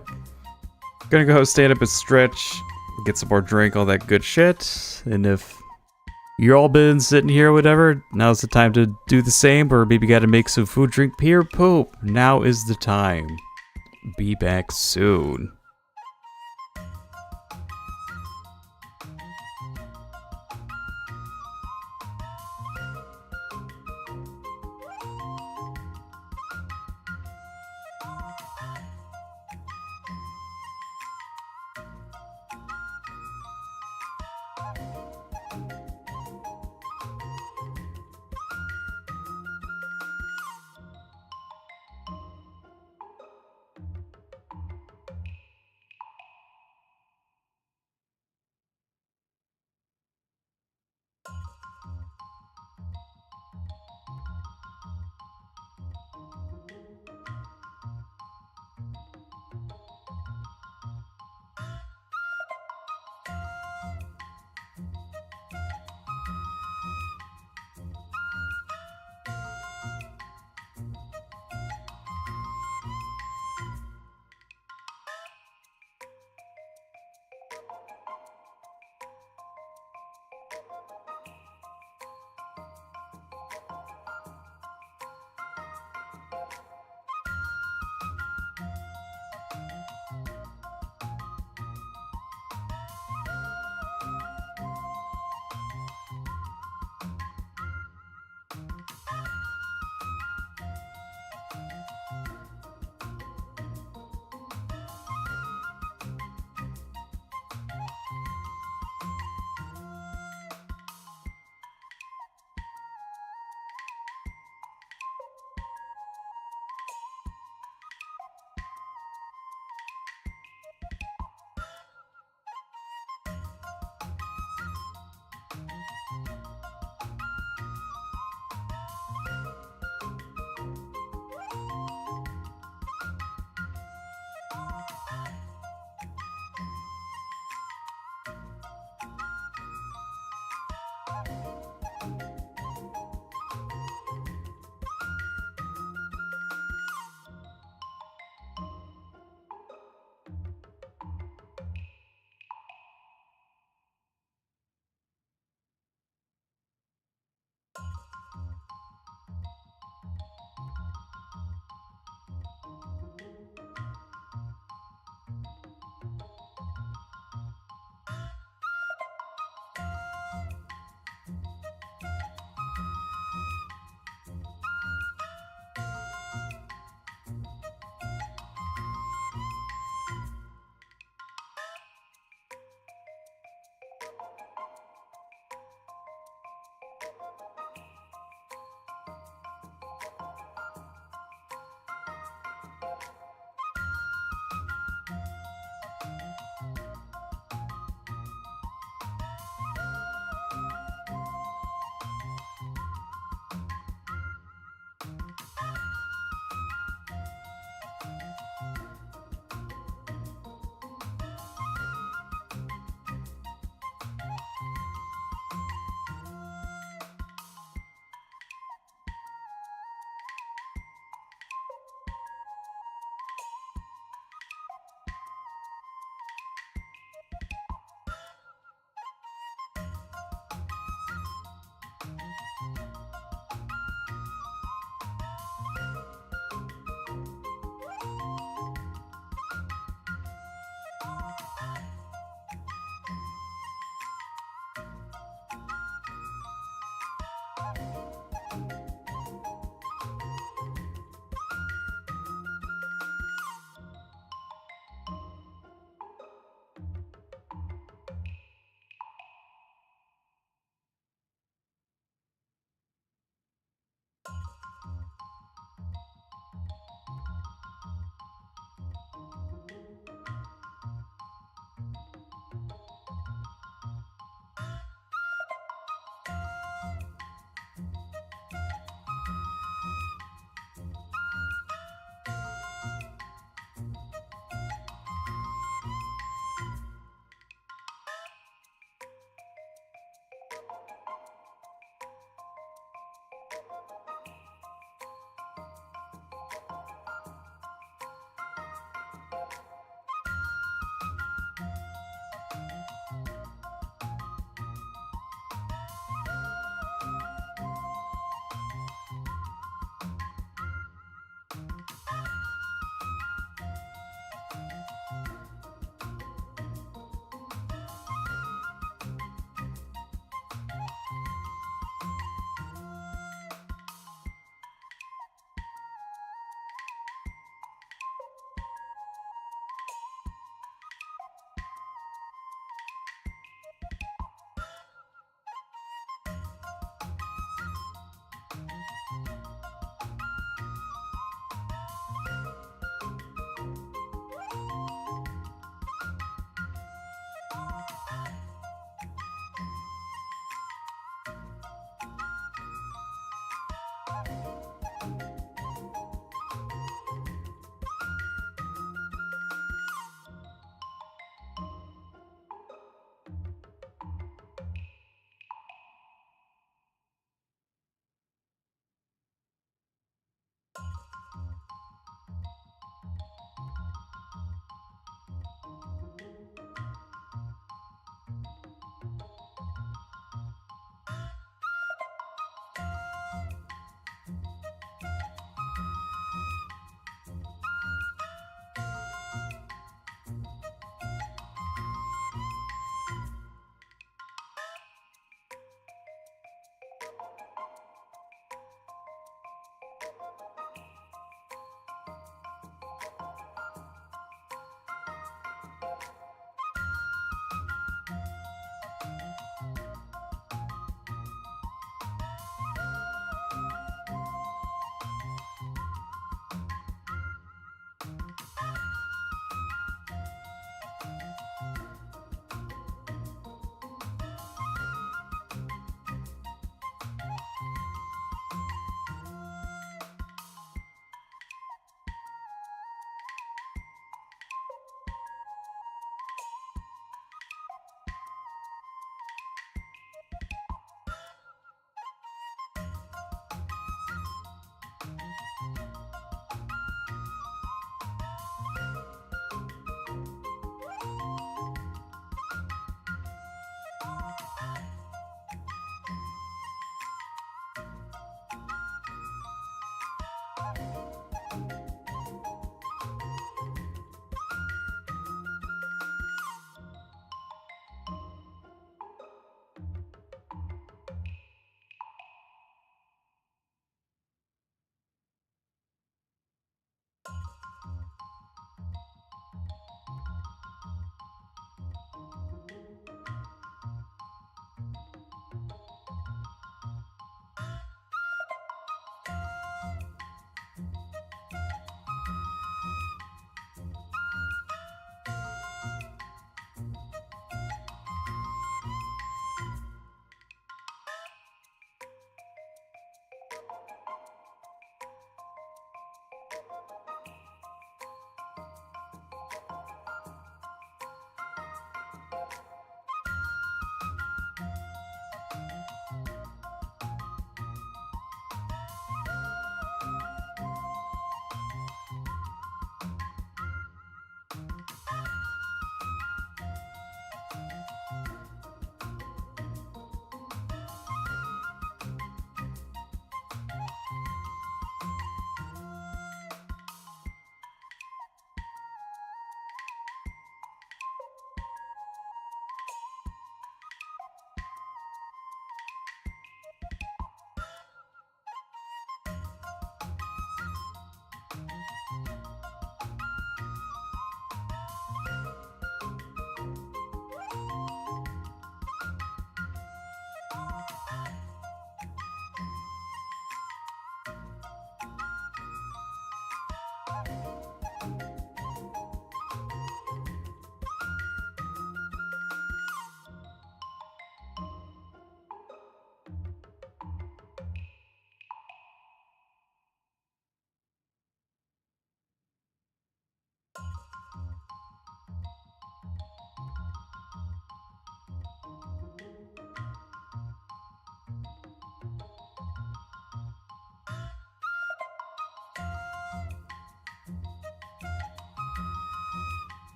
S1: Gonna go stand up and stretch, get some more drink, all that good shit, and if you're all been sitting here or whatever, now's the time to do the same, or maybe gotta make some food, drink, pee, or poop. Now is the time. Be back soon.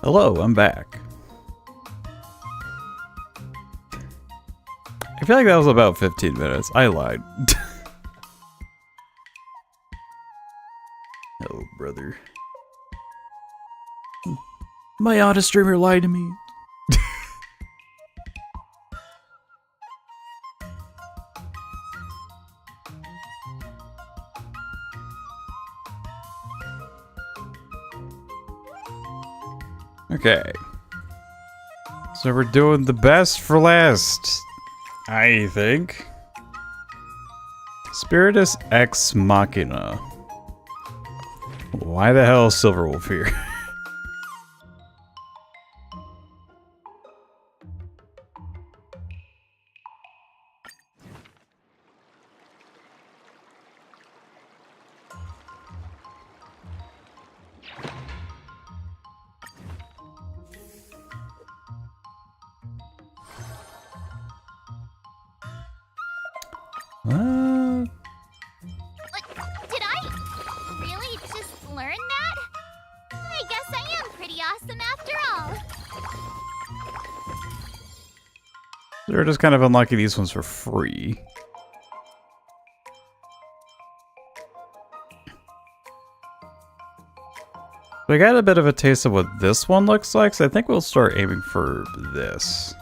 S1: Hello, I'm back. I feel like that was about 15 minutes. I lied. Oh, brother. My honest streamer lied to me. Okay. So we're doing the best for last, I think. Spiritus Ex Machina. Why the hell is Silverwolf here?
S3: Did I really just learn that? I guess I am pretty awesome after all.
S1: They're just kind of unlocking these ones for free. We got a bit of a taste of what this one looks like, so I think we'll start aiming for this.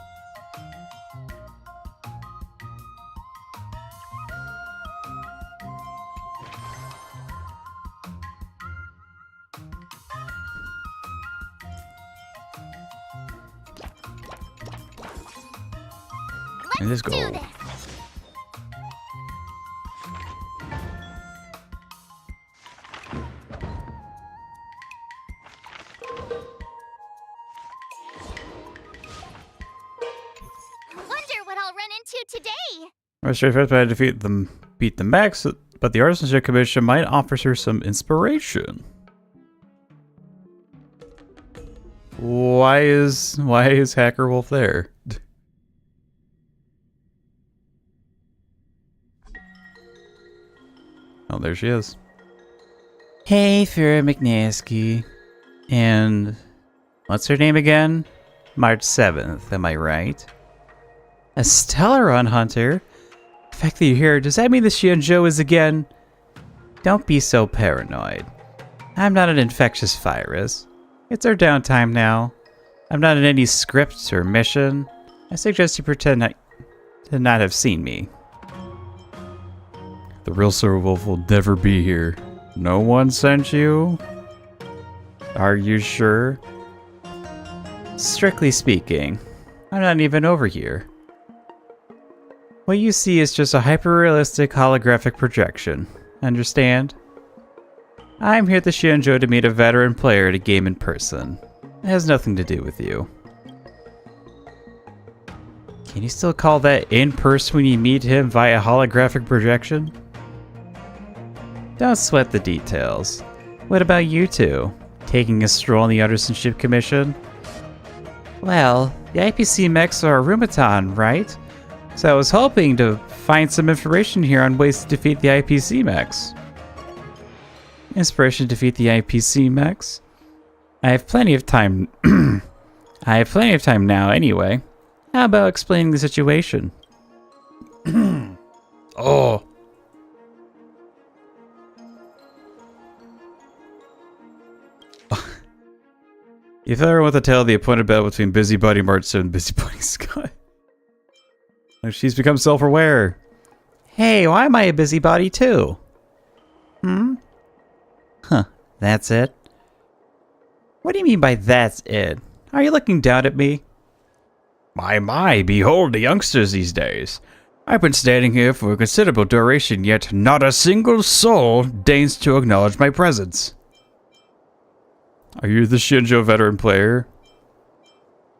S1: Let's go.
S3: Do this. Wonder what I'll run into today.
S1: I sure first I beat the max, but the Artisanship Commission might offer her some inspiration. Why is Hacker Wolf there? Oh, there she is. Hey, Firo McNosky. And what's her name again? March 7th, am I right? A Stellaron Hunter? The fact that you're here, does that mean the Xianzhou is again? Don't be so paranoid. I'm not an infectious virus. It's our downtime now. I'm not in any script or mission. I suggest you pretend to not have seen me. The real Silverwolf will never be here. No one sent you? Are you sure? Strictly speaking, I'm not even over here. What you see is just a hyper-realistic holographic projection. Understand? I'm here at the Xianzhou to meet a veteran player to game in person. It has nothing to do with you. Can you still call that in person when you meet him via holographic projection? Don't sweat the details. What about you two? Taking a stroll in the Artisanship Commission? Well, the IPC mechs are a Rumaton, right? So I was hoping to find some information here on ways to defeat the IPC mechs. Inspiration to defeat the IPC mechs? I have plenty of time. I have plenty of time now anyway. How about explaining the situation? Oh. You thought I want to tell the appointed battle between Busybody March and Busybody Skott. She's become self-aware. Hey, why am I a busybody too? Huh, that's it? What do you mean by that's it? Are you looking down at me? My, behold the youngsters these days. I've been standing here for a considerable duration, yet not a single soul deigns to acknowledge my presence. Are you the Xianzhou veteran player?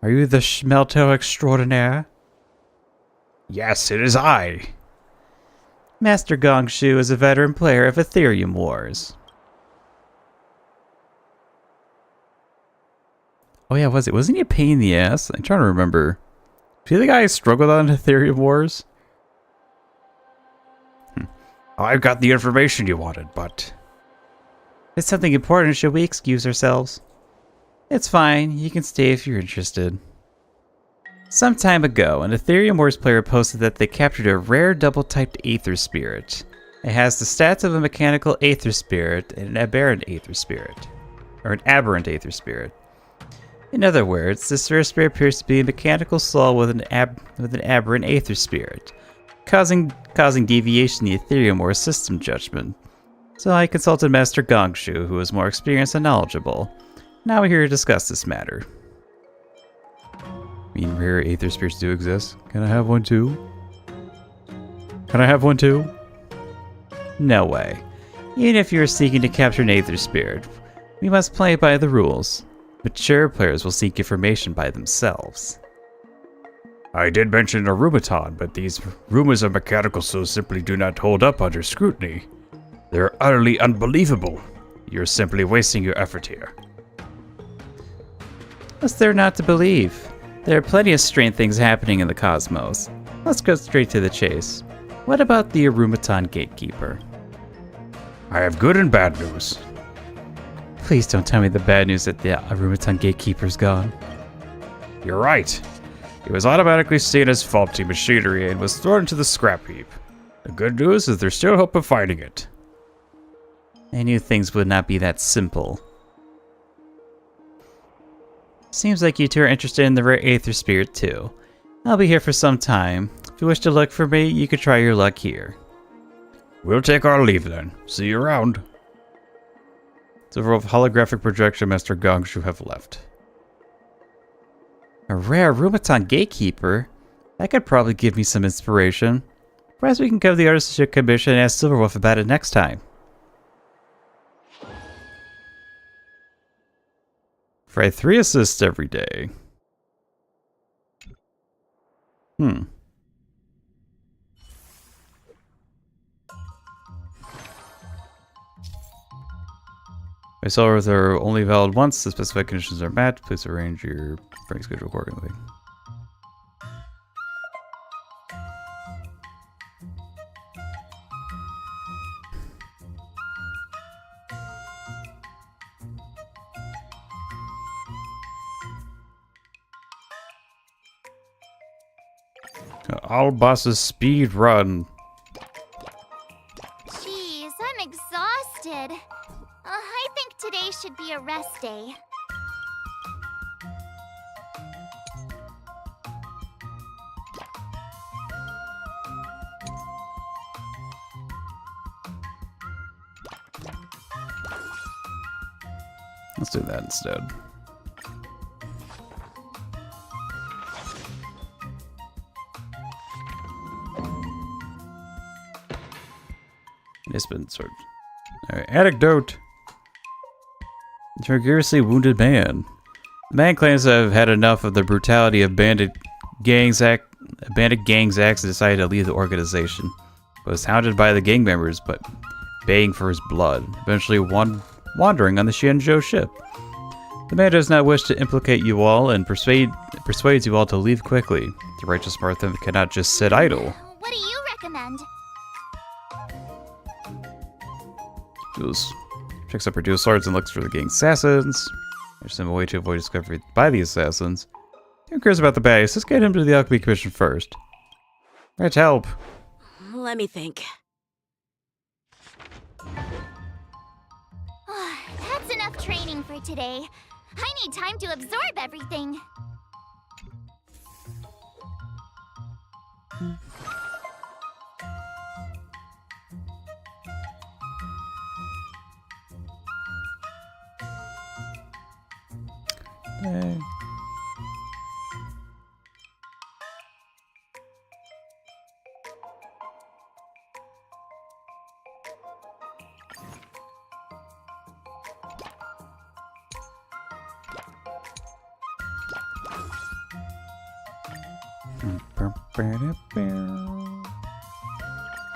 S1: Are you the Schmelto extraordinaire? Yes, it is I. Master Gongshu is a veteran player of Ethereum Wars. Oh yeah, wasn't he a pain in the ass? I'm trying to remember. Do you think I struggled on Ethereum Wars? I've got the information you wanted, but... If it's something important, should we excuse ourselves?
S2: It's fine, you can stay if you're interested. Some time ago, an Ethereum Wars player posted that they captured a rare double-typed Aether Spirit. It has the stats of a mechanical Aether Spirit and an aberrant Aether Spirit. Or an aberrant Aether Spirit. In other words, this rare spirit appears to be a mechanical soul with an aberrant Aether Spirit, causing deviation in the Ethereum Wars system judgment. So I consulted Master Gongshu, who is more experienced and knowledgeable. Now we're here to discuss this matter. I mean, rare Aether Spirits do exist. Can I have one too? Can I have one too? No way. Even if you are seeking to capture an Aether Spirit, we must play by the rules. Mature players will seek information by themselves.
S1: I did mention a Rumaton, but these rumors of mechanical souls simply do not hold up under scrutiny. They're utterly unbelievable. You're simply wasting your effort here.
S2: What's there not to believe? There are plenty of strange things happening in the cosmos. Let's go straight to the chase. What about the Arumaton Gatekeeper?
S1: I have good and bad news.
S2: Please don't tell me the bad news that the Arumaton Gatekeeper's gone.
S1: You're right. It was automatically seen as faulty machinery and was thrown into the scrap heap. The good news is there's still hope of finding it.
S2: I knew things would not be that simple. Seems like you two are interested in the rare Aether Spirit too. I'll be here for some time. If you wish to look for me, you could try your luck here.
S1: We'll take our leave then. See you around.
S2: Several holographic projection Master Gongshu have left. A rare Rumaton Gatekeeper? That could probably give me some inspiration. Perhaps we can go to the Artisanship Commission and ask Silverwolf about it next time.
S1: Fry 3 assists every day.
S2: I saw if they're only valid once, the specified conditions are met. Please arrange your frame schedule accordingly.
S1: All bosses speed run.
S3: Jeez, I'm exhausted. I think today should be a rest day.
S2: Let's do that instead. It's been sort of... Alright, anecdote. Rigorously wounded man. The man claims to have had enough of the brutality of bandit gangs acts and decided to leave the organization. But was hounded by the gang members, but baying for his blood, eventually wandering on the Xianzhou ship. The man does not wish to implicate you all and persuades you all to leave quickly. The righteous Martha cannot just sit idle.
S3: What do you recommend?
S2: Picks up her dual swords and looks for the gang assassins. There's some way to avoid discovery by the assassins. Who cares about the baddies? Let's get him to the Alchemy Commission first. Let's help.
S4: Let me think.
S3: That's enough training for today. I need time to absorb everything.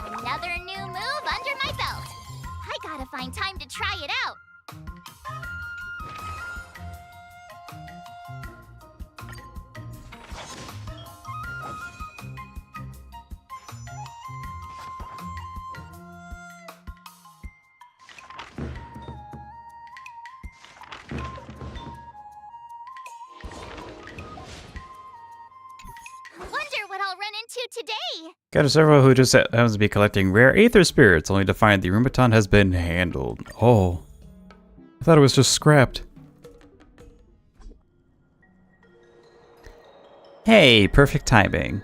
S3: Another new move under my belt. I gotta find time to try it out. I'll run into today.
S1: Got a servo who just happens to be collecting rare Aether Spirits, only to find the Arumaton has been handled. Oh. I thought it was just scrapped.
S2: Hey, perfect timing.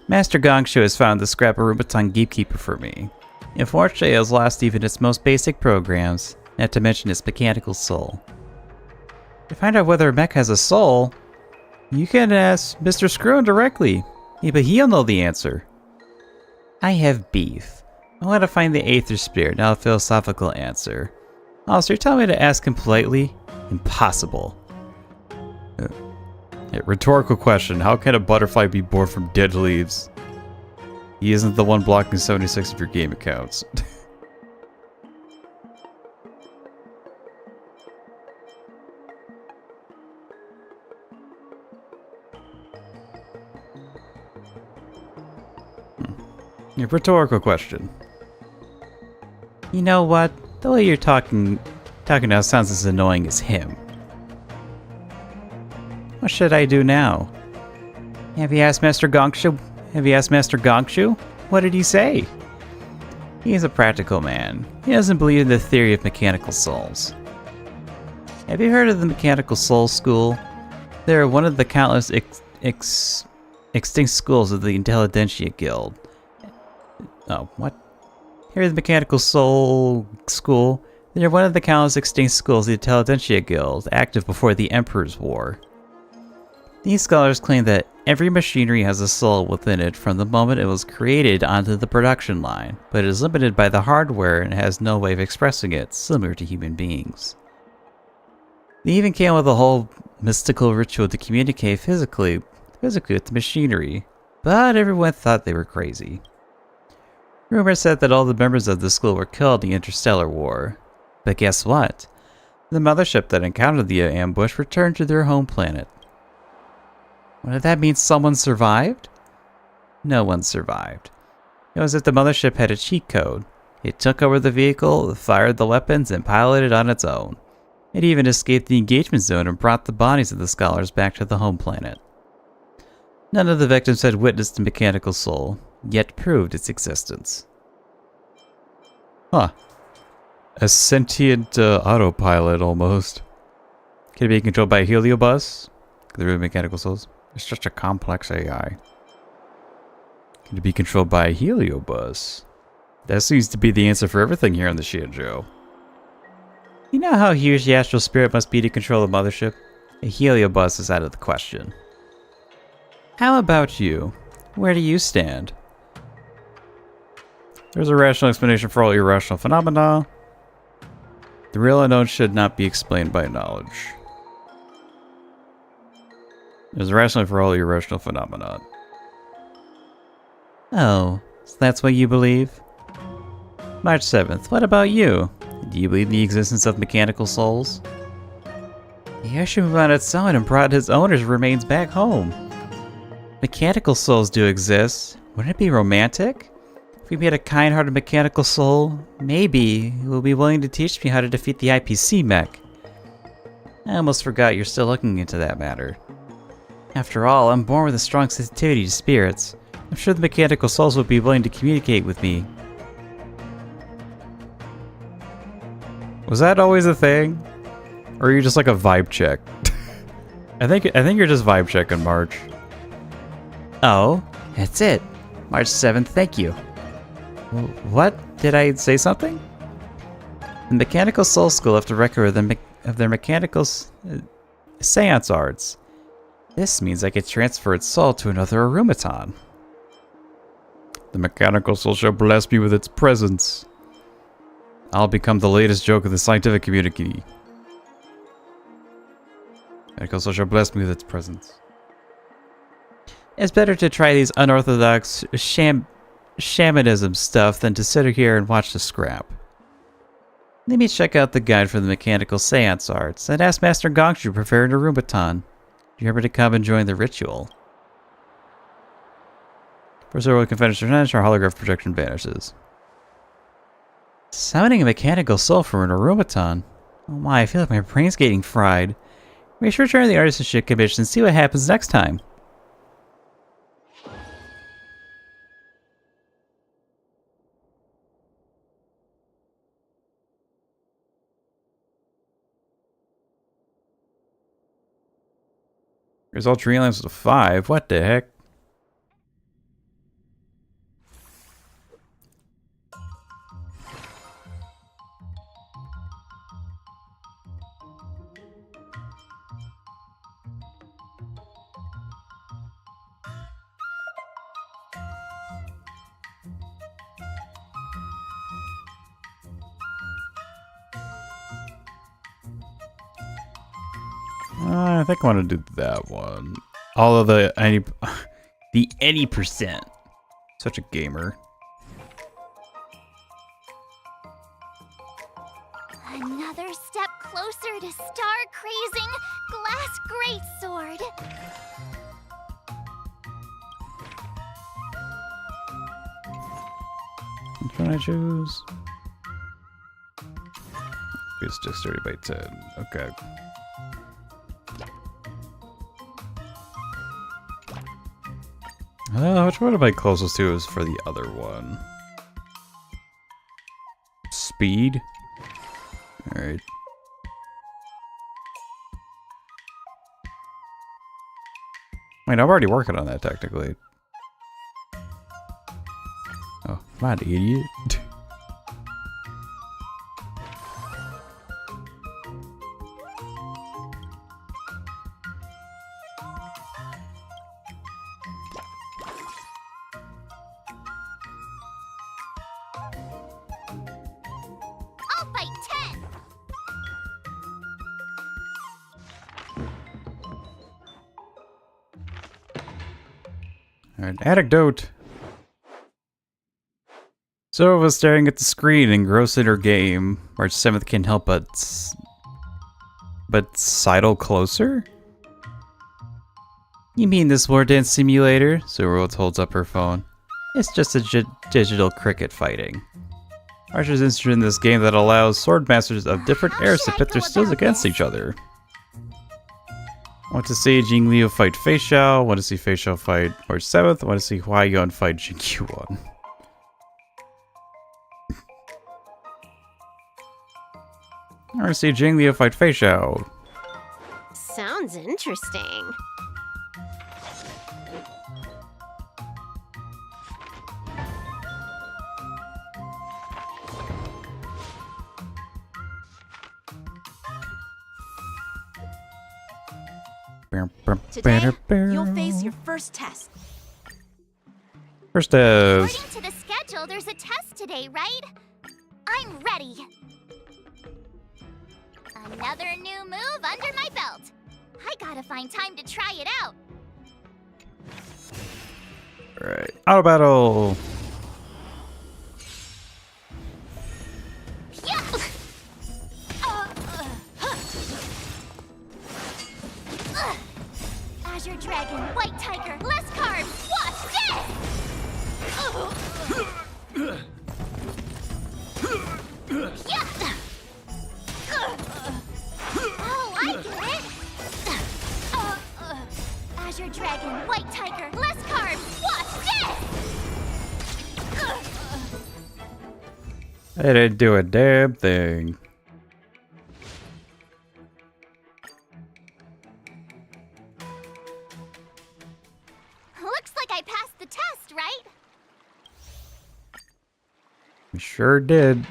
S2: Master Gongshu has found the scrap Arumaton Gatekeeper for me. Unfortunately, it has lost even its most basic programs, not to mention its mechanical soul. To find out whether a mech has a soul, you can ask Mr. Scroon directly. Yeah, but he'll know the answer. I have beef. I want to find the Aether Spirit, not a philosophical answer. Also, you're telling me to ask him politely? Impossible.
S1: Rhetorical question. How can a butterfly be born from dead leaves? He isn't the one blocking 76 of your game accounts. Rhetorical question.
S2: You know what? The way you're talking now sounds as annoying as him. What should I do now? Have you asked Master Gongshu? What did he say? He's a practical man. He doesn't believe in the theory of mechanical souls. Have you heard of the Mechanical Soul School? They're one of the countless extinct schools of the Intelligentsia Guild. Oh, what? Here's the Mechanical Soul School. They're one of the countless extinct schools of the Intelligentsia Guild, active before the Emperor's War. These scholars claim that every machinery has a soul within it from the moment it was created onto the production line, but it is limited by the hardware and has no way of expressing it, similar to human beings. They even came up with a whole mystical ritual to communicate physically with the machinery, but everyone thought they were crazy. Rumor said that all the members of the school were killed in the Interstellar War. But guess what? The mothership that encountered the ambush returned to their home planet. Well, did that mean someone survived? No one survived. It was as if the mothership had a cheat code. It took over the vehicle, fired the weapons, and piloted on its own. It even escaped the engagement zone and brought the bodies of the scholars back to the home planet. None of the victims had witnessed the mechanical soul, yet proved its existence.
S1: Huh. A sentient autopilot, almost. Can it be controlled by a heliobus? The real mechanical souls? It's just a complex AI. Can it be controlled by a heliobus? That seems to be the answer for everything here on the Shinjo.
S2: You know how huge the astral spirit must be to control the mothership? A heliobus is out of the question. How about you? Where do you stand?
S1: There's a rational explanation for all irrational phenomena. The real unknown should not be explained by knowledge. There's a rationale for all irrational phenomena.
S2: Oh, so that's what you believe? March 7th, what about you? Do you believe in the existence of mechanical souls? The airship moved on its own and brought his owner's remains back home. Mechanical souls do exist. Wouldn't it be romantic? If we made a kind-hearted mechanical soul, maybe it will be willing to teach me how to defeat the IPC mech. I almost forgot you're still looking into that matter. After all, I'm born with a strong sensitivity to spirits. I'm sure the mechanical souls would be willing to communicate with me.
S1: Was that always a thing? Or are you just like a vibe check? I think you're just vibe checking, March.
S2: Oh, that's it. March 7th, thank you. What? Did I say something? The Mechanical Soul School left a record of their mechanical seance arts. This means I could transfer its soul to another Arumaton.
S1: The mechanical soul shall bless me with its presence. I'll become the latest joke of the scientific community. Mechanical soul shall bless me with its presence.
S2: It's better to try these unorthodox shamanism stuff than to sit here and watch the scrap. Let me check out the guide for the mechanical seance arts and ask Master Gongshu to prepare an Arumaton. Remember to come and join the ritual.
S1: First we can finish our holograph projection vanishes.
S2: Summoning a mechanical soul for an Arumaton? Oh my, I feel like my brain's getting fried. Make sure to turn the Artisanship Commission and see what happens next time.
S1: There's all tree lamps with a 5. What the heck? I think I want to do that one. All of the any percent. Such a gamer.
S3: Another step closer to star-crazing glass greatsword.
S1: Which one I choose? It's just 30 by 10. Okay. Which one am I closest to is for the other one? Speed? Alright. Wait, I'm already working on that technically. Oh, come on, idiot.
S3: I'll fight 10.
S1: Alright, anecdote. Zora was staring at the screen, engrossed in her game. March 7th can't help but sidle closer? You mean this war dance simulator? Zora holds up her phone. It's just a digital cricket fighting. Archer's interested in this game that allows sword masters of different eras to pit their skills against each other. Want to see Jing Liu fight Fei Xiao, want to see Fei Xiao fight March 7th, want to see Hua Yuan fight Jing Yuan. I want to see Jing Liu fight Fei Xiao.
S12: Sounds interesting.
S4: Today, you'll face your first test.
S1: First test.
S3: According to the schedule, there's a test today, right? I'm ready. Another new move under my belt. I gotta find time to try it out.
S1: Alright, auto battle.
S3: Yeah. Azure Dragon, White Tiger, less carbs. Watch this. Yeah. Oh, I get it. Azure Dragon, White Tiger, less carbs. Watch this.
S1: I didn't do a damn thing.
S3: Looks like I passed the test, right?
S1: We sure did.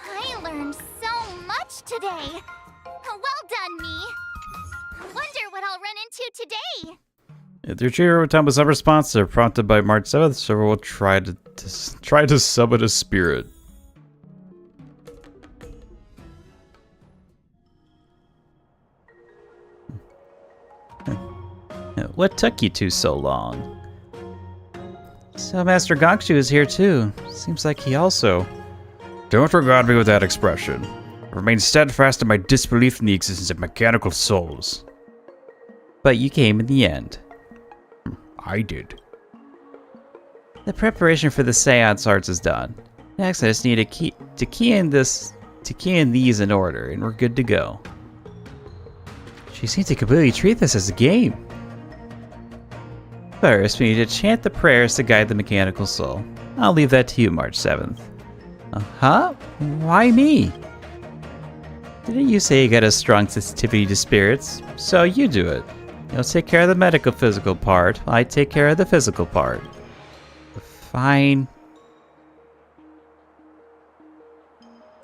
S3: I learned so much today. Well done, me. Wonder what I'll run into today.
S1: If your cheer time was unresponsive, prompted by March 7th, server will try to summon a spirit.
S2: What took you two so long? So Master Gongshu is here too. Seems like he also...
S1: Don't regard me with that expression.
S2: I remain steadfast in my disbelief in the existence of mechanical souls. But you came in the end. I did. The preparation for the seance arts is done. Next, I just need to key in these in order, and we're good to go. She seems to completely treat this as a game. First, we need to chant the prayers to guide the mechanical soul. I'll leave that to you, March 7th. Huh? Why me? Didn't you say you got a strong sensitivity to spirits? So you do it. You'll take care of the medical physical part. I take care of the physical part. Fine.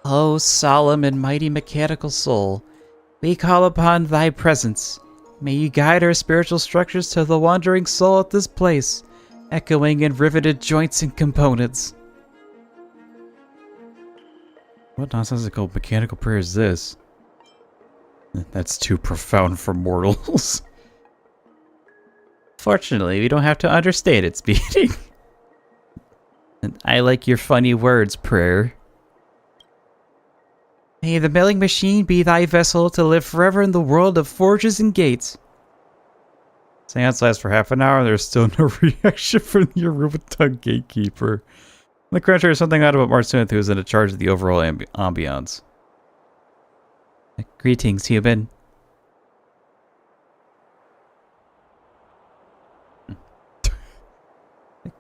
S2: O solemn and mighty mechanical soul, we call upon thy presence. May you guide our spiritual structures to the wandering soul at this place, echoing in riveted joints and components. What nonsensical mechanical prayer is this? That's too profound for mortals. Fortunately, we don't have to understand its meaning. And I like your funny words, prayer. May the milling machine be thy vessel to live forever in the world of forges and gates. Seance lasts for half an hour and there's still no reaction from the Aruba gatekeeper. On the contrary, something odd about March 7th, who is in charge of the overall ambiance. Greetings, human.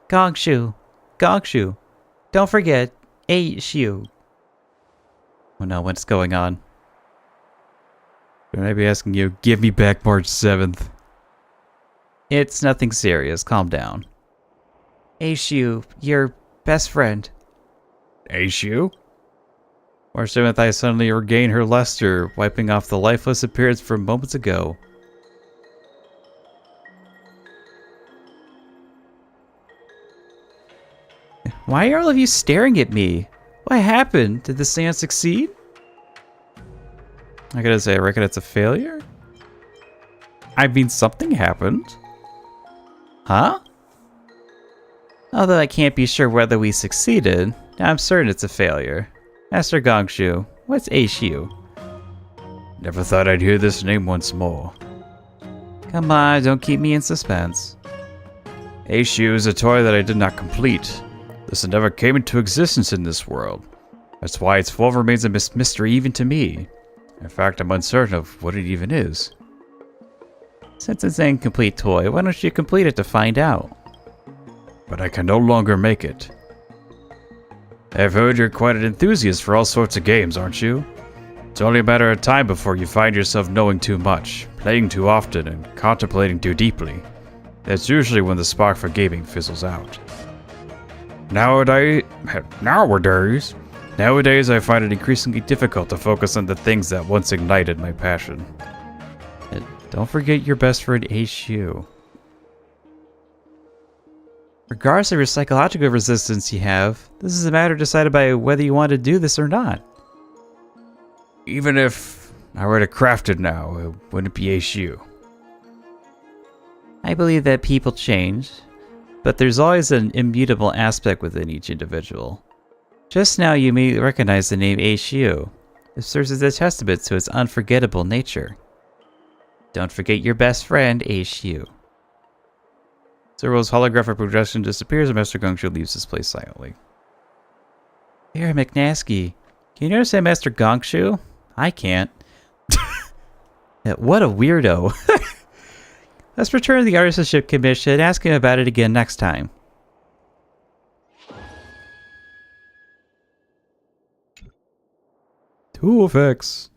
S2: Gongshu. Don't forget, Shu. Oh no, what's going on? Should I be asking you, give me back March 7th? It's nothing serious, calm down. Shu, your best friend. Shu? March 7th, I suddenly regain her luster, wiping off the lifeless appearance from moments ago. Why are all of you staring at me? What happened? Did the seance succeed? I gotta say, I reckon it's a failure? I mean, something happened. Huh? Although I can't be sure whether we succeeded, I'm certain it's a failure. Master Gongshu, what's Shu? Never thought I'd hear this name once more. Come on, don't keep me in suspense. Shu is a toy that I did not complete. This never came into existence in this world. That's why its form remains a mystery even to me. In fact, I'm uncertain of what it even is. Since it's an incomplete toy, why don't you complete it to find out? But I can no longer make it. I've heard you're quite an enthusiast for all sorts of games, aren't you? It's only a matter of time before you find yourself knowing too much, playing too often, and contemplating too deeply. That's usually when the spark for gaming fizzles out. Nowadays, I find it increasingly difficult to focus on the things that once ignited my passion. And don't forget your best friend Shu. Regardless of your psychological resistance you have, this is a matter decided by whether you want to do this or not. Even if I were to craft it now, it wouldn't be Shu. I believe that people change, but there's always an immutable aspect within each individual. Just now you may recognize the name Shu. It serves as a testament to its unforgettable nature. Don't forget your best friend, Shu. Zero's holographic projection disappears and Master Gongshu leaves this place silently. Here, McNosky. Can you understand Master Gongshu? I can't. What a weirdo. Let's return to the Artisanship Commission and ask him about it again next time. Tool effects.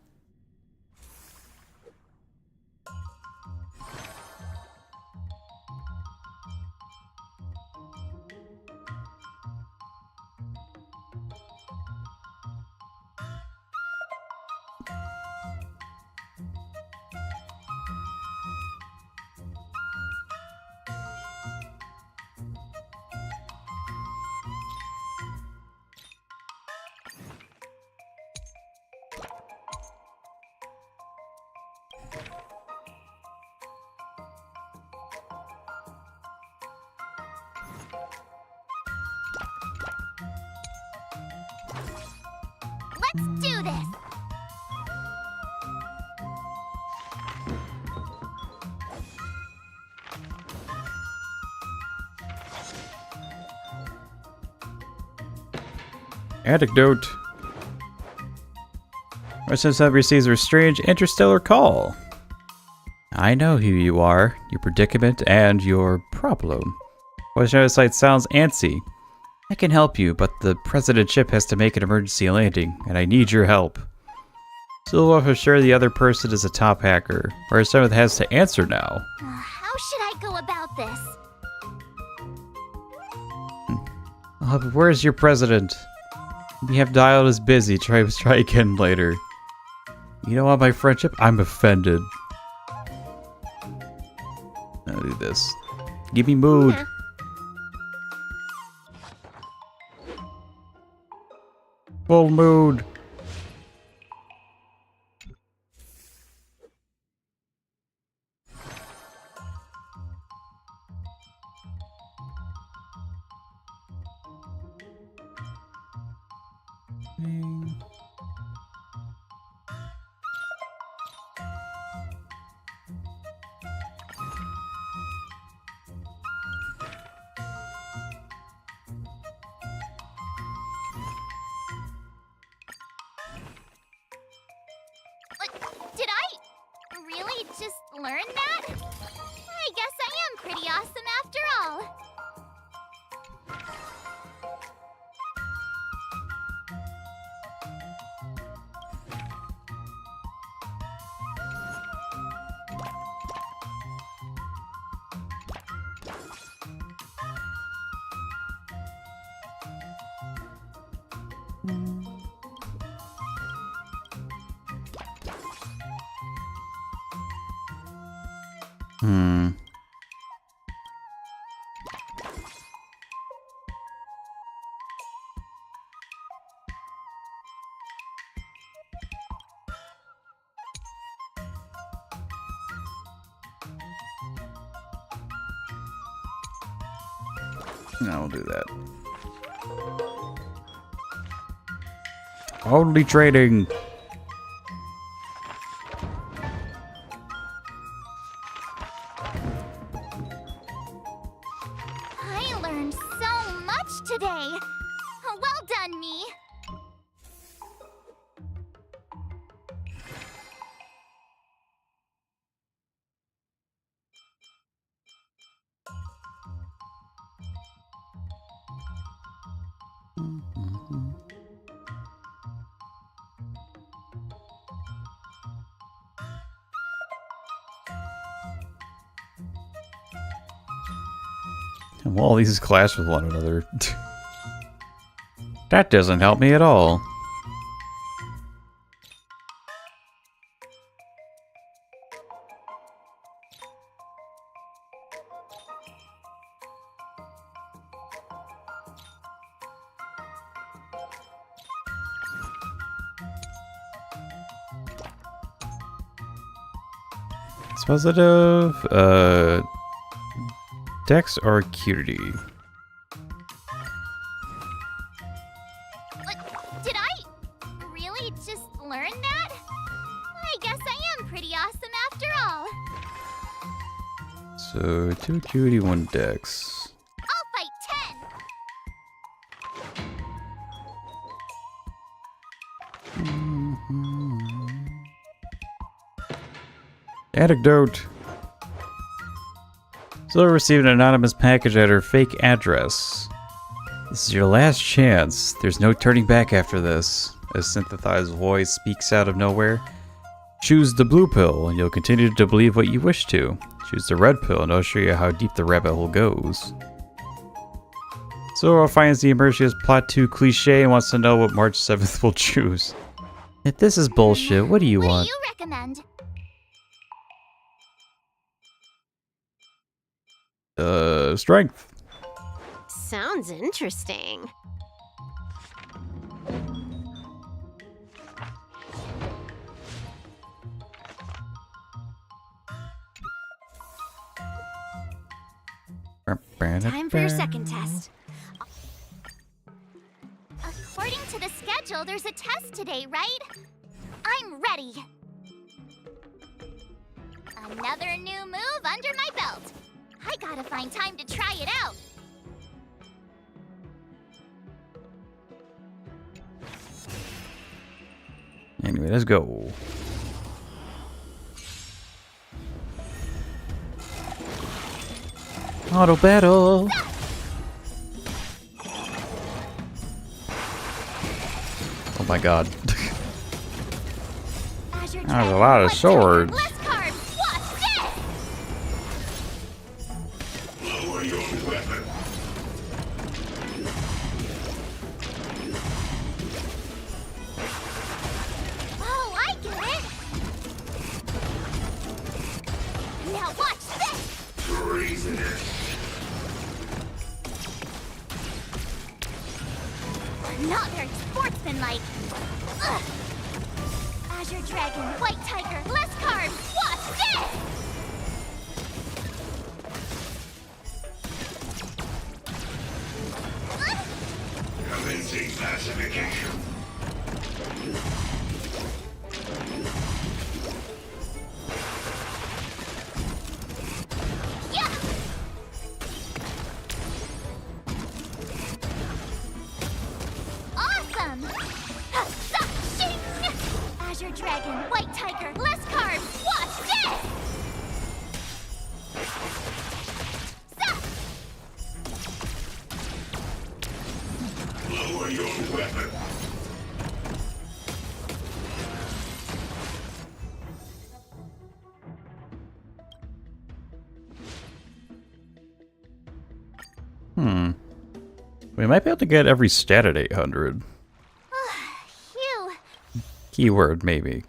S1: Anecdote. Residents have received a strange interstellar call. I know who you are, your predicament, and your problem. Western site sounds antsy. I can help you, but the president ship has to make an emergency landing, and I need your help. Silva for sure the other person is a top hacker, or someone has to answer now.
S3: How should I go about this?
S1: But where's your president? We have dialed as busy. Try again later. You don't want my friendship? I'm offended. I'll do this. Give me mood.
S12: Yeah.
S1: Full mood.
S3: Did I really just learn that? I guess I am pretty awesome after all. I will do that. Only trading. I learned so much today. Well done, me.
S1: Well, all these clash with one another. That doesn't help me at all. It's positive, Dex or Acuity?
S3: Did I really just learn that? I guess I am pretty awesome after all.
S1: So 2 Acuity, 1 Dex.
S3: I'll fight 10.
S1: Anecdote. Zilla received an anonymous package at her fake address. This is your last chance. There's no turning back after this. A synthesized voice speaks out of nowhere. Choose the blue pill, and you'll continue to believe what you wish to. Choose the red pill, and I'll show you how deep the rabbit hole goes. Zora finds the Immersius plot too cliche and wants to know what March 7th will choose. If this is bullshit, what do you want?
S3: What do you recommend?
S1: Strength.
S12: Sounds interesting.
S6: Time for your second test.
S3: According to the schedule, there's a test today, right? I'm ready. Another new move under my belt. I gotta find time to try it out.
S1: Anyway, let's go. Auto battle. Oh my god. There's a lot of swords.
S3: Less carbs. Watch this.
S5: Lower your weapon.
S3: Oh, I get it. Now watch this.
S5: Treasonous.
S3: Not very sportsmanlike. Ugh. Azure Dragon, White Tiger, less carbs. Watch this.
S5: Commencing classification.
S3: Yeah. Awesome. Shing. Azure Dragon, White Tiger, less carbs. Watch this.
S5: Lower your weapon.
S1: We might be able to get every stat at 800.
S3: Phew.
S1: Keyword, maybe.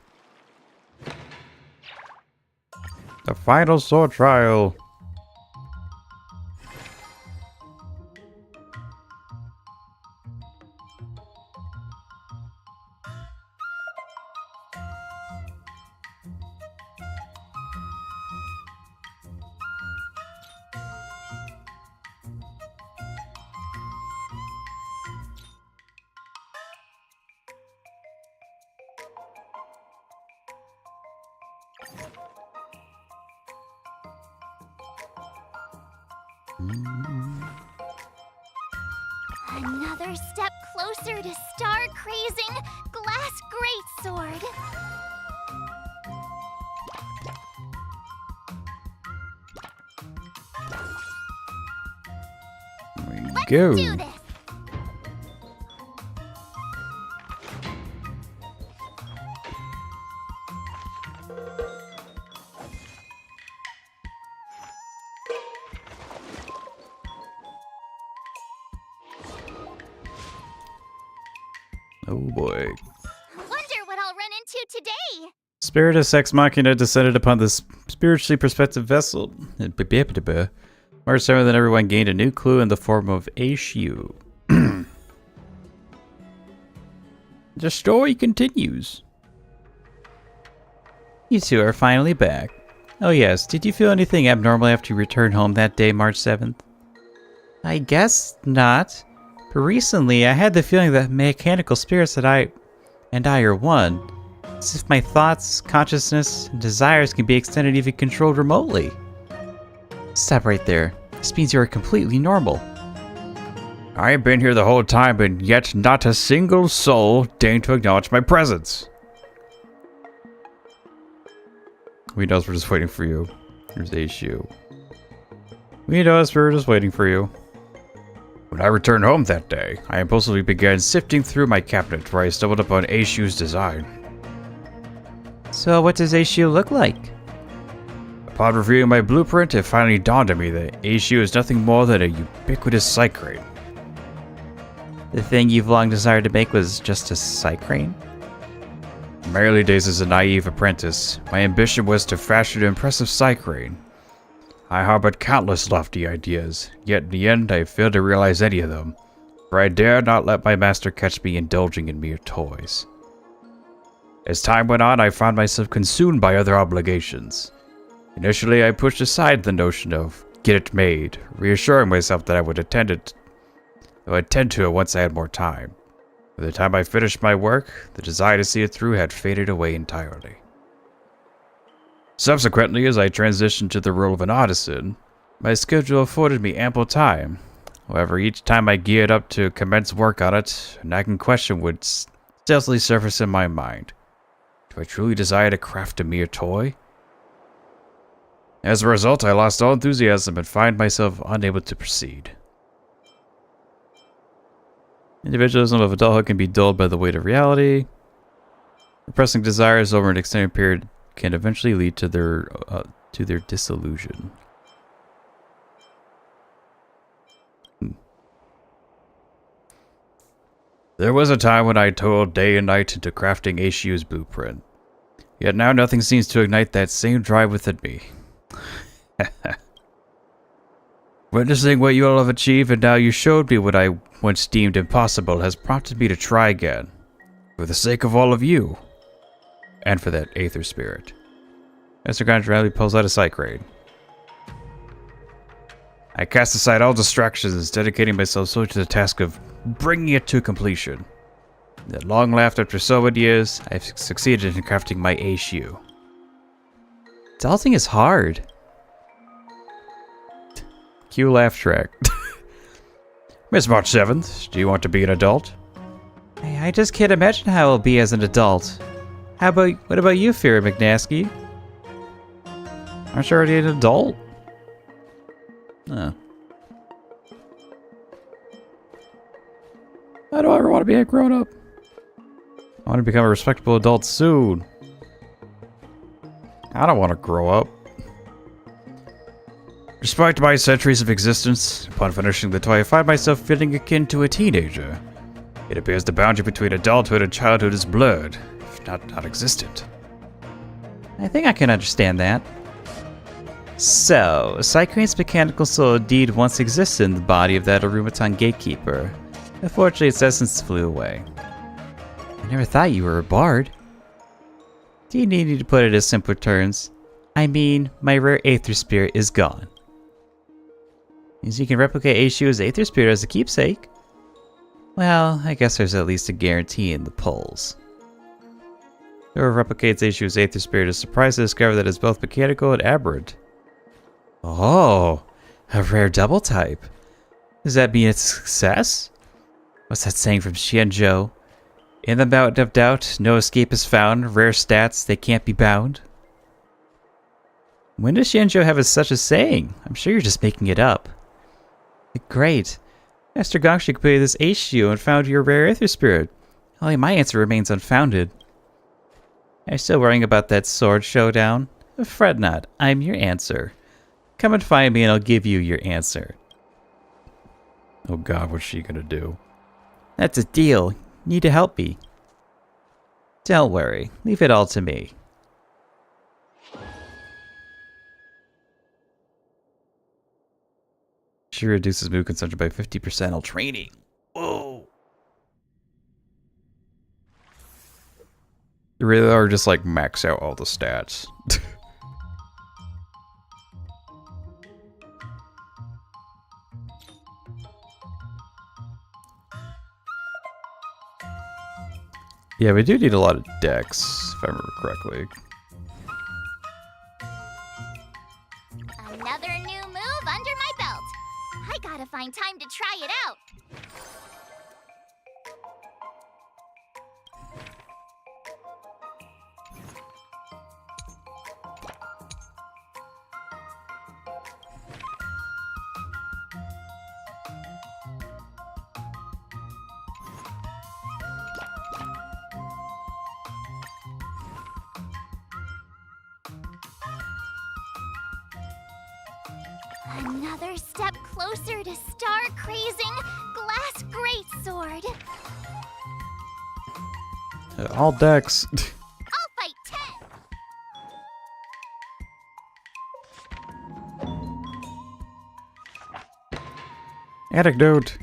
S1: The final sword trial.
S3: Another step closer to star-crazing glass greatsword. Let's
S1: Go.
S3: do this.
S1: Oh boy.
S3: Wonder what I'll run into today.
S1: Spiritus Ex Machina descended upon this spiritually perspective vessel. March 7th, and everyone gained a new clue in the form of Aishu. The story continues. You two are finally back. Oh yes, did you feel anything abnormal after you returned home that day, March 7th? I guess not. But recently, I had the feeling that mechanical spirits that I are one. As if my thoughts, consciousness, and desires can be extended, even controlled remotely. Stop right there. This means you are completely normal. I've been here the whole time, and yet not a single soul deigned to acknowledge my presence. We know we're just waiting for you. Here's the issue. We know we're just waiting for you. When I returned home that day, I impulsively began sifting through my cabinet where I stumbled upon Aishu's design. So what does Aishu look like? Upon reviewing my blueprint, it finally dawned on me that Aishu is nothing more than a ubiquitous psycrane. The thing you've long desired to make was just a psycrane? In my early days as a naive apprentice, my ambition was to fashion an impressive psycrane. I harbored countless lofty ideas, yet in the end I failed to realize any of them, for I dared not let my master catch me indulging in mere toys. As time went on, I found myself consumed by other obligations. Initially, I pushed aside the notion of get it made, reassuring myself that I would attend to it once I had more time. By the time I finished my work, the desire to see it through had faded away entirely. Subsequently, as I transitioned to the role of an artisan, my schedule afforded me ample time. However, each time I geared up to commence work on it, a nagging question would stealthily surface in my mind.
S2: Do I truly desire to craft a mere toy? As a result, I lost all enthusiasm and find myself unable to proceed. Individualism of adulthood can be dulled by the weight of reality. Repressing desires over an extended period can eventually lead to their disillusion. There was a time when I toiled day and night into crafting HU's blueprint. Yet now nothing seems to ignite that same drive within me. Witnessing what you all have achieved and now you showed me what I once deemed impossible has prompted me to try again. For the sake of all of you. And for that Aether Spirit. Mr. Gondrelli pulls out a sight crane. I cast aside all distractions, dedicating myself solely to the task of bringing it to completion. At long last, after so many years, I have succeeded in crafting my HU. Adulting is hard. Cue laugh track. Miss March 7th, do you want to be an adult? I just can't imagine how I'll be as an adult. What about you, Firo McNosky? Aren't you already an adult? Oh. I don't ever want to be a grown-up. I want to become a respectable adult soon. I don't want to grow up. Despite my centuries of existence, upon finishing the toy, I find myself feeling akin to a teenager. It appears the boundary between adulthood and childhood is blurred, if not non-existent. I think I can understand that. So, Cycrane's mechanical soul indeed once existed in the body of that Arumaton gatekeeper. Unfortunately, its essence flew away. I never thought you were a bard. Do you need me to put it in simpler terms? I mean, my rare Aether Spirit is gone. Means you can replicate Aishu's Aether Spirit as a keepsake. Well, I guess there's at least a guarantee in the polls. Whoever replicates Aishu's Aether Spirit is surprised to discover that it's both mechanical and aberrant. Oh, a rare double type. Does that mean it's a success? What's that saying from Xianzhou? In the mountain of doubt, no escape is found. Rare stats, they can't be bound. When does Xianzhou have such a saying? I'm sure you're just making it up. Great. Master Gongshi completed this HU and found your rare Aether Spirit. Only my answer remains unfounded. Are you still worrying about that sword showdown? Fret not, I'm your answer. Come and find me and I'll give you your answer. Oh god, what's she gonna do? That's a deal. You need to help me. Don't worry, leave it all to me. She reduces move consumption by 50% while training. Whoa. You really are just like max out all the stats. Yeah, we do need a lot of decks, if I remember correctly.
S3: Another new move under my belt. I gotta find time to try it out. Another step closer to star-crazing glass greatsword.
S2: All decks.
S3: I'll fight 10.
S2: Anecdote.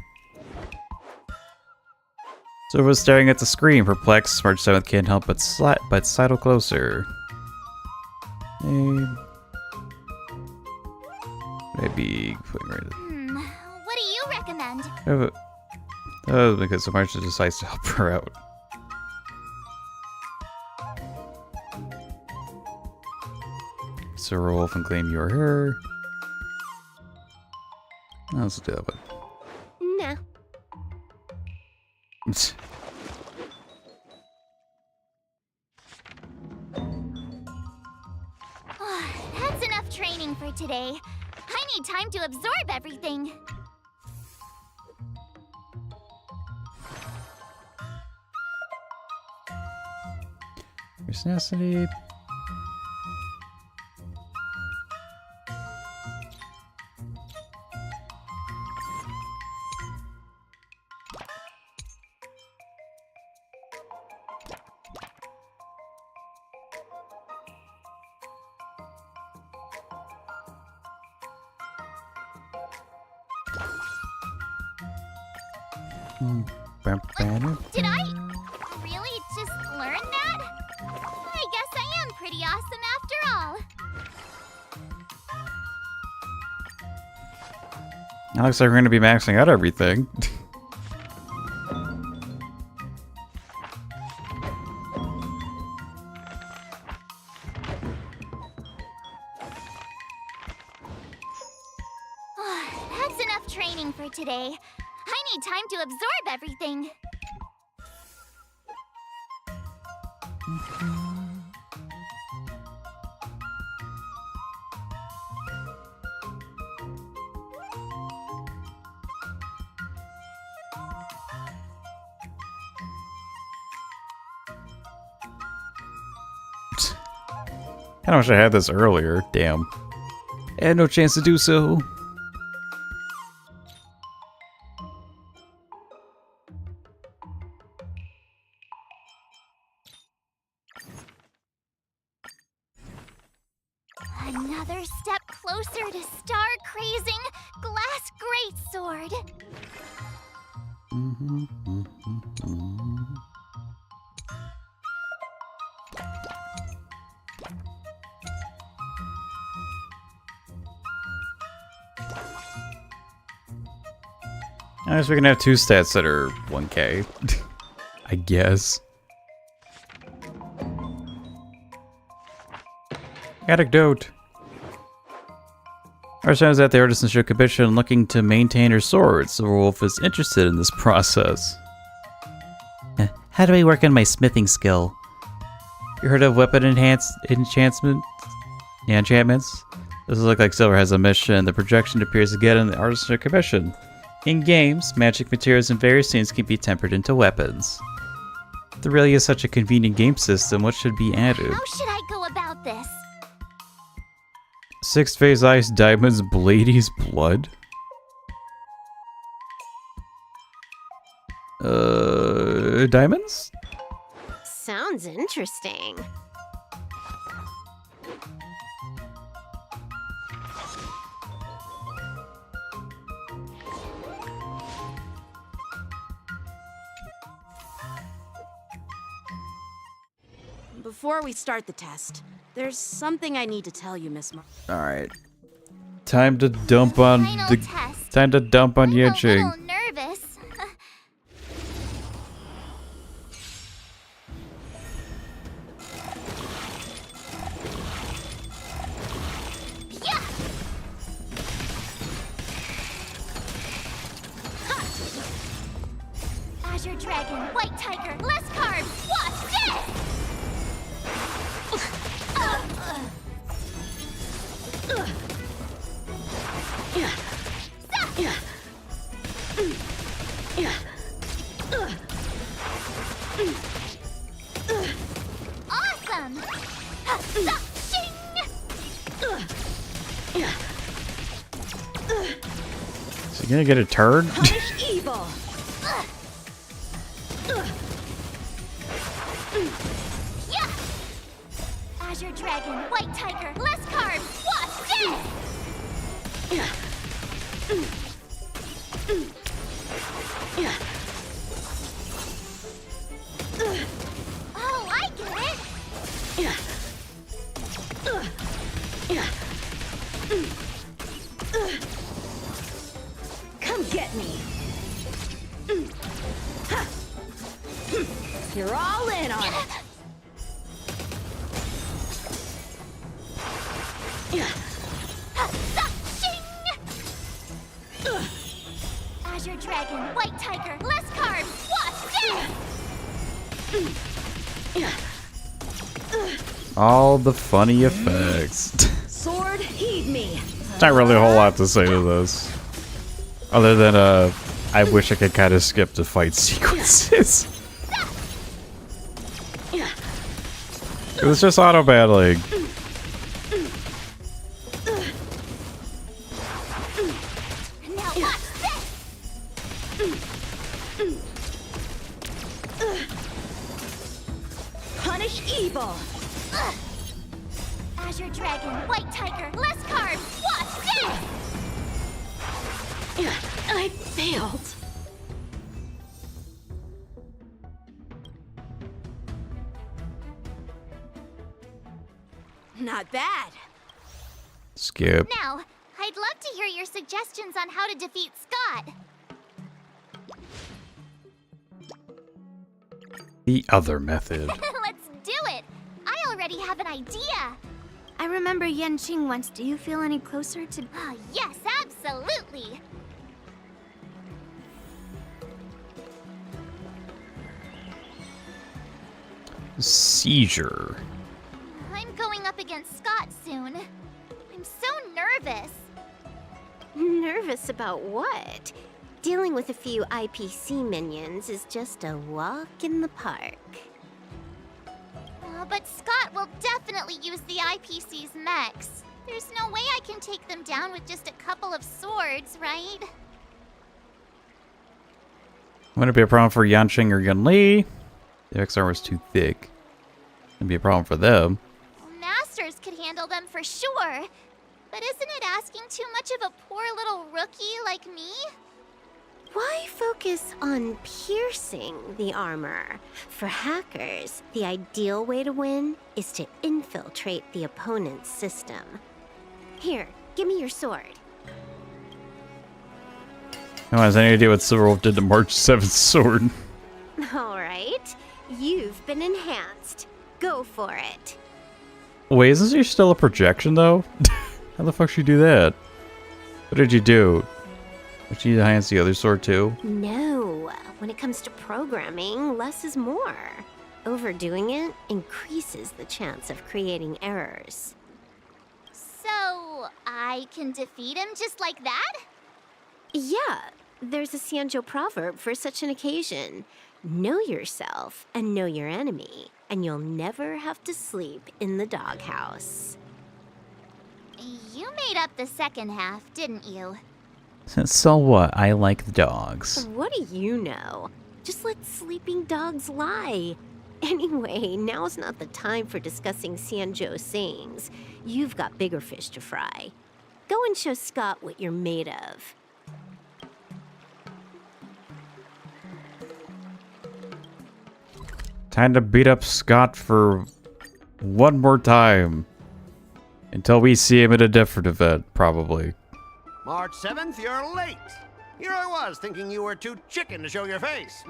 S2: So was staring at the screen, perplexed. March 7th can't help but sidle closer. Maybe putting right.
S3: What do you recommend?
S2: Because the March decides to help her out. So roll off and claim you are her. Let's do that one.
S12: No.
S3: training for today. I need time to absorb everything.
S1: Necessity.
S3: Did I really just learn that? I guess I am pretty awesome after all.
S1: It looks like we're going to be maxing out everything.
S3: That's enough training for today. I need time to absorb everything.
S1: I wish I had this earlier. Damn. I had no chance to do so.
S3: Another step closer to star-crazing glass greatsword.
S1: I guess we can have two stats that are 1k. I guess. Anecdote. Our son is at the artisanship commission looking to maintain her sword, so Wolf is interested in this process.
S2: How do I work on my smithing skill?
S1: You heard of weapon enchantments? Yeah, enchantments? This looks like Silver has a mission. The projection appears again in the artisanship commission. In games, magic materials in various scenes can be tempered into weapons. If there really is such a convenient game system, what should be added?
S3: How should I go about this?
S1: 6-phase ice, diamonds, Blady's blood? Diamonds?
S12: Sounds interesting.
S4: Before we start the test, there's something I need to tell you, Miss Mar.
S1: Alright. Time to dump on the
S3: test.
S1: time to dump on
S3: I'm a
S1: Yanqing.
S3: little nervous. Azure Dragon, White Tiger, less carbs, watch this! Awesome!
S1: Is he gonna get a turn?
S4: Punish evil.
S3: Yeah! Azure Dragon, White Tiger, less carbs, watch this! Oh, I get it!
S4: Come get me. You're all in on it.
S3: Azure Dragon, White Tiger, less carbs, watch this!
S1: All the funny effects.
S4: Sword, heed me.
S1: Not really a whole lot to say to this. Other than, I wish I could kind of skip the fight sequences. It was just auto-battling.
S3: Now watch this!
S4: Punish evil!
S3: Azure Dragon, White Tiger, less carbs! Watch this!
S4: I failed. Not bad.
S1: Skip.
S3: Now, I'd love to hear your suggestions on how to defeat Skott.
S1: The other method.
S3: Let's do it! I already have an idea!
S6: I remember Yanqing once. Do you feel any closer to...
S3: Oh, yes, absolutely!
S1: Seizure.
S3: I'm going up against Skott soon. I'm so nervous.
S12: Nervous about what? Dealing with a few IPC minions is just a walk in the park.
S3: But Skott will definitely use the IPC's mechs. There's no way I can take them down with just a couple of swords, right?
S1: Wouldn't be a problem for Yanqing or Yunli. The X armor is too thick. Wouldn't be a problem for them.
S3: Masters could handle them for sure. But isn't it asking too much of a poor little rookie like me?
S12: Why focus on piercing the armor? For hackers, the ideal way to win is to infiltrate the opponent's system. Here, give me your sword.
S1: No one has any idea what Silverwolf did to March 7th sword.
S12: Alright, you've been enhanced. Go for it.
S1: Wait, isn't she still a projection though? How the fuck should you do that? What did you do? Did she enhance the other sword too?
S12: No, when it comes to programming, less is more. Overdoing it increases the chance of creating errors.
S3: So, I can defeat him just like that?
S12: Yeah, there's a Sanjo proverb for such an occasion. Know yourself and know your enemy, and you'll never have to sleep in the doghouse.
S3: You made up the second half, didn't you?
S1: So what? I like the dogs.
S12: What do you know? Just let sleeping dogs lie. Anyway, now's not the time for discussing Sanjo's sayings. You've got bigger fish to fry. Go and show Skott what you're made of.
S1: Time to beat up Skott for one more time. Until we see him at a different event, probably.
S8: March 7th, you're late. Here I was, thinking you were too chicken to show your face.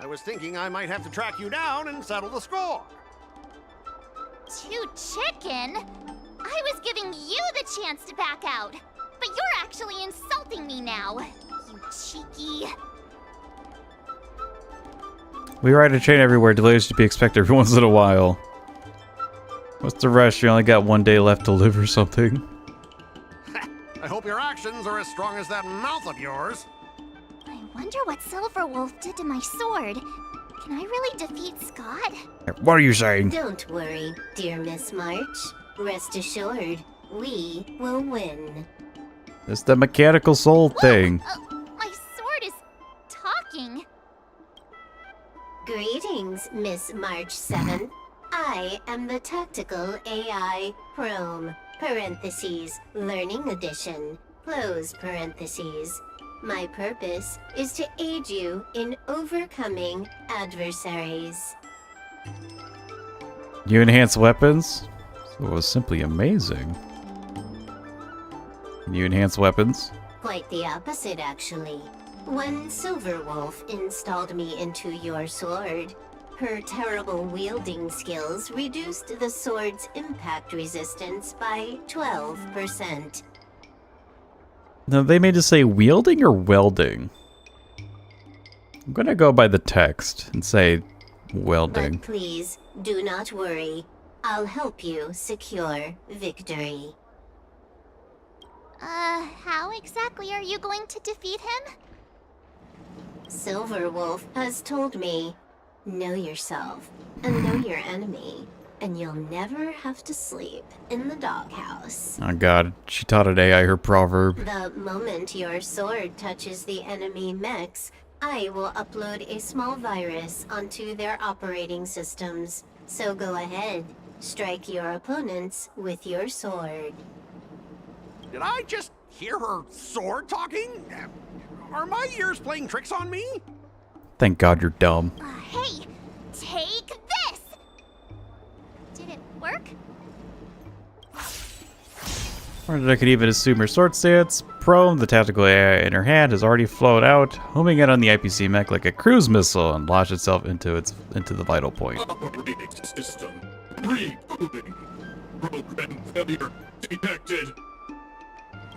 S8: I was thinking I might have to track you down and settle the score.
S3: Too chicken? I was giving you the chance to back out. But you're actually insulting me now. You cheeky...
S1: We ride a train everywhere. Delays to be expected every once in a while. What's the rush? You only got one day left to live or something.
S8: I hope your actions are as strong as that mouth of yours.
S3: I wonder what Silverwolf did to my sword. Can I really defeat Skott?
S1: What are you saying?
S12: Don't worry, dear Miss March. Rest assured, we will win.
S1: It's the mechanical soul thing.
S3: My sword is talking.
S12: Greetings, Miss March 7th. I am the Tactical AI Chrome, parentheses, Learning Edition, close parentheses. My purpose is to aid you in overcoming adversaries.
S1: You enhance weapons? So it was simply amazing. Can you enhance weapons?
S12: Quite the opposite, actually. When Silverwolf installed me into your sword, her terrible wielding skills reduced the sword's impact resistance by 12%.
S1: No, they made us say wielding or welding? I'm gonna go by the text and say welding.
S12: But please, do not worry. I'll help you secure victory.
S3: How exactly are you going to defeat him?
S12: Silverwolf has told me, know yourself and know your enemy, and you'll never have to sleep in the doghouse.
S1: Oh god, she taught an AI her proverb.
S12: The moment your sword touches the enemy mechs, I will upload a small virus onto their operating systems. So go ahead, strike your opponents with your sword.
S8: Did I just hear her sword talking? Are my ears playing tricks on me?
S1: Thank god you're dumb.
S3: Hey, take this! Did it work?
S1: Or I could even assume her sword stance. Prone, the tactical AI in her hand, has already flown out, homing in on the IPC mech like a cruise missile and launched itself into the vital point.
S5: Operating system rebooting. Program failure detected.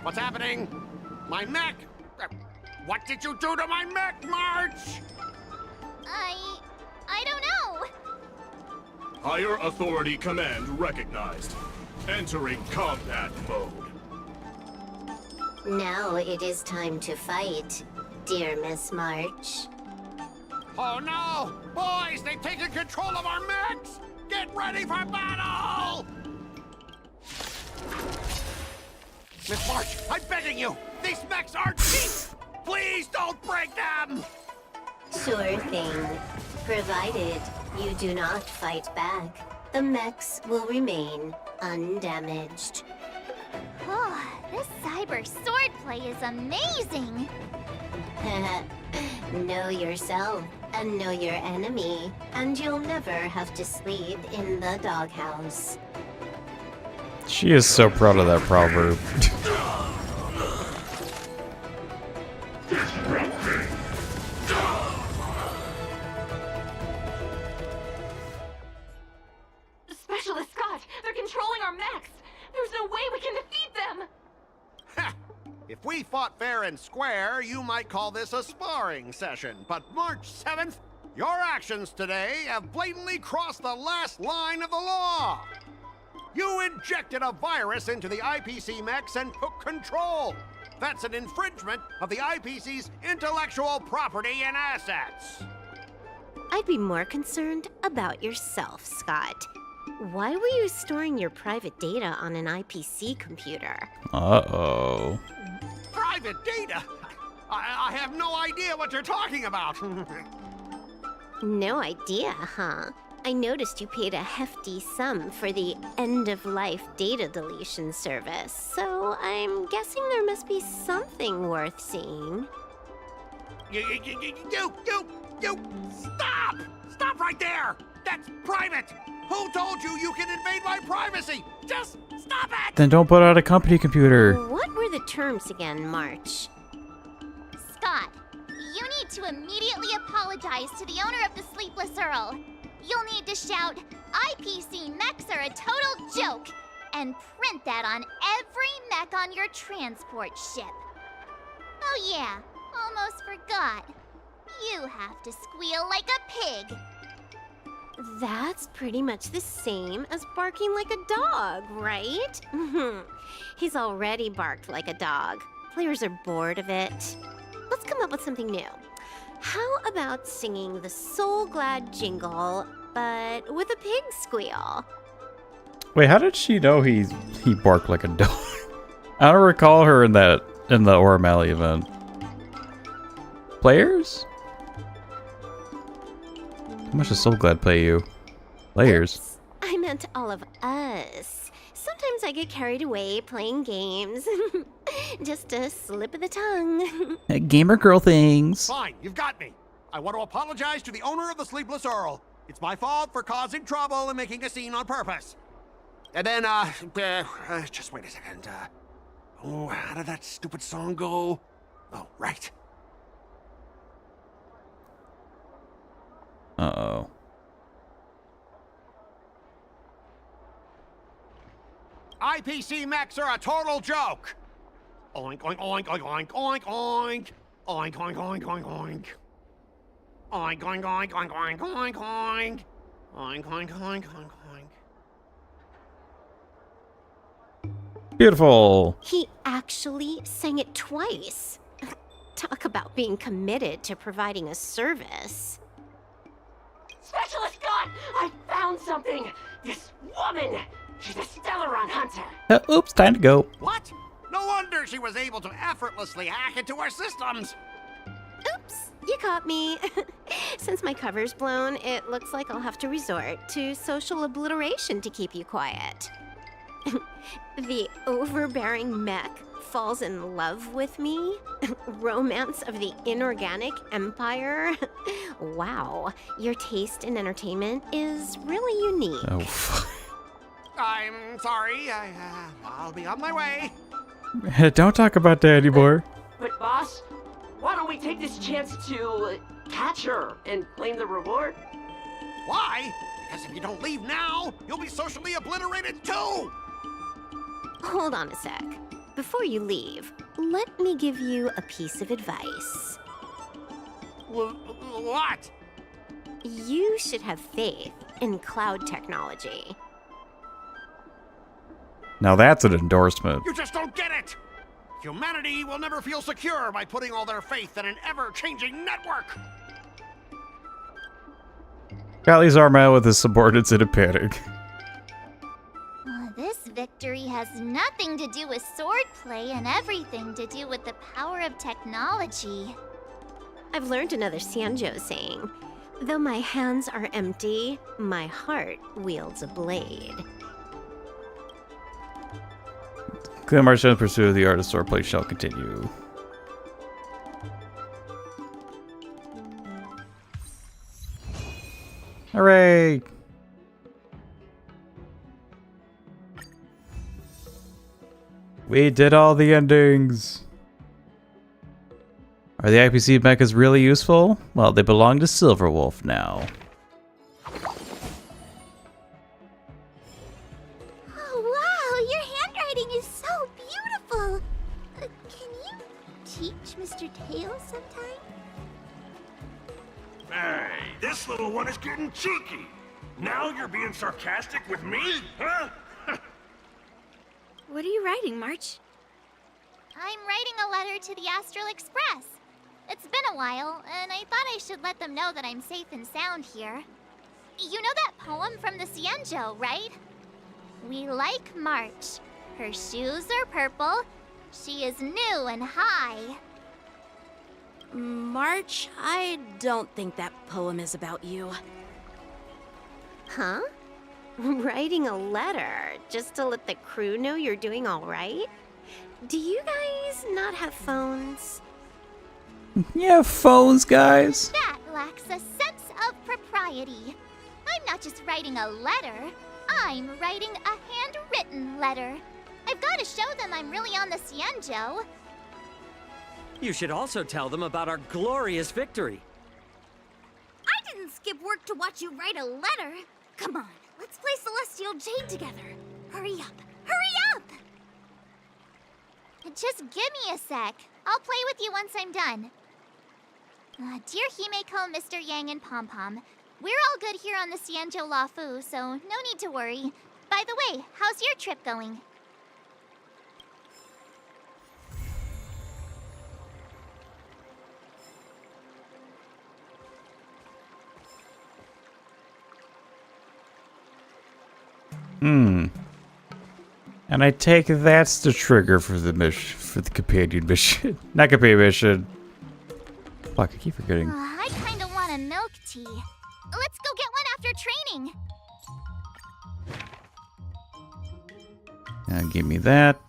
S8: What's happening? My mech! What did you do to my mech, March?
S3: I don't know.
S5: Higher authority command recognized. Entering combat mode.
S12: Now it is time to fight, dear Miss March.
S8: Oh no! Boys, they've taken control of our mechs! Get ready for battle! Miss March, I'm begging you! These mechs are cheap! Please don't break them!
S12: Sure thing. Provided you do not fight back, the mechs will remain undamaged.
S3: Oh, this cyber swordplay is amazing.
S12: Know yourself and know your enemy, and you'll never have to sleep in the doghouse.
S1: She is so proud of that proverb.
S13: Specialist Skott, they're controlling our mechs. There's no way we can defeat them.
S8: Ha! If we fought fair and square, you might call this a sparring session. But March 7th, your actions today have blatantly crossed the last line of the law. You injected a virus into the IPC mechs and took control. That's an infringement of the IPC's intellectual property and assets.
S14: I'd be more concerned about yourself, Skott. Why were you storing your private data on an IPC computer?
S1: Uh-oh.
S8: Private data? I have no idea what you're talking about.
S14: No idea, huh? I noticed you paid a hefty sum for the end-of-life data deletion service, so I'm guessing there must be something worth seeing.
S8: You, stop! Stop right there! That's private! Who told you you can invade my privacy? Just stop it!
S1: Then don't put out a company computer.
S14: What were the terms again, March?
S3: Skott, you need to immediately apologize to the owner of the Sleepless Earl. You'll need to shout, IPC mechs are a total joke, and print that on every mech on your transport ship. Oh yeah, almost forgot. You have to squeal like a pig.
S14: That's pretty much the same as barking like a dog, right? He's already barked like a dog. Players are bored of it. Let's come up with something new. How about singing the Soul Glad jingle, but with a pig squeal?
S1: Wait, how did she know he barked like a dog? I don't recall her in the O'Malley event. Players? How much does Soul Glad pay you? Players.
S14: Oops, I meant all of us. Sometimes I get carried away playing games. Just a slip of the tongue.
S1: Gamer girl things.
S8: Fine, you've got me. I want to apologize to the owner of the Sleepless Earl. It's my fault for causing trouble and making a scene on purpose. And then, just wait a second. Oh, how did that stupid song go? Oh, right.
S1: Uh-oh.
S8: IPC mechs are a total joke. Oink, oink, oink, oink, oink, oink, oink. Oink, oink, oink, oink, oink. Oink, oink, oink, oink, oink, oink, oink. Oink, oink, oink, oink, oink.
S1: Beautiful.
S14: He actually sang it twice. Talk about being committed to providing a service.
S13: Specialist Scott! I found something! This woman! She's a Stellaron hunter!
S1: Oops, time to go.
S8: What? No wonder she was able to effortlessly hack into our systems.
S14: Oops, you caught me. Since my cover's blown, it looks like I'll have to resort to social obliteration to keep you quiet. The overbearing mech falls in love with me? Romance of the inorganic empire? Wow, your taste in entertainment is really unique.
S1: Oh.
S8: I'm sorry. I'll be on my way.
S1: Don't talk about that anymore.
S13: But boss, why don't we take this chance to catch her and claim the reward?
S8: Why? Because if you don't leave now, you'll be socially obliterated too!
S14: Hold on a sec. Before you leave, let me give you a piece of advice.
S8: What?
S14: You should have faith in cloud technology.
S1: Now that's an endorsement.
S8: You just don't get it! Humanity will never feel secure by putting all their faith in an ever-changing network!
S1: Kylie's arm out with his subordinates in a panic.
S3: This victory has nothing to do with swordplay and everything to do with the power of technology.
S14: I've learned another Sanjo saying, though my hands are empty, my heart wields a blade.
S1: The march in pursuit of the art of swordplay shall continue. Hooray! We did all the endings! Are the IPC mechas really useful? Well, they belong to Silverwolf now.
S3: Oh, wow, your handwriting is so beautiful. Can you teach Mr. Tails sometime?
S5: Hey, this little one is getting cheeky. Now you're being sarcastic with me, huh?
S6: What are you writing, March?
S3: I'm writing a letter to the Astral Express. It's been a while, and I thought I should let them know that I'm safe and sound here. You know that poem from the Cienjo, right? We like March. Her shoes are purple. She is new and high.
S4: March, I don't think that poem is about you.
S14: Huh? Writing a letter just to let the crew know you're doing all right? Do you guys not have phones?
S1: Yeah, phones, guys.
S3: That lacks a sense of propriety. I'm not just writing a letter. I'm writing a handwritten letter. I've got to show them I'm really on the Cienjo.
S10: You should also tell them about our glorious victory.
S7: I didn't skip work to watch you write a letter. Come on, let's play Celestial Jade together. Hurry up, hurry up!
S3: Just give me a sec. I'll play with you once I'm done. Dear Himeko, Mr. Yang, and Pom Pom, we're all good here on the Cienjo Lafu, so no need to worry. By the way, how's your trip going?
S1: And I take that's the trigger for the mission, for the companion mission. Not companion mission. Fuck, I keep forgetting.
S3: I kinda want a milk tea. Let's go get one after training.
S1: Give me that.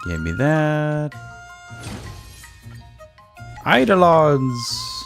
S1: Give me that. Eidolons.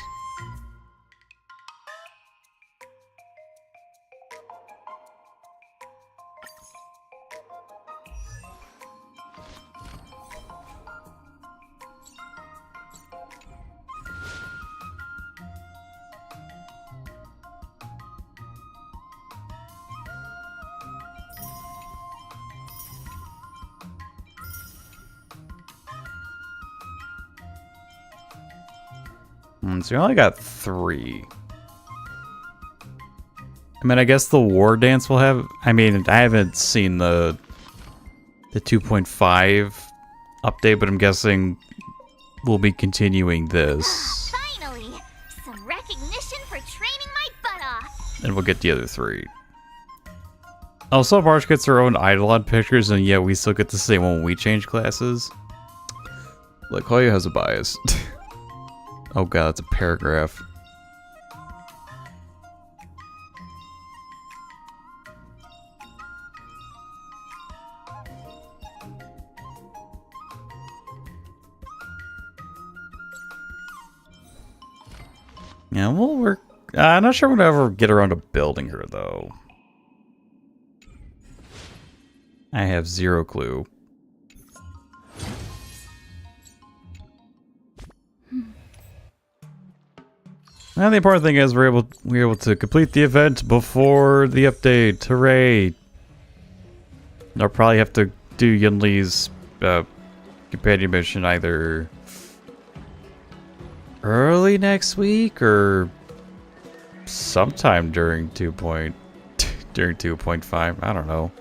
S1: So we only got 3. I mean, I guess the war dance will have... I mean, I haven't seen the 2.5 update, but I'm guessing we'll be continuing this.
S3: Finally! Some recognition for training my butt off!
S1: And we'll get the other 3. Also, March gets her own Eidolon pictures, and yet we still get the same one when we change classes. Look, Hoya has a bias. Oh god, that's a paragraph. Yeah, we'll work. I'm not sure we're gonna ever get around to building her, though. I have 0 clue. And the important thing is we're able to complete the event before the update. Hooray! I'll probably have to do Yunli's companion mission either early next week or sometime during 2.5. I don't know.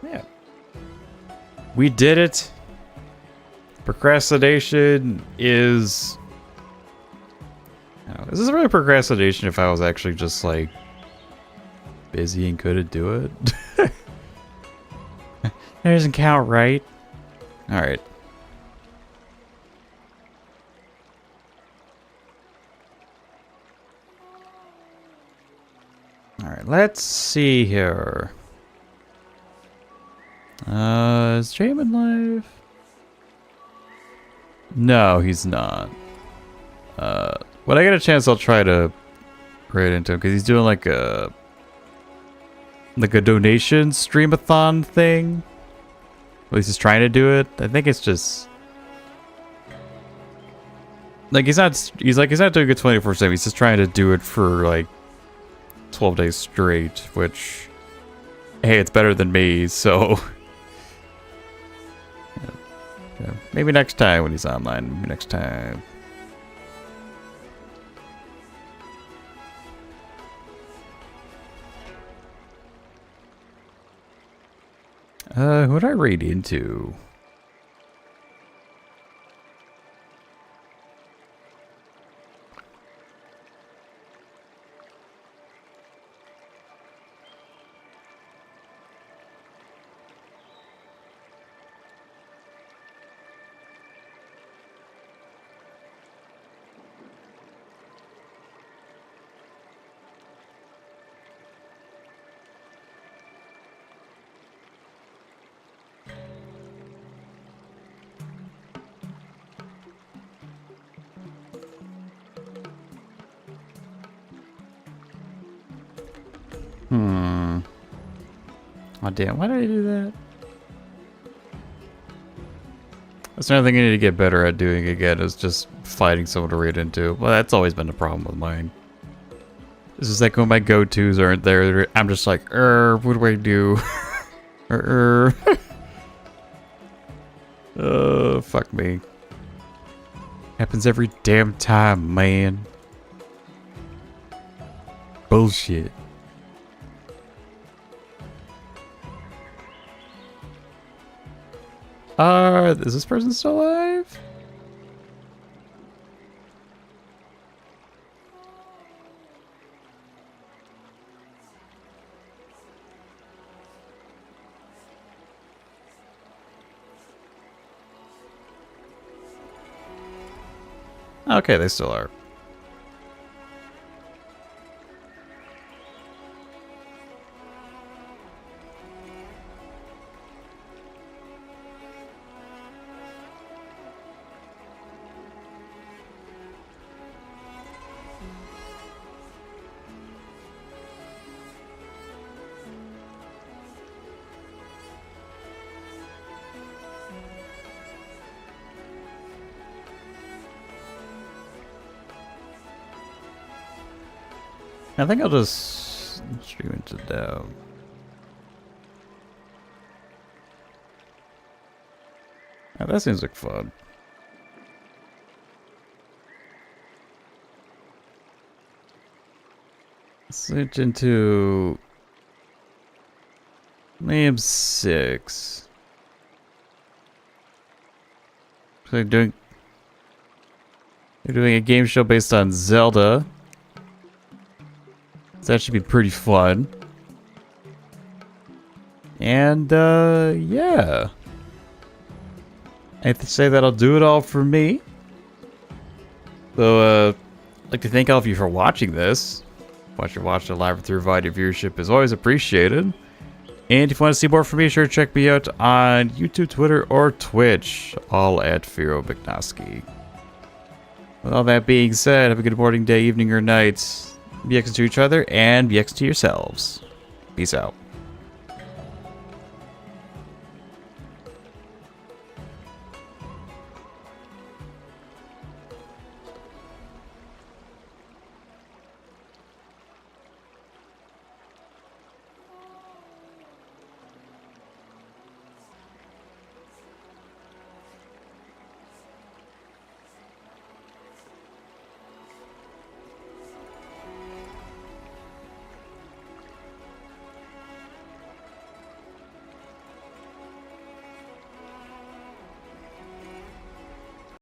S1: Yeah. We did it. Procrastination is... Is this really procrastination if I was actually just like busy and couldn't do it? That doesn't count, right? Alright. Alright, let's see here. Is Jamin live? No, he's not. When I get a chance, I'll try to raid into him because he's doing like a donation streamathon thing. At least he's trying to do it. I think it's just like he's not doing it 24/7. He's just trying to do it for like 12 days straight, which hey, it's better than me, so yeah, maybe next time when he's online. Maybe next time. Who'd I raid into? Oh damn, why did I do that? That's another thing I need to get better at doing again, is just fighting someone to raid into. Well, that's always been a problem with mine. This is like when my go-tos aren't there, I'm just like, what do I do? Fuck me. Happens every damn time, man. Bullshit. Is this person still alive? Okay, they still are. I think I'll just stream into Dev. Yeah, that seems like fun. Switch into maybe 6. So they're doing a game show based on Zelda. So that should be pretty fun. And yeah. I have to say that'll do it all for me. So I'd like to thank all of you for watching this. Watch the live or through video viewership is always appreciated. And if you want to see more from me, sure to check me out on YouTube, Twitter, or Twitch, all at Firo McNosky. With all that being said, have a good morning, day, evening, or night. Be excellent to each other, and be excellent to yourselves. Peace out.